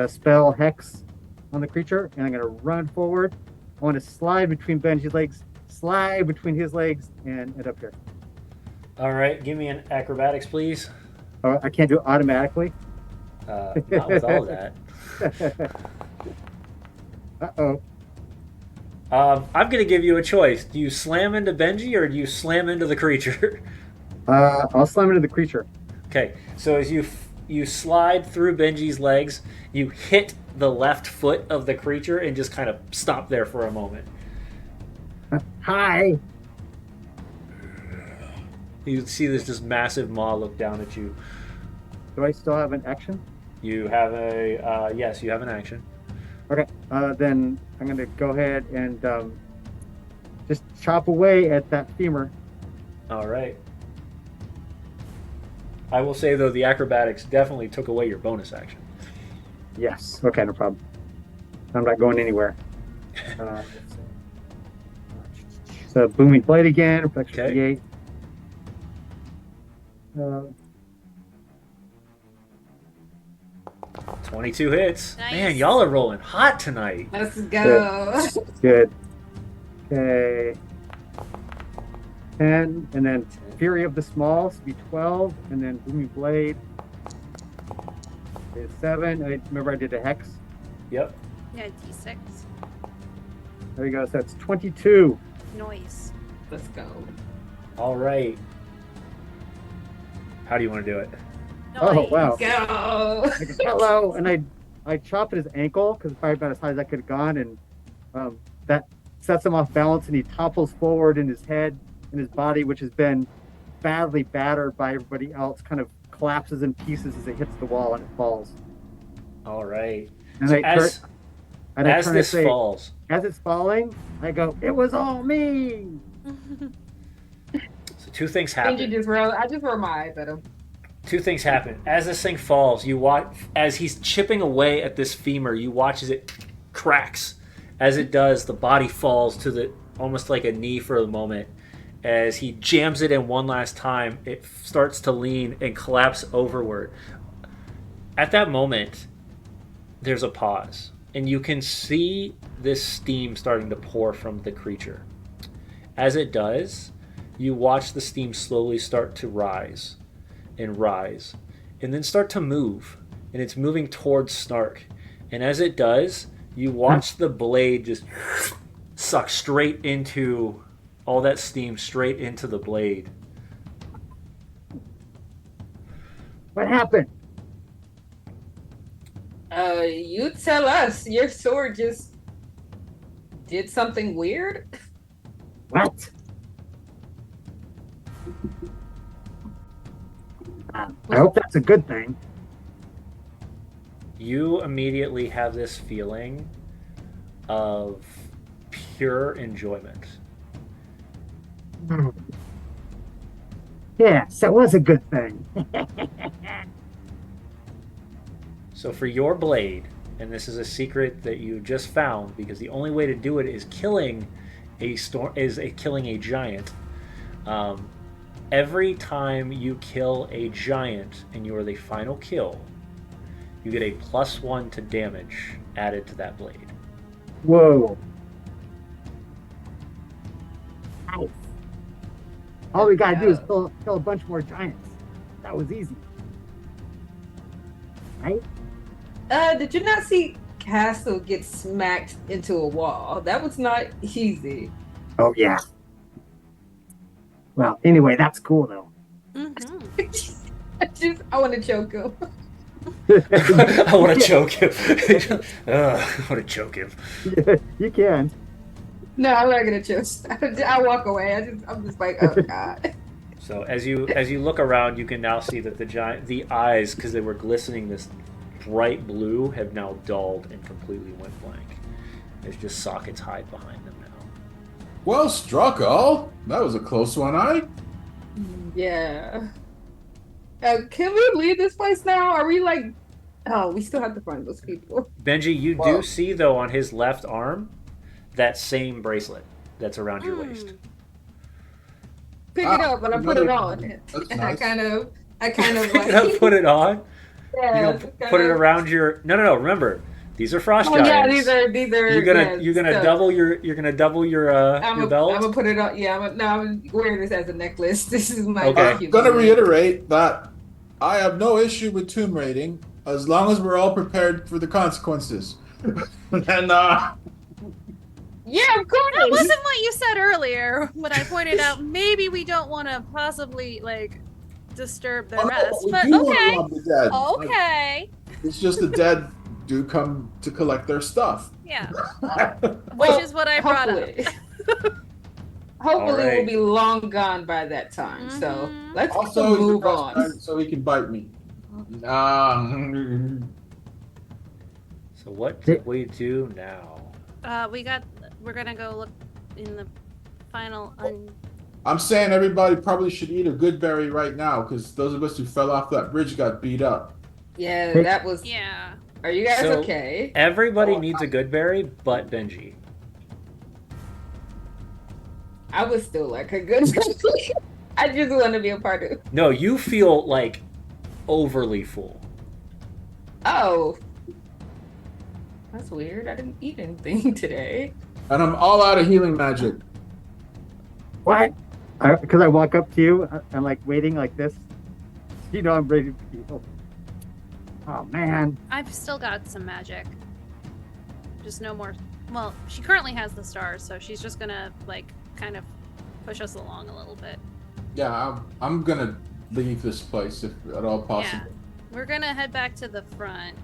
spell, Hex, on the creature, and I'm going to run forward. I want to slide between Benji's legs, slide between his legs, and end up here. All right, give me an acrobatics, please. I can't do it automatically. Not with all of that. Uh-oh. I'm going to give you a choice. Do you slam into Benji or do you slam into the creature? I'll slam into the creature. Okay, so as you slide through Benji's legs, you hit the left foot of the creature and just kind of stop there for a moment. Hi. You see this just massive maw look down at you. Do I still have an action? You have yes, you have an action. Okay, then I'm going to go ahead and just chop away at that femur. All right. I will say, though, the acrobatics definitely took away your bonus action. Yes. Okay, no problem. I'm not going anywhere. So booming blade again. Extra Okay. D8. 22 hits. Nice. Man, y'all are rolling hot tonight. Let's go. Good. Okay. 10, and then Fury of the Small, so be 12, and then Booming Blade is 7. Remember I did a Hex. Yep. Yeah, D6. There you go. So that's 22. Noise. Let's go. All right. How do you want to do it? Oh, wow. Go. I go, hello, and I chop at his ankle because it's probably about as high as I could have gone, and that sets him off balance, and he topples forward, in his head and his body, which has been badly battered by everybody else, kind of collapses in pieces as it hits the wall and it falls. All right. And So I as turn this to say, falls, as it's falling, I go, "It was all me." so two things I happen. just roll my eyes at him. Two things happen. As this thing falls, you watch as he's chipping away at this femur. You watch as it cracks. As it does, the body falls to the almost like a knee for a moment. As he jams it in one last time, it starts to lean and collapse overward. At that moment, there's a pause, and you can see this steam starting to pour from the creature. As it does, you watch the steam slowly start to rise, and then start to move, and it's moving towards Snark. And as it does, you watch the blade just suck straight into all that steam, straight into the blade. What happened? You tell us. Your sword just did something weird. What? I hope that's a good thing. You immediately have this feeling of pure enjoyment. Yes, that was a good thing. So for your blade, and this is a secret that you just found, because the only way to do it is killing a giant. Every time you kill a giant and you are the final kill, you get a +1 to damage added to that blade. Whoa. Nice. All we gotta do is kill a bunch more giants. That was easy. Right? Did you not see castle get smacked into a wall. That was not easy. Oh yeah. Well, anyway, that's cool though. I want to choke him. I want to choke him. I want to choke him. You can. No, I'm not gonna choke. I walk away. I'm just like, oh god. So as you look around, you can now see that the eyes, because they were glistening this bright blue, have now dulled and completely went blank. There's just sockets hide behind them now. Well struck, all. That was a close one, Yeah. Can we leave this place now? Are we like? Oh, we still have to find those people. Benji, you do see though on his left arm that same bracelet that's around your waist. Pick it up and I put it on. That's And nice. I kind of Pick it up, put it on. yeah, You're gonna put it around your. No. Remember, these are frost Oh giants. yeah, these are. You're gonna double your belt. I'm gonna put it on. Yeah, I'm wearing this as a necklace. This is my. Okay. I'm gonna reiterate that I have no issue with tomb raiding as long as we're all prepared for the consequences. And Yeah, of course. That wasn't what you said earlier when I pointed out maybe we don't want to possibly like disturb the rest. we But do wanna okay, rob the dead. okay, It's just the dead do come to collect their stuff. yeah. Which is what I brought up. Hopefully, Alright. we'll be long gone by that time. So Mhm. let's Also, move on. so he can bite me. So what do we do now? We're gonna go look in the final. I'm saying everybody probably should eat a good berry right now because those of us who fell off that bridge got beat up. Yeah, that was. Yeah. Are you guys So- okay? Everybody needs a good berry, but Benji. I was still like a good. I just want to be a part of. No, you feel like overly full. Oh, that's weird. I didn't eat anything today. And I'm all out of healing magic. What? Because I walk up to you, I'm like waiting like this. You know I'm ready to heal. Oh man. I've still got some magic. Just no more. Well, she currently has the stars, so she's just gonna like kind of push us along a little bit. Yeah, I'm gonna leave this place if at all possible. We're gonna head back to the front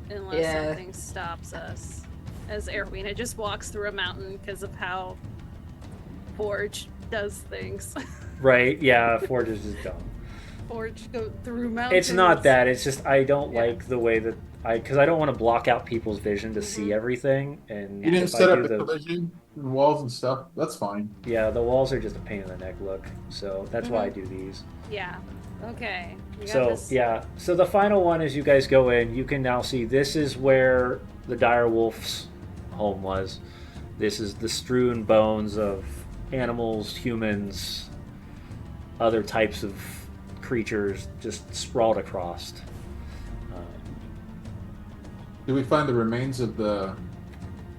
unless something stops us. As Erwina just walks through a mountain because of how Forge does things. Right? Yeah, Forge is just dumb. Forge go through mountains. It's not that. It's just I don't like the way that because I don't want to block out people's vision to see everything. And You didn't if set I up do the collision and walls and stuff. That's fine. Yeah, the walls are just a pain in the neck look. So that's why I do these. Yeah. Okay. We got So this. yeah, so the final one as you guys go in, you can now see this is where the dire wolf's home was. This is the strewn bones of animals, humans, other types of creatures just sprawled across. Do we find the remains of the?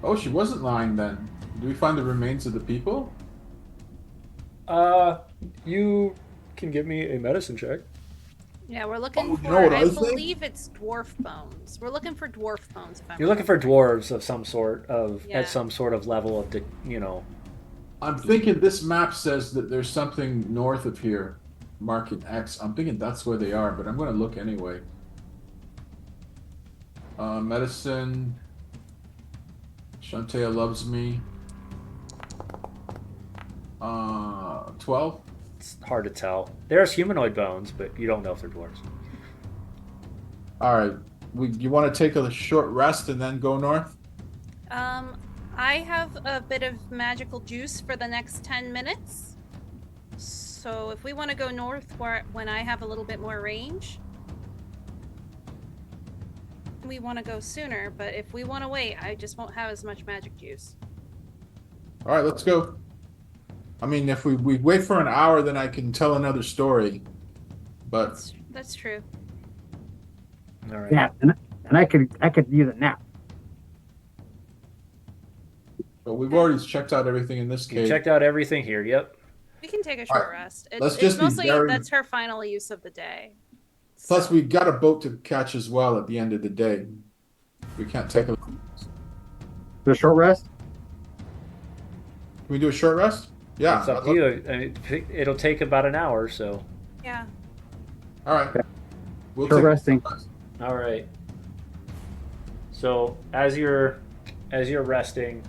Oh, she wasn't lying then. Do we find the remains of the people? You can give me a medicine check. Yeah, we're looking you for. know what I I think? believe it's dwarf bones. We're looking for dwarf bones. If I'm You're looking for remembering. dwarves of some sort of Yeah. at some sort of level of I'm thinking this map says that there's something north of here, marking X. I'm thinking that's where they are, but I'm going to look anyway. Medicine. Shantae loves me. 12. It's hard to tell. There's humanoid bones, but you don't know if they're dwarves. All right. You want to take a short rest and then go north? I have a bit of magical juice for the next 10 minutes. So if we want to go north when I have a little bit more range, we want to go sooner, but if we want to wait, I just won't have as much magic juice. All right, let's go. I mean, if we wait for an hour, then I can tell another story. But That's true. All right. Yeah, and I could use it now. we've already checked out everything in this You cave. checked out everything here. Yep. We can take a short Alright, rest. let's It's just be mostly very- that's her final use of the day. Plus, So- we got a boat to catch as well at the end of the day. We can't take a. Do a short rest. Can we do a short rest? Yeah. It's up to you. I mean, it'll take about an hour, so. Yeah. All right. We'll Short take a resting. rest. All right. So as you're resting,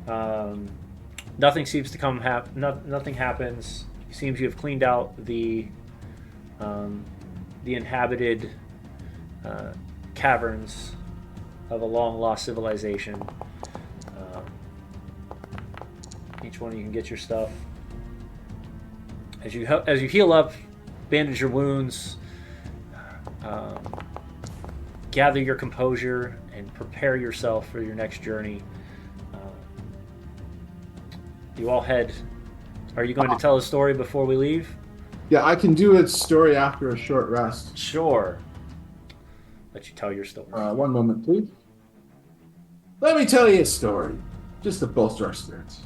nothing seems to nothing happens. It seems you have cleaned out the inhabited caverns of a long lost civilization. Each one of you can get your stuff. As you heal up, bandage your wounds, gather your composure, and prepare yourself for your next journey. You all head. Are you going to tell a story before we leave? Yeah, I can do its story after a short rest. Sure. Let you tell your story. One moment, please. Let me tell you a story, just to bolster our spirits.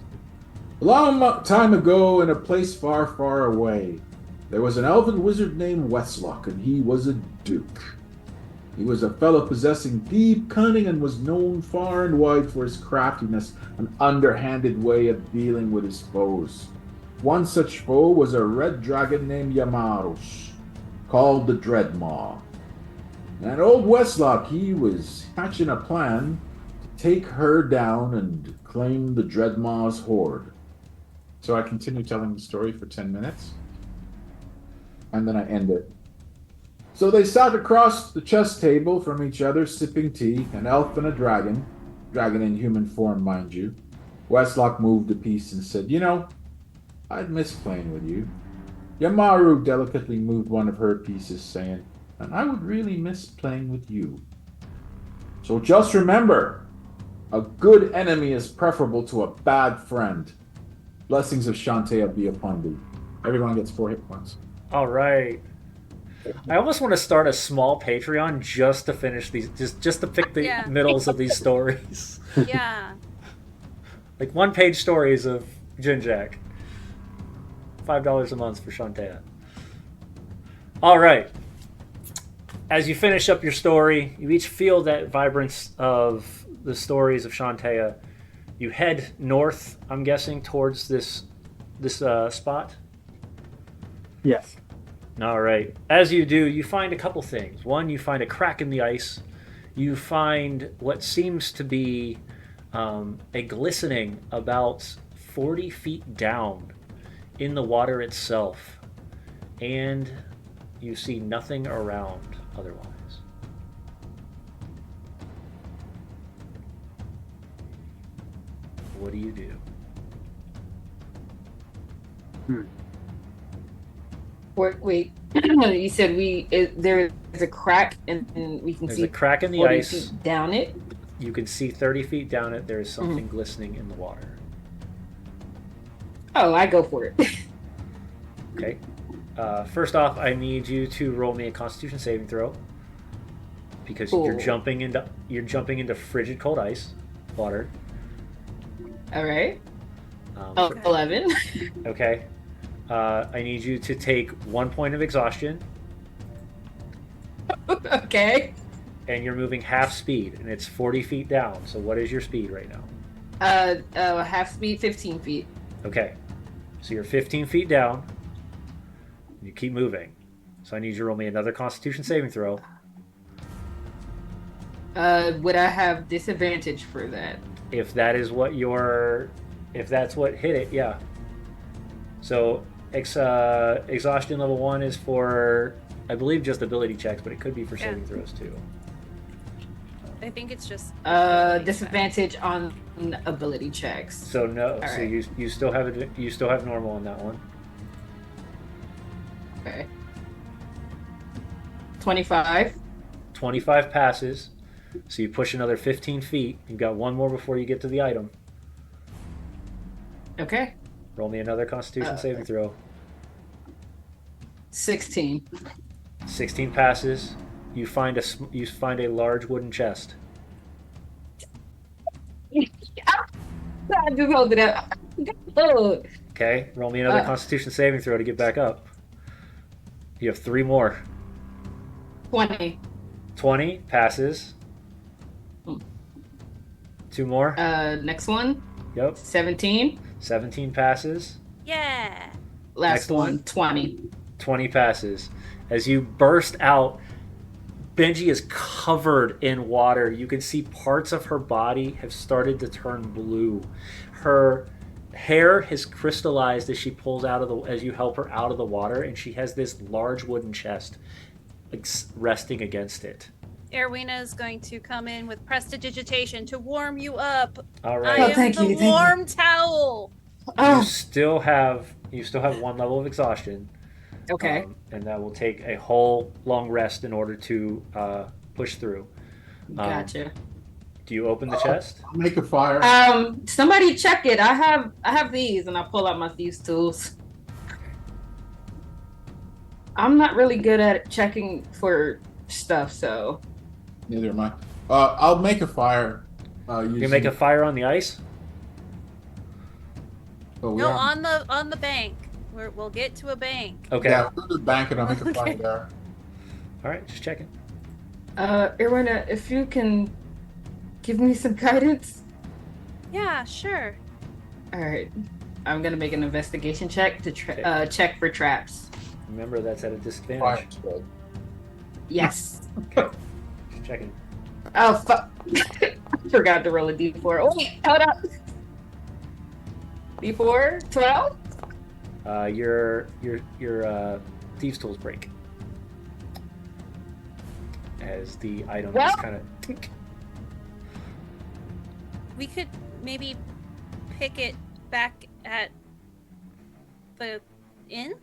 A long time ago, in a place far, far away, there was an elven wizard named Westlock, and he was a duke. He was a fellow possessing deep cunning and was known far and wide for his craftiness and underhanded way of dealing with his foes. One such foe was a red dragon named Yamarush, called the Dreadmaw. And old Westlock, he was hatching a plan to take her down and claim the Dreadmaw's hoard. So I continue telling the story for 10 minutes, and then I end it. So they sat across the chess table from each other, sipping tea, an elf and a dragon in human form, mind you. Westlock moved a piece and said, "You know, I'd miss playing with you." Yamaru delicately moved one of her pieces, saying, "And I would really miss playing with you. So just remember, a good enemy is preferable to a bad friend. Blessings of Shantae be upon thee." Everyone gets 4 hit points. All right. I almost want to start a small Patreon just to finish these, just to pick the Yeah. middles of these stories. Yeah. Like 1-page stories of Jinjak. $5 a month for Shantae. All right. As you finish up your story, you each feel that vibrance of the stories of Shantae. You head north, I'm guessing, towards this spot. Yes. All right. As you do, you find a couple things. One, you find a crack in the ice. You find what seems to be a glistening about 40 feet down in the water itself. And you see nothing around otherwise. What do you do? Wait. You said there is a crack and we can There's see a crack in the 40 ice. feet down it. You can see 30 feet down it. There is something glistening in the water. Oh, I go for it. Okay. First off, I need you to roll me a Constitution saving throw because you're Cool. jumping into frigid cold ice, water. All right. Oh. 11. Okay. I need you to take 1 point of exhaustion, Okay. and you're moving half speed, and it's 40 feet down. So what is your speed right now? Half speed, 15 feet. Okay. So you're 15 feet down. You keep moving. So I need you to roll me another Constitution saving throw. Would I have disadvantage for that? If that's what hit it, yeah. So exhaustion level 1 is for, I believe, just ability checks, but it could be for saving throws too. I think it's just Disadvantage on ability checks. So no, All so right. you still have normal on that one. Okay. 25. 25 passes, so you push another 15 feet. You've got one more before you get to the item. Okay. Roll me another Constitution saving throw. 16. 16 passes. You find a large wooden chest. I just hold it up. Oh. Okay, roll me another Constitution saving throw to get back up. You have 3 more. 20. 20 passes. 2 more. Next one. Yep. 17. 17 passes. Yeah. Last Next one. one. 20. 20 passes. As you burst out, Benji is covered in water. You can see parts of her body have started to turn blue. Her hair has crystallized as she pulls out of the as you help her out of the water, and she has this large wooden chest resting against it. Erwina is going to come in with prestidigitation to warm you up. All I right. Oh, am thank the you, thank you. warm towel. You Oh, still have 1 level of exhaustion. okay. And that will take a whole long rest in order to push through. Gotcha. Do you open the chest? I'll make a fire. Somebody check it. I have these, and I pull out my thieves tools. I'm not really good at checking for stuff, so. Neither am I. I'll make a fire. You can make a fire on the ice? No, on the bank. We'll get to a bank. Okay. Yeah, go to the bank and I'll make a fire there. All right, just checking. Irwina, if you can give me some guidance. Yeah, sure. All right. I'm gonna make an investigation check to check for traps. Remember, that's at a Fire disadvantage. spread. Yes. Okay. Just checking. Oh fuck! I forgot to roll a d4. Oh wait, hold up. D4, 12. Your thieves' tools break as the item Well- just kind of. We could maybe pick it back at the inn.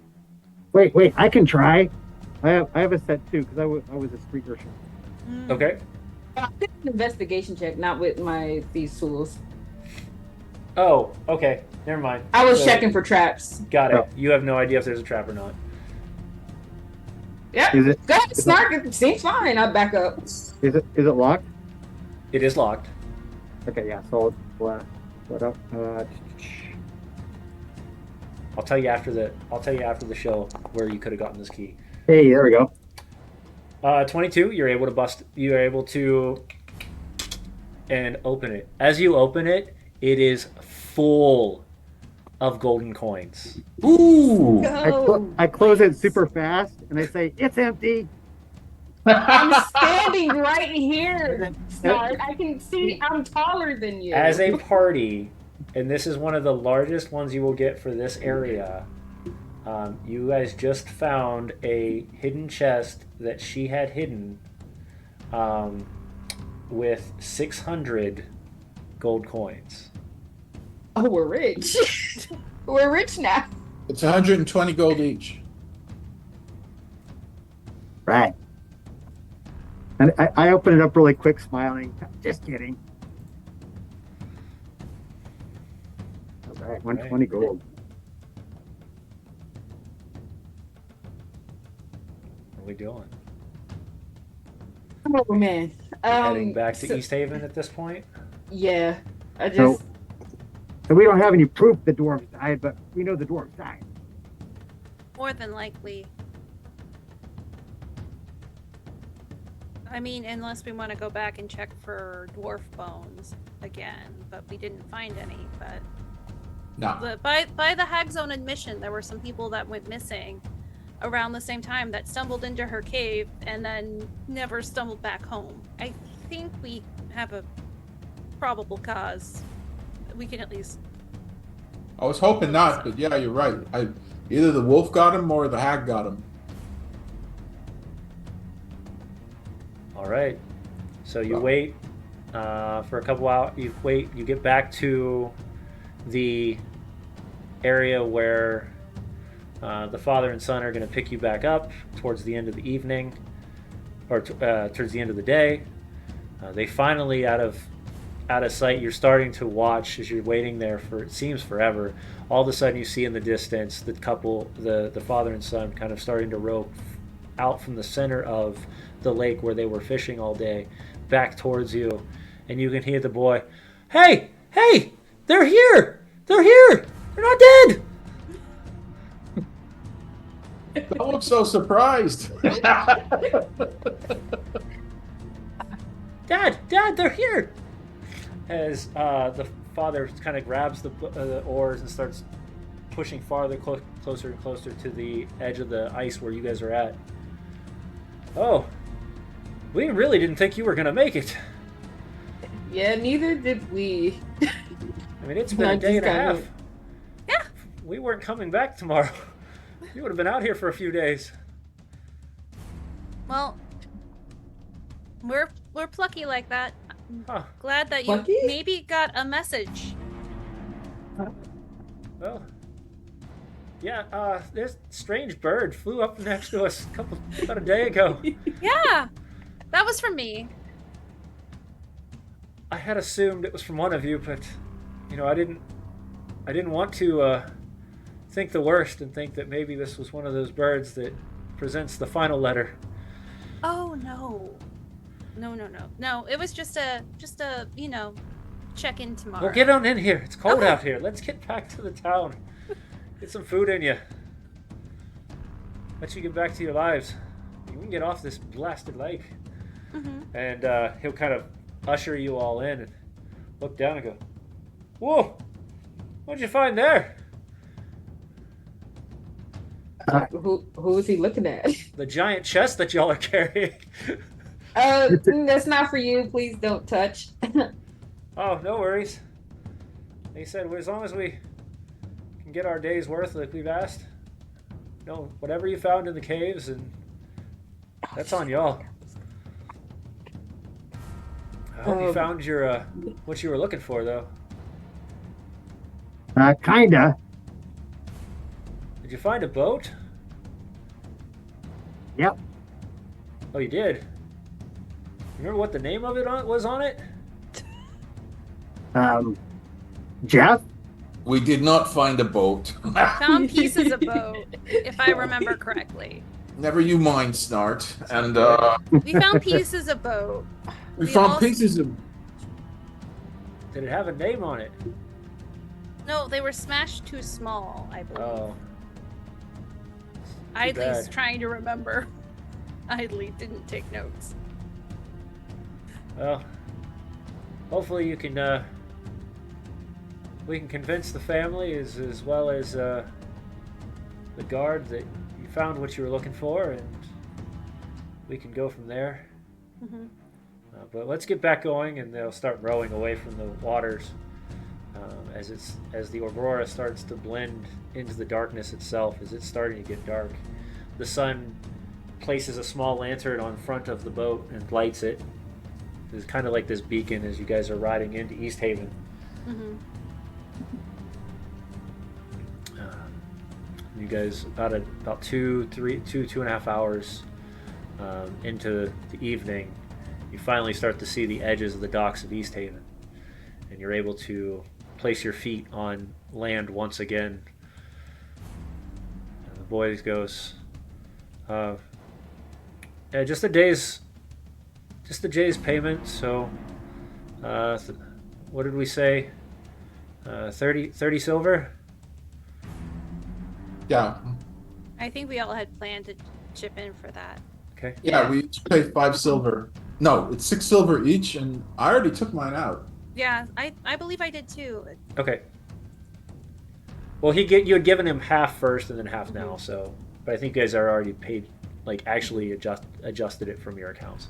Wait, I can try. I have a set too because I was a street urchin. Okay. I did an investigation check, not with my thieves tools. Oh, okay. Never mind. I was So- checking for traps. Got it. Oh. You have no idea if there's a trap or not. Yeah. Is it Go ahead, Snark. It seems fine. I'll back up. is it locked? It is locked. Okay, yeah. So what up? I'll tell you after the show where you could have gotten this key. Hey, there we go. 22. You're able to and open it. As you open it, it is full of golden coins. Ooh! I close it super fast and I say it's empty. I'm standing right here, Snark. I can see I'm taller than you. As a party, and this is one of the largest ones you will get for this area, you guys just found a hidden chest that she had hidden with 600 gold coins. Oh, we're rich. We're rich now. It's 120 gold each. Right. And I open it up really quick, smiling. Just kidding. All right, 120 gold. What are we doing? Oh man. Heading back to so- East Haven at this point? Yeah. I just. So, so we don't have any proof the dwarves died, but we know the dwarves died. More than likely. I mean, unless we want to go back and check for dwarf bones again, but we didn't find any. But No. by the Hag's own admission, there were some people that went missing around the same time that stumbled into her cave and then never stumbled back home. I think we have a probable cause. We can at least. I was hoping not, but yeah, you're right. Either the wolf got him or the hag got him. All right. So you wait for a couple hours. You get back to the area where the father and son are going to pick you back up towards the end of the evening, or towards the end of the day. They finally, out of sight, you're starting to watch as you're waiting there for, it seems, forever. All of a sudden you see in the distance the couple, the father and son, kind of starting to row out from the center of the lake where they were fishing all day back towards you, and you can hear the boy, hey, they're here, they're not dead. Don't look so surprised. Dad, they're here. as the father kind of grabs the oars and starts pushing farther, closer and closer to the edge of the ice where you guys are at. Oh, we really didn't think you were going to make it. Yeah, neither did we. I mean, it's been I a day just and a kinda- half. Yeah. We weren't coming back tomorrow. You would have been out here for a few days. Well, we're plucky like that. Huh. Glad that you Plucky? maybe got a message. Well, yeah, this strange bird flew up next to us about a day ago. Yeah, that was from me. I had assumed it was from one of you, but I didn't want to think the worst and think that maybe this was one of those birds that presents the final letter. Oh no, no! It was just a check in tomorrow. Well, get on in here. It's cold out here. Let's get back to the town. Get some food in you. Let you get back to your lives. We can get off this blasted lake. Mm-hmm. And he'll kind of usher you all in and look down and go, "Whoa, what'd you find there?" Who is he looking at? The giant chest that y'all are carrying. That's not for you. Please don't touch. Oh, no worries. He said, well, as long as we can get our day's worth like we've asked, whatever you found in the caves, and that's on y'all. I hope you found your what you were looking for, though. Kinda. Did you find a boat? Yep. Oh, you did? Remember what the name of it was on it? Jeff? We did not find a boat. Found pieces of boat, if I remember correctly. Never you mind, Snart. And We found pieces of boat. we We found also- pieces of. Did it have a name on it? No, they were smashed too small, I believe. Oh. Idly's bad. trying to remember. Idly didn't take notes. Well, hopefully you can, we can convince the family as well as the guard that you found what you were looking for, and we can go from there. Mm-hmm. But let's get back going, and they'll start rowing away from the waters as the aurora starts to blend into the darkness itself. As it's starting to get dark, the sun places a small lantern on front of the boat and lights it. It's kind of like this beacon as you guys are riding into East Haven. Mm-hmm. You guys about 2.5 hours into the evening, you finally start to see the edges of the docks of East Haven, and you're able to place your feet on land once again. And the boy goes, yeah, just a day's payment. So, what did we say? 30 silver. Yeah. I think we all had planned to chip in for that. Okay. Yeah, we each paid 5 silver. No, it's 6 silver each, and I already took mine out. Yeah, I believe I did too. Okay. Well, you had given him half first and then half now, so. But I think you guys are already paid, like actually adjusted it from your accounts.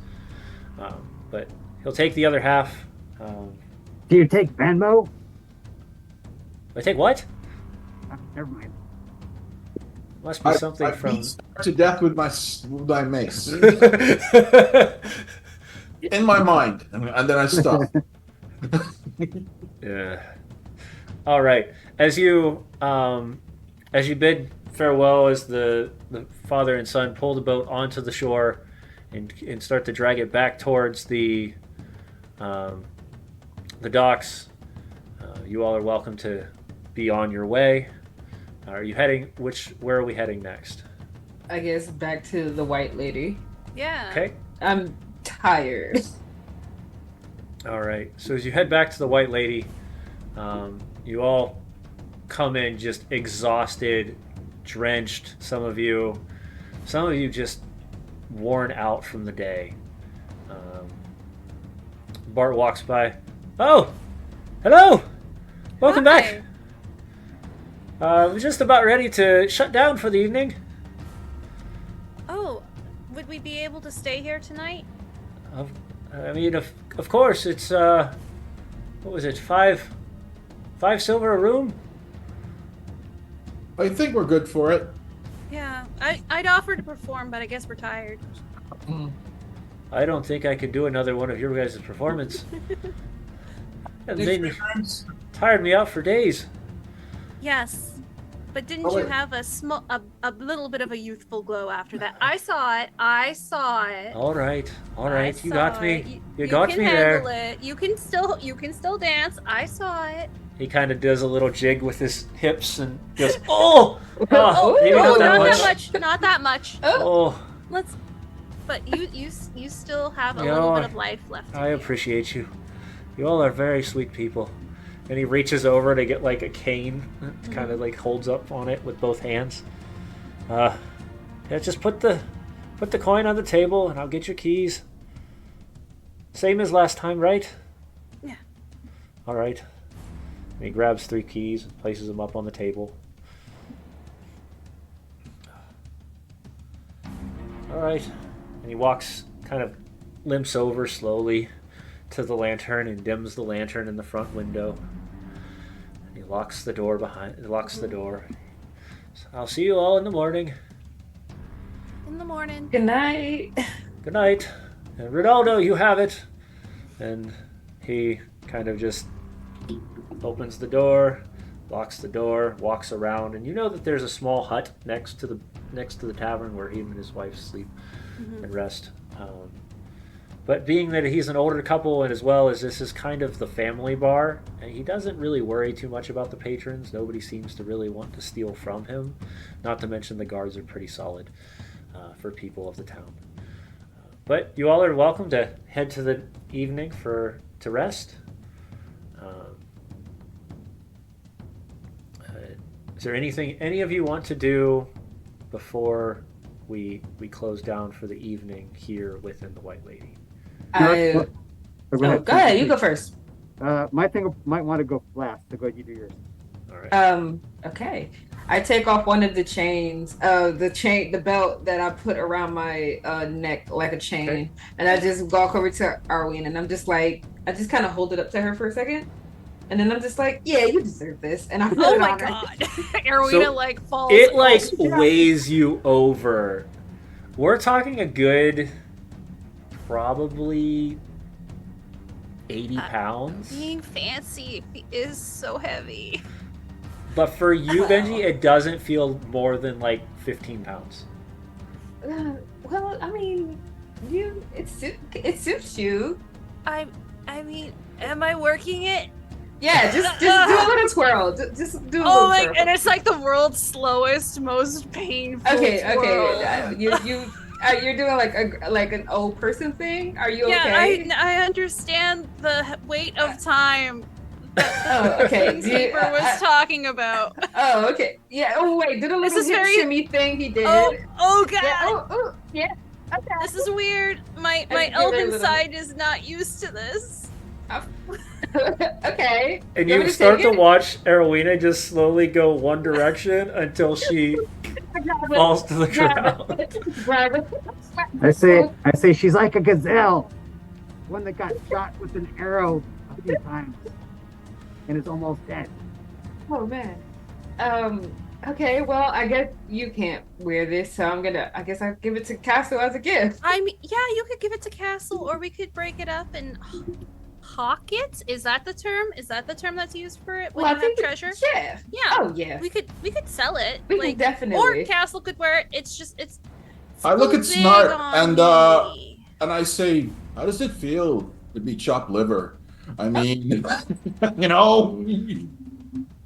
But he'll take the other half. Do you take Venmo? I take what? Never mind. Must be something I from. beat Snart to death with my mace in my mind, and then I stopped. Yeah. All right. As you bid farewell, as the father and son pull the boat onto the shore, and start to drag it back towards the docks, you all are welcome to be on your way. Are you heading? Where are we heading next? I guess back to the white lady. Yeah. Okay. I'm tired. All right. So as you head back to the White Lady, you all come in just exhausted, drenched. Some of you just worn out from the day. Bart walks by. Oh, Hello! Welcome Hi. back. We're just about ready to shut down for the evening. Oh, would we be able to stay here tonight? I mean, of course, it's, what was it, five silver a room? I think we're good for it. Yeah, I'd offer to perform, but I guess we're tired. I don't think I could do another one of your guys' performance. It made me, tired me out for days. Yes, but didn't Oh, you wait. have a little bit of a youthful glow after that? I saw it. I saw it. All right, I you got saw me. it. You got can me handle there. it. You can still dance. I saw it. He kind of does a little jig with his hips and goes, oh! Oh, Maybe no, not that not much. that much. Not that much. Oh, Let's. But you still have a You little know, bit of life left. I in you. appreciate you. You all are very sweet people. And he reaches over to get like a cane, kind of like holds up on it with both hands. Yeah, just put the coin on the table, and I'll get your keys. Same as last time, right? Yeah. All right. And he grabs 3 keys and places them up on the table. All right. And he walks, kind of limps over slowly to the lantern and dims the lantern in the front window. And he locks the door the door. So I'll see you all in the morning. In the morning. Good night. Good night. And Ronaldo, you have it. And he kind of just opens the door, locks the door, walks around, and you know that there's a small hut next to the tavern where he and his wife sleep and rest. But being that he's an older couple, and as well as this is kind of the family bar, and he doesn't really worry too much about the patrons. Nobody seems to really want to steal from him. Not to mention the guards are pretty solid for people of the town. But you all are welcome to head to the evening to rest. Is there anything any of you want to do before we close down for the evening here within the White Lady? Go ahead. You go first. My thing might want to go last. So go, you do yours. All right. Okay. I take off one of the chains, the belt that I put around my neck like a chain, Okay. and I just walk over to Arween, and I'm just like, I just kind of hold it up to her for a second, and then I'm just like, yeah, you deserve this, and I put Oh it my on her. god. Erwina So, like falls. It like yeah. weighs you over. We're talking a good probably 80 pounds. Being fancy is so heavy. But for you, Benji, it doesn't feel more than like 15 pounds. Well, I mean, it suits you. I mean, am I working it? Yeah, just do a little twirl. Just do a little Oh my! twirl. And it's like the world's slowest, most painful. Okay. twirl. You're doing like an old person thing. Are you Yeah, okay? I understand the weight of time Oh, okay. the keeper was talking about. Oh, okay. Yeah. Oh, wait. Do the This little is hip very- shimmy thing he did. Oh god! Yeah. Oh, yeah. Okay. This is weird. My I did a elven little- side is not used to this. Okay. And You want you me to start take to it? watch Erowina just slowly go one direction until she falls to the ground. Grab it. I say she's like a gazelle, one that got shot with an arrow a few times and is almost dead. Oh man. Okay. Well, I guess you can't wear this, so I guess I'll give it to Castle as a gift. I mean, yeah, you could give it to Castle, or we could break it up and hawk it. Is that the term? Is that the term that's used for it when Well, you have treasure? Yeah. Yeah. Oh yeah. We could sell it. We can like, definitely. or Castle could wear it. It's I look at big Snart on and me. I say, how does it feel to be chopped liver? I mean,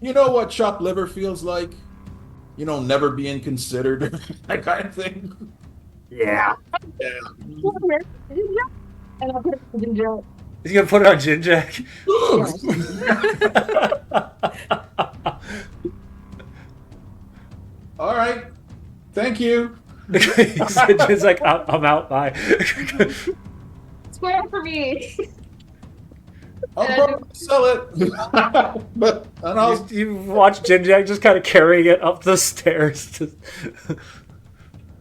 you know what chopped liver feels like? You know, never being considered, that kind of thing. Yeah. Yeah. And I'll put it in ginger. He's gonna put it on Gin Jack. All right. Thank you. Jin's like, I'm out, bye. Square for me. I'll And I probably sell it. But and I'll You watch Jinjak just kind of carrying it up the stairs.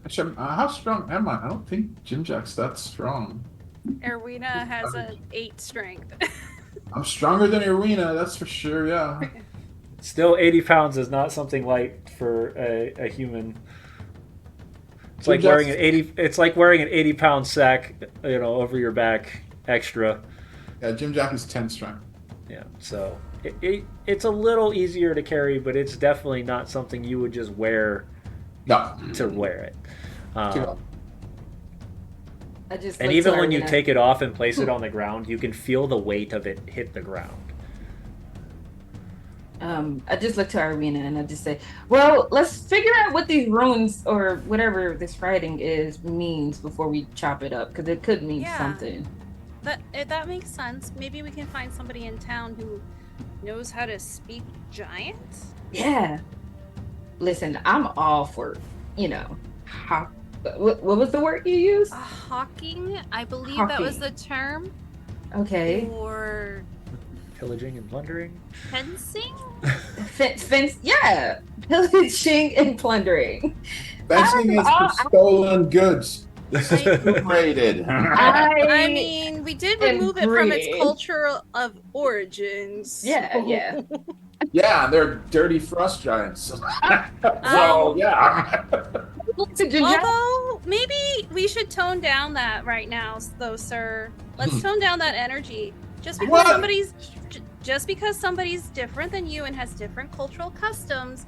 actually, how strong am I? I don't think Jim Jack's that strong. Erwina has an 8 strength. I'm stronger than Irina, that's for sure. Yeah. Still, 80 pounds is not something light for a human. It's like wearing an 80. It's like wearing an 80-pound sack, over your back, extra. Yeah, Jim Jack is 10 strength. Yeah, so it's a little easier to carry, but it's definitely not something you would just wear No. to wear it. I just And looked even to when you Irina. take it off and place it on the ground, you can feel the weight of it hit the ground. I just look to Arena and I just say, well, let's figure out what these runes or whatever this writing is means before we chop it up, because it could mean Yeah. something. That makes sense. Maybe we can find somebody in town who knows how to speak giant. Yeah. Listen, I'm all for, what was the word you used? Hawking, I believe that was the term. Okay. Or Pillaging and plundering. fencing? Fence, yeah. Pillaging and plundering. Fencing is for stolen goods. This is rated. I mean, we did am remove it from its greedy. culture of origins. Yeah. Yeah, they're dirty frost giants. So yeah. Although, maybe we should tone down that right now, though, sir. Let's tone down that energy. Just because What? somebody's different than you and has different cultural customs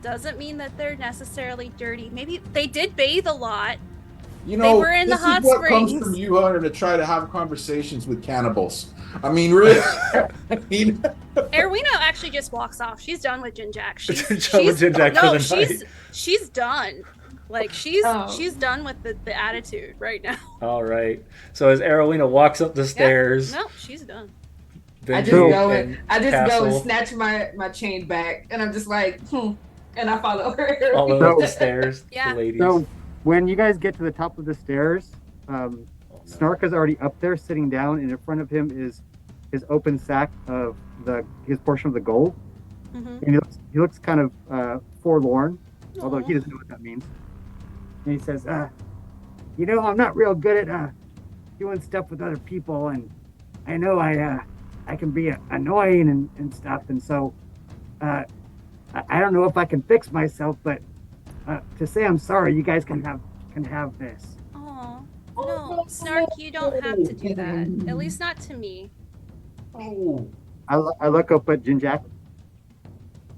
doesn't mean that they're necessarily dirty. Maybe they did bathe a lot. You know, were in the this hot is what comes springs. from you, Hunter, to try to have conversations with cannibals. I mean, really? Erwina actually just walks off. She's done with Jinjak. She's Done with Jinjak for the night. she's done. Like she's Oh. done with the attitude right now. All right. So as Arowina walks up the stairs, No, she's done. I just Benji go and and go and Castle snatch my chain back, and I'm just like, and I follow her. follow No. up the stairs. Yeah. The ladies. So when you guys get to the top of the stairs, Oh, no. Snark is already up there, sitting down, and in front of him is his open sack of his portion of the gold, Mm-hmm. and he looks kind of forlorn, although he doesn't know what that means. And he says, I'm not real good at doing stuff with other people, and I know I can be annoying and stuff, and so I don't know if I can fix myself, but to say I'm sorry, you guys can have this. Oh no, Snark, you don't have to do that. At least not to me. Oh. I look up at Jinjak.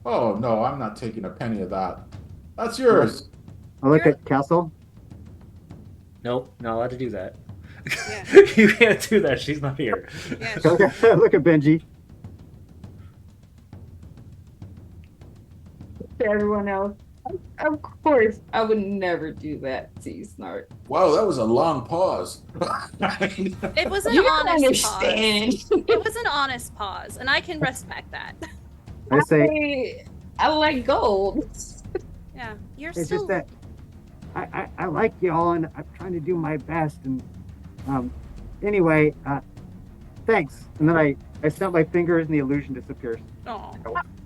Oh, no, I'm not taking a penny of that. That's yours. I look You're- at Castle. Nope, not allowed to do that. Yeah. You can't do that. She's not here. Yeah. I look at Benji. To everyone else. Of course, I would never do that to you, Snark. Wow, that was a long pause. It was an You don't honest pause. understand. It was an honest pause, and I can respect that. I say I like gold. Yeah, you're it's still. just that I like y'all, and I'm trying to do my best. And anyway, thanks. And then I snap my fingers, and the illusion disappears. Aw.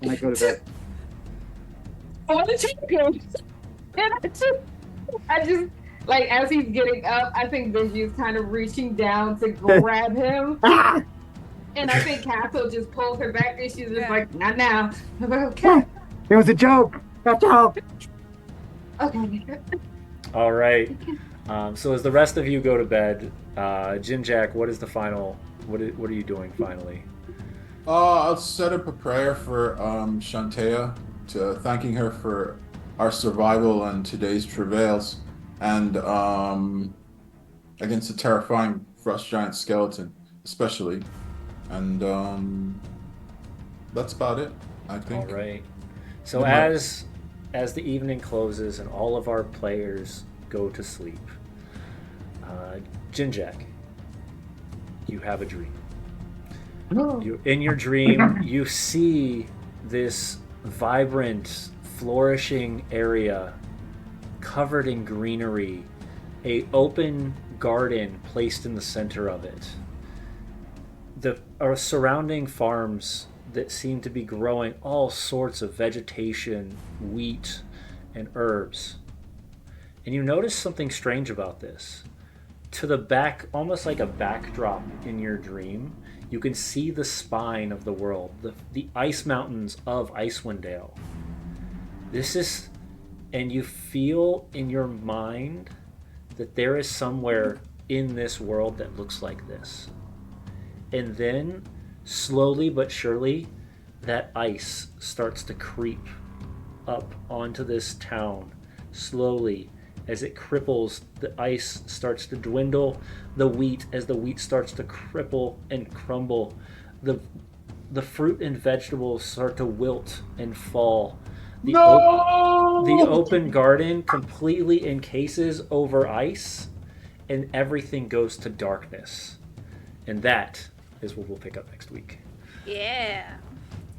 And I go to bed. I want to take him. And I just, like, as he's getting up, I think Benji is kind of reaching down to grab him. Ah! And I think Castle just pulls her back, and she's just Yeah. like, not now. I'm like, okay. It was a joke. That's all. Okay. All right. So as the rest of you go to bed, Jinjak, what is the final? What are you doing finally? I'll set up a prayer for Shantea, to thanking her for our survival and today's travails, and against the terrifying frost giant skeleton, especially. And that's about it, I think. All right. So Good night. as the evening closes and all of our players go to sleep, Jinjak, you have a dream. In your dream, you see this vibrant, flourishing area covered in greenery, a open garden placed in the center of it. the surrounding farms that seem to be growing all sorts of vegetation, wheat, and herbs. And you notice something strange about this. To the back, almost like a backdrop in your dream, you can see the spine of the world, the ice mountains of Icewind Dale. This is, and you feel in your mind that there is somewhere in this world that looks like this. And then, slowly but surely, that ice starts to creep up onto this town, slowly. As it cripples, the ice starts to dwindle. As the wheat starts to cripple and crumble, the fruit and vegetables start to wilt and fall. The open garden completely encases over ice, and everything goes to darkness. And that is what we'll pick up next week. Yeah.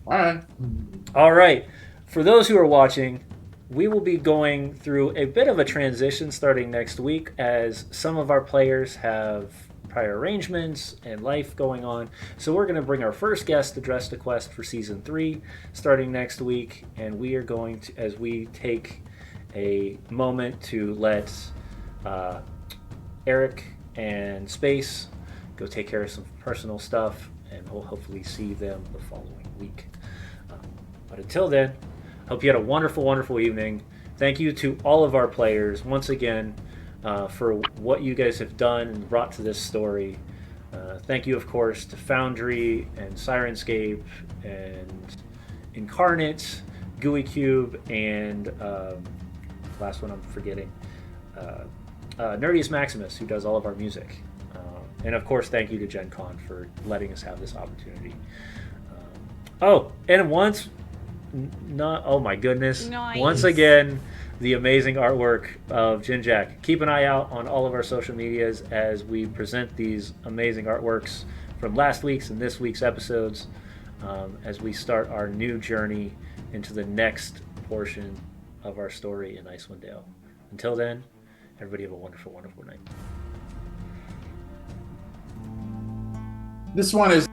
All right. For those who are watching, we will be going through a bit of a transition starting next week, as some of our players have prior arrangements and life going on. So we're going to bring our first guest to Dress to Quest for Season 3 starting next week, and we are going to, as we take a moment to let Eric and Space go take care of some personal stuff, and we'll hopefully see them the following week. But until then, hope you had a wonderful, wonderful evening. Thank you to all of our players once again for what you guys have done and brought to this story. Thank you, of course, to Foundry and Sirenscape and Incarnate, Gooey Cube, and last one I'm forgetting, Nerdiest Maximus, who does all of our music. And of course, thank you to Gen Con for letting us have this opportunity. Oh my goodness. Nice. Once again, the amazing artwork of Jinjack. Keep an eye out on all of our social medias as we present these amazing artworks from last week's and this week's episodes as we start our new journey into the next portion of our story in Icewind Dale. Until then, everybody have a wonderful, wonderful night. This one is